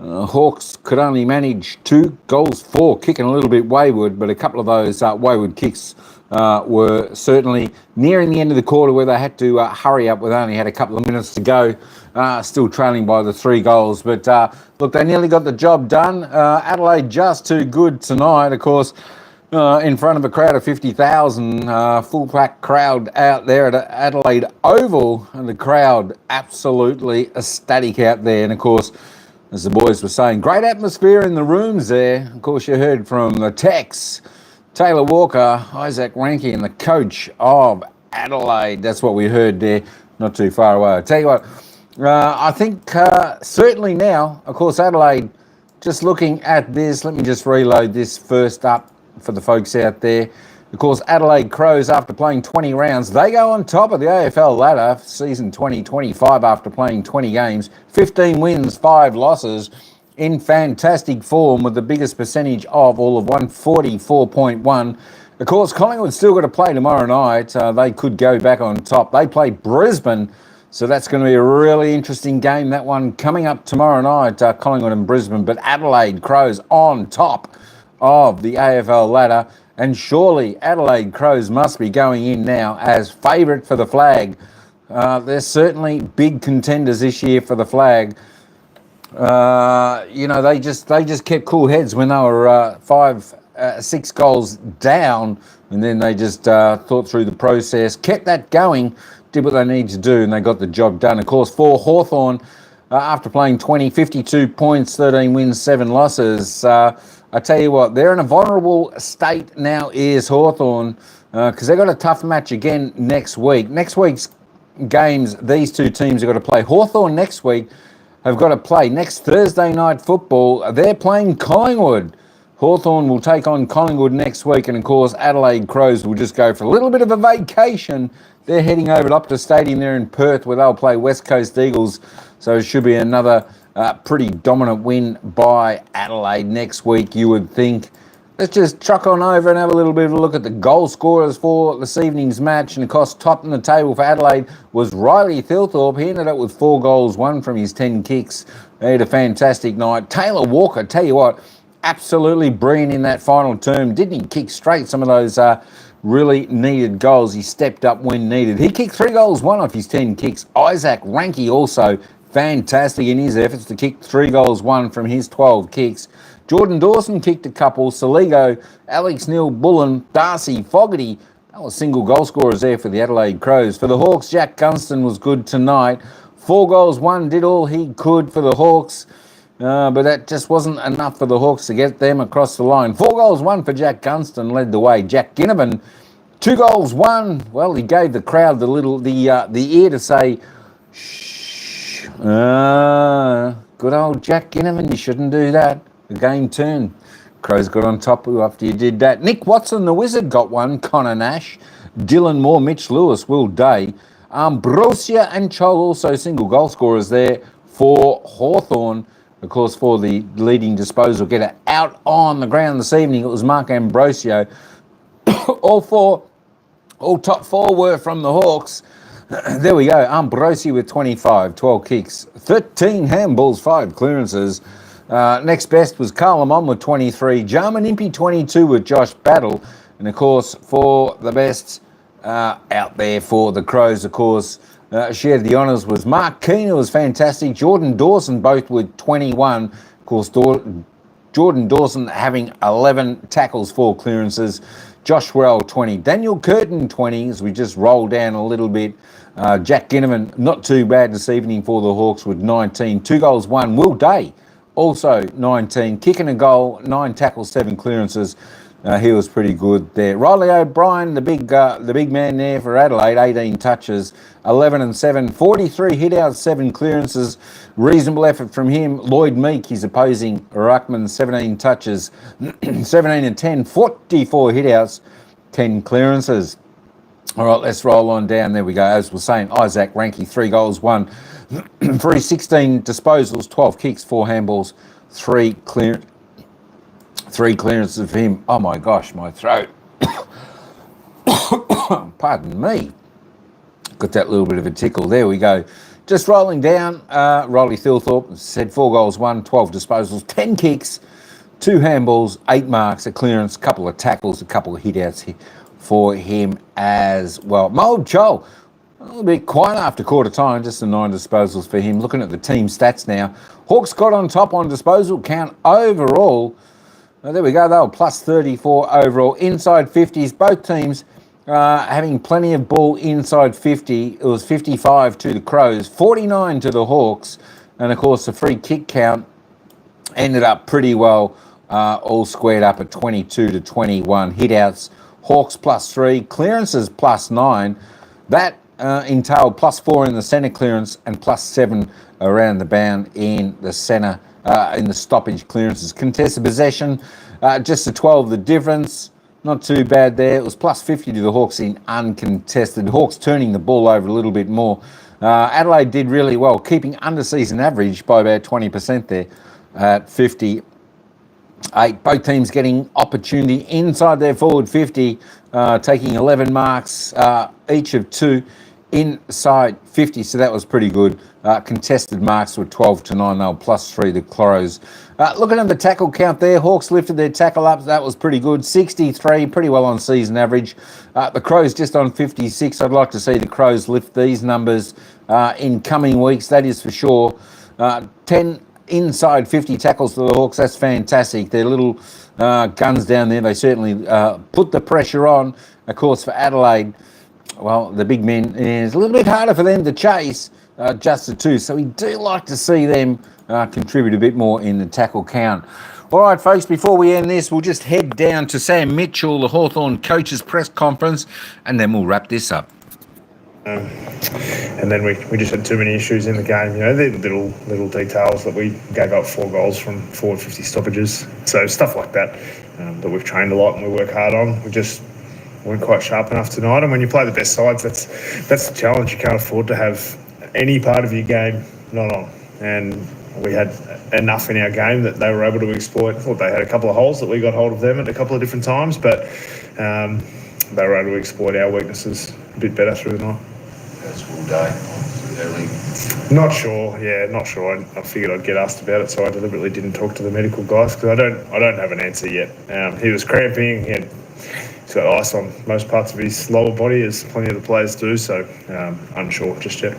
Hawks could only manage 2 goals, 4, kicking a little bit wayward, but a couple of those wayward kicks were certainly nearing the end of the quarter where they had to hurry up with only had a couple of minutes to go, still trailing by the 3 goals. But look, they nearly got the job done. Adelaide just too good tonight, of course. In front of a crowd of 50,000, full-pack crowd out there at Adelaide Oval, and the crowd absolutely ecstatic out there. And, of course, as the boys were saying, great atmosphere in the rooms there. Of course, you heard from the Tex, Taylor Walker, Isaac Rankin, the coach of Adelaide. That's what we heard there, not too far away. I'll tell you what, I think certainly now, of course, Adelaide, just looking at this, let me just reload this first up for the folks out there. Of course, Adelaide Crows, after playing 20 rounds, they go on top of the AFL ladder season 2025 after playing 20 games, 15 wins, 5 losses, in fantastic form with the biggest percentage of all of 144.1. Of course, Collingwood still got to play tomorrow night. They could go back on top. They play Brisbane, so that's going to be a really interesting game. That one coming up tomorrow night, Collingwood and Brisbane, but Adelaide Crows on top of the AFL ladder, and surely Adelaide Crows must be going in now as favourite for the flag. They're certainly big contenders this year for the flag. They just kept cool heads when they were 6 goals down, and then they just thought through the process, kept that going, did what they needed to do, and they got the job done. Of course, for Hawthorn, after playing 52 points, 13 wins, 7 losses, I tell you what, they're in a vulnerable state now, is Hawthorn, because they've got a tough match again next week. Next week's games, these two teams have got to play. Hawthorn next week have got to play. Next Thursday night football, they're playing Collingwood. Hawthorn will take on Collingwood next week, and of course, Adelaide Crows will just go for a little bit of a vacation. They're heading over to Optus Stadium there in Perth where they'll play West Coast Eagles, so it should be another pretty dominant win by Adelaide next week, you would think. Let's just chuck on over and have a little bit of a look at the goal scorers for this evening's match. And of course, topping the table for Adelaide was Riley Thilthorpe. He ended up with 4 goals, 1 from his 10 kicks. He had a fantastic night. Taylor Walker, tell you what, absolutely brilliant in that final term. Didn't he kick straight some of those really needed goals? He stepped up when needed. He kicked 3 goals, 1 off his 10 kicks. Isaac Rankin also fantastic in his efforts to kick 3 goals, 1 from his 12 kicks. Jordan Dawson kicked a couple. Saligo, Alex Neil-Bullen, Darcy Fogarty. That was single goal scorers there for the Adelaide Crows. For the Hawks, Jack Gunston was good tonight. 4 goals, 1 did all he could for the Hawks. But that just wasn't enough for the Hawks to get them across the line. 4 goals, 1 for Jack Gunston led the way. Jack Ginnivan, 2 goals, 1. Well, he gave the crowd the ear to say, shh. Good old Jack Ginnivan, you shouldn't do that. The game turned. Crows got on top after you did that. Nick Watson, the Wizard, got 1. Connor Nash, Dylan Moore, Mitch Lewis, Will Day. Ambrosia and Chol also single goal scorers there for Hawthorn. Of course, for the leading disposal getter out on the ground this evening, it was Mark Ambrosio. All top 4 were from the Hawks. There we go. Ambrosi with 25, 12 kicks, 13 handballs, 5 clearances. Next best was Carl Lamont with 23, Jarman Impey 22 with Josh Battle. And of course, for the best out there for the Crows, of course, shared the honours was Mark Keane, who was fantastic. Jordan Dawson, both with 21. Of course, Jordan Dawson having 11 tackles, 4 clearances. Josh Worrell, 20. Daniel Curtin, 20, as we just roll down a little bit. Jack Ginnivan, not too bad this evening for the Hawks with 19. 2 goals, 1. Will Day, also 19. Kicking a goal, 9 tackles, 7 clearances. He was pretty good there. Riley O'Brien, the big man there for Adelaide, 18 touches, 11 and 7, 43 hit-outs, 7 clearances. Reasonable effort from him. Lloyd Meek, his opposing ruckman, 17 touches, 17 and 10, 44 hit-outs, 10 clearances. All right, let's roll on down. There we go. As we're saying, Isaac Ranke, 3 goals, 1 for his 16 disposals, 12 kicks, 4 handballs, 3 clearances for him. Oh my gosh, my throat. Pardon me. Got that little bit of a tickle. There we go. Just rolling down. Riley Thilthorpe said 4 goals, 1, 12 disposals, 10 kicks, 2 handballs, 8 marks, a clearance, a couple of tackles, a couple of hit-outs for him as well. Mould Joel, a little bit quiet after quarter time, just the 9 disposals for him. Looking at the team stats now. Hawks got on top on disposal count overall. There we go, they were plus 34 overall. Inside 50s, both teams having plenty of ball inside 50. It was 55 to the Crows, 49 to the Hawks. And of course, the free kick count ended up pretty well, all squared up at 22 to 21. Hit-outs, Hawks plus 3, clearances plus 9. That entailed plus 4 in the centre clearance and plus 7 around the bound in the centre. In the stoppage clearances. Contested possession, just a 12 the difference. Not too bad there. It was plus 50 to the Hawks in uncontested. Hawks turning the ball over a little bit more. Adelaide did really well, keeping under season average by about 20% there at 58. Both teams getting opportunity inside their forward 50, taking 11 marks, each of 2 inside 50, so that was pretty good. Contested marks were 12 to 9, they were plus 3 the Crows. Looking at the tackle count there, Hawks lifted their tackle up, that was pretty good. 63, pretty well on season average. The Crows just on 56. I'd like to see the Crows lift these numbers in coming weeks, that is for sure. 10 inside 50 tackles for the Hawks, that's fantastic. Their little guns down there, they certainly put the pressure on. Of course, for Adelaide, well, the big men, is a little bit harder for them to chase, just the 2. So we do like to see them contribute a bit more in the tackle count. All right, folks, before we end this, we'll just head down to Sam Mitchell, the Hawthorn coaches press conference, and then we'll wrap this up. And then we just had too many issues in the game. You know, the little details that we gave up 4 goals from forward 50 stoppages. So stuff like that that we've trained a lot and we work hard on. We just weren't quite sharp enough tonight. And when you play the best sides, that's the challenge. You can't afford to have any part of your game not on. And we had enough in our game that they were able to exploit. I thought they had a couple of holes that we got hold of them at a couple of different times, but they were able to exploit our weaknesses a bit better through the night. That's all day. Not sure. I figured I'd get asked about it, so I deliberately didn't talk to the medical guys because I don't have an answer yet. He was cramping. He's got ice on most parts of his lower body, as plenty of the players do. So unsure just yet.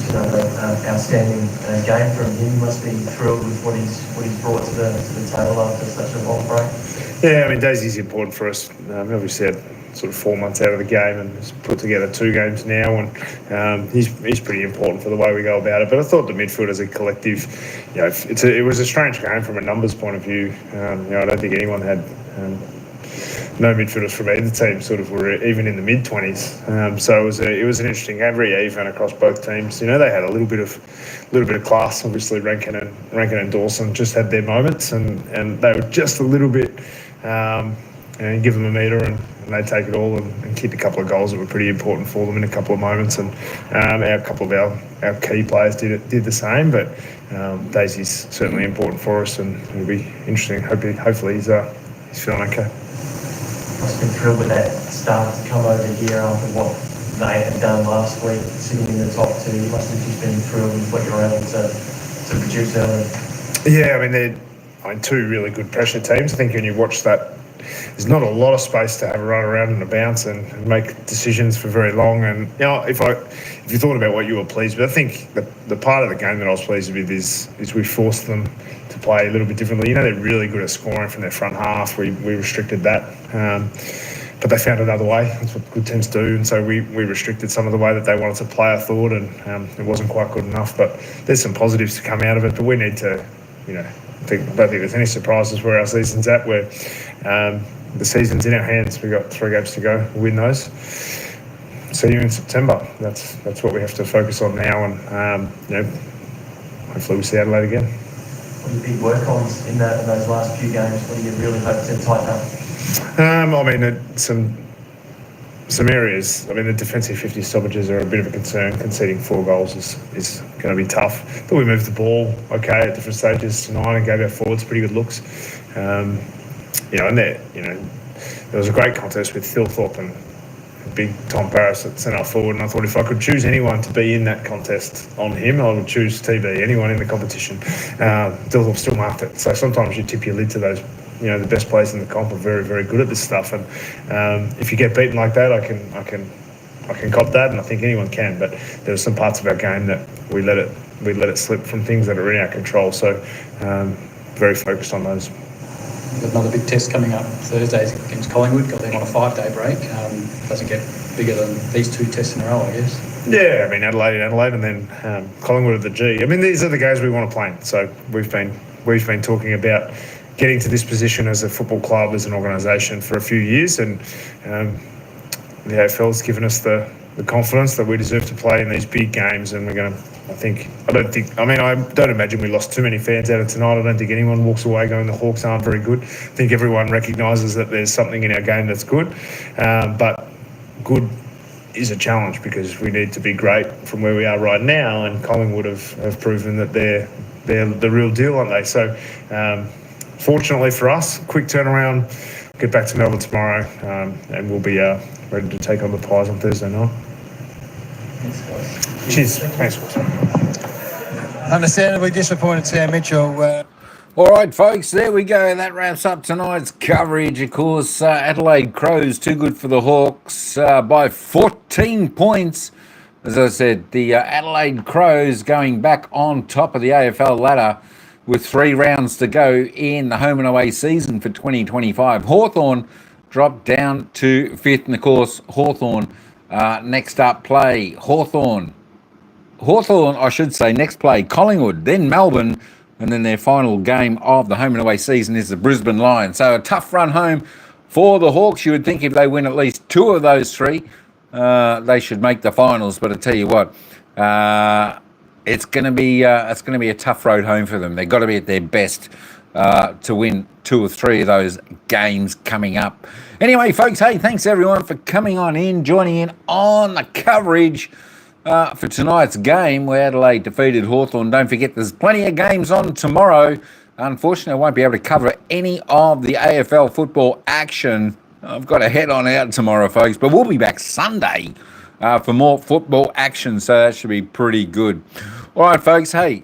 Another outstanding game from him. Must be thrilled with what he's brought to the table after such a long break. Yeah, I mean Daisy's important for us. Obviously had sort of 4 months out of the game and has put together 2 games now, and he's pretty important for the way we go about it. But I thought the midfield as a collective, you know, it was a strange game from a numbers point of view. You know, I don't think anyone had. No midfielders from either team sort of were even in the mid-20s. So it was an interesting game, very even across both teams. You know, they had a little bit of class. Obviously, Rankin and Dawson just had their moments, and they were just a little bit. Give them a metre and they take it all and kick a couple of goals that were pretty important for them in a couple of moments. And a couple of our key players did the same. But Daisy's certainly important for us, and it'll be interesting. Hopefully he's feeling okay. I've been thrilled with that start to come over here after they had done last week, sitting in the top two. You must have just been thrilled with what you were able to produce earlier. Yeah, I mean, they're two really good pressure teams. I think when you watch that, there's not a lot of space to have a run around and a bounce and make decisions for very long. And, you know, if you thought about what you were pleased with, I think the part of the game that I was pleased with is we forced them to play a little bit differently. You know, they're really good at scoring from their front half. We restricted that. But they found another way. That's what good teams do. And so we restricted some of the way that they wanted to play, I thought, and it wasn't quite good enough. But there's some positives to come out of it. But we need to, you know, I don't think there's any surprises where our season's at. Where the season's in our hands. We've got 3 games to go. We'll win those. See you in September. That's what we have to focus on now. And, you know, hopefully we see Adelaide again. What do you big work-ons in those last few games? What do you really hope to tighten up? I mean, some areas. I mean, the defensive 50 stoppages are a bit of a concern. Conceding 4 goals is going to be tough. But we moved the ball okay at different stages tonight and gave our forwards pretty good looks. You know, and there was a great contest with Thilthorpe and big Tom Paris at centre forward, and I thought if I could choose anyone to be in that contest on him, I would choose TB. Anyone in the competition. Thilthorpe still marked it. So sometimes you tip your lid to those. You know, the best players in the comp are very, very good at this stuff, and if you get beaten like that, I can cop that, and I think anyone can. But there were some parts of our game that we let it slip from things that are in our control. So very focused on those. We've got another big test coming up Thursday against Collingwood. Got them on a 5-day break. Doesn't get bigger than these 2 tests in a row, I guess. Yeah, I mean Adelaide, and then Collingwood at the G. I mean, these are the games we want to play in. So we've been talking about getting to this position as a football club, as an organisation for a few years, and the AFL's given us the confidence that we deserve to play in these big games, and we're going to. I don't imagine we lost too many fans out of tonight. I don't think anyone walks away going the Hawks aren't very good. I think everyone recognises that there's something in our game that's good, but good is a challenge because we need to be great from where we are right now, and Collingwood have proven that they're the real deal, aren't they? So fortunately for us, quick turnaround, get back to Melbourne tomorrow, and we'll be ready to take on the Pies on Thursday night. Cheers. Thanks, Ross. Understandably disappointed, Sam Mitchell. All right, folks, there we go. That wraps up tonight's coverage. Of course, Adelaide Crows too good for the Hawks by 14 points. As I said, the Adelaide Crows going back on top of the AFL ladder with 3 rounds to go in the home and away season for 2025. Hawthorn dropped down to 5th, and of course, Hawthorn next up play. Hawthorn, I should say, next play Collingwood, then Melbourne, and then their final game of the home and away season is the Brisbane Lions. So a tough run home for the Hawks. You would think if they win at least 2 of those 3, they should make the finals. But I tell you what, it's going to be a tough road home for them. They've got to be at their best to win 2 or 3 of those games coming up. Anyway, folks, hey, thanks everyone for coming on in, joining in on the coverage for tonight's game where Adelaide defeated Hawthorn. Don't forget, there's plenty of games on tomorrow. Unfortunately, I won't be able to cover any of the AFL football action. I've got to head on out tomorrow, folks, but we'll be back Sunday for more football action, so that should be pretty good. All right, folks, hey,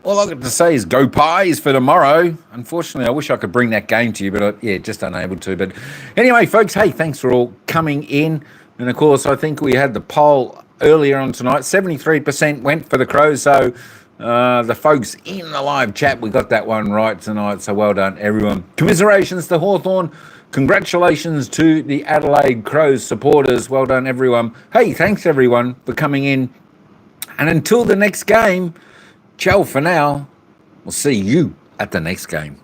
all I've got to say is go Pies for tomorrow. Unfortunately, I wish I could bring that game to you, but just unable to. But anyway, folks, hey, thanks for all coming in. And, of course, I think we had the poll earlier on tonight. 73% went for the Crows, so the folks in the live chat, we got that one right tonight, so well done, everyone. Commiserations to Hawthorn. Congratulations to the Adelaide Crows supporters. Well done, everyone. Hey, thanks, everyone, for coming in. And until the next game, ciao for now. We'll see you at the next game.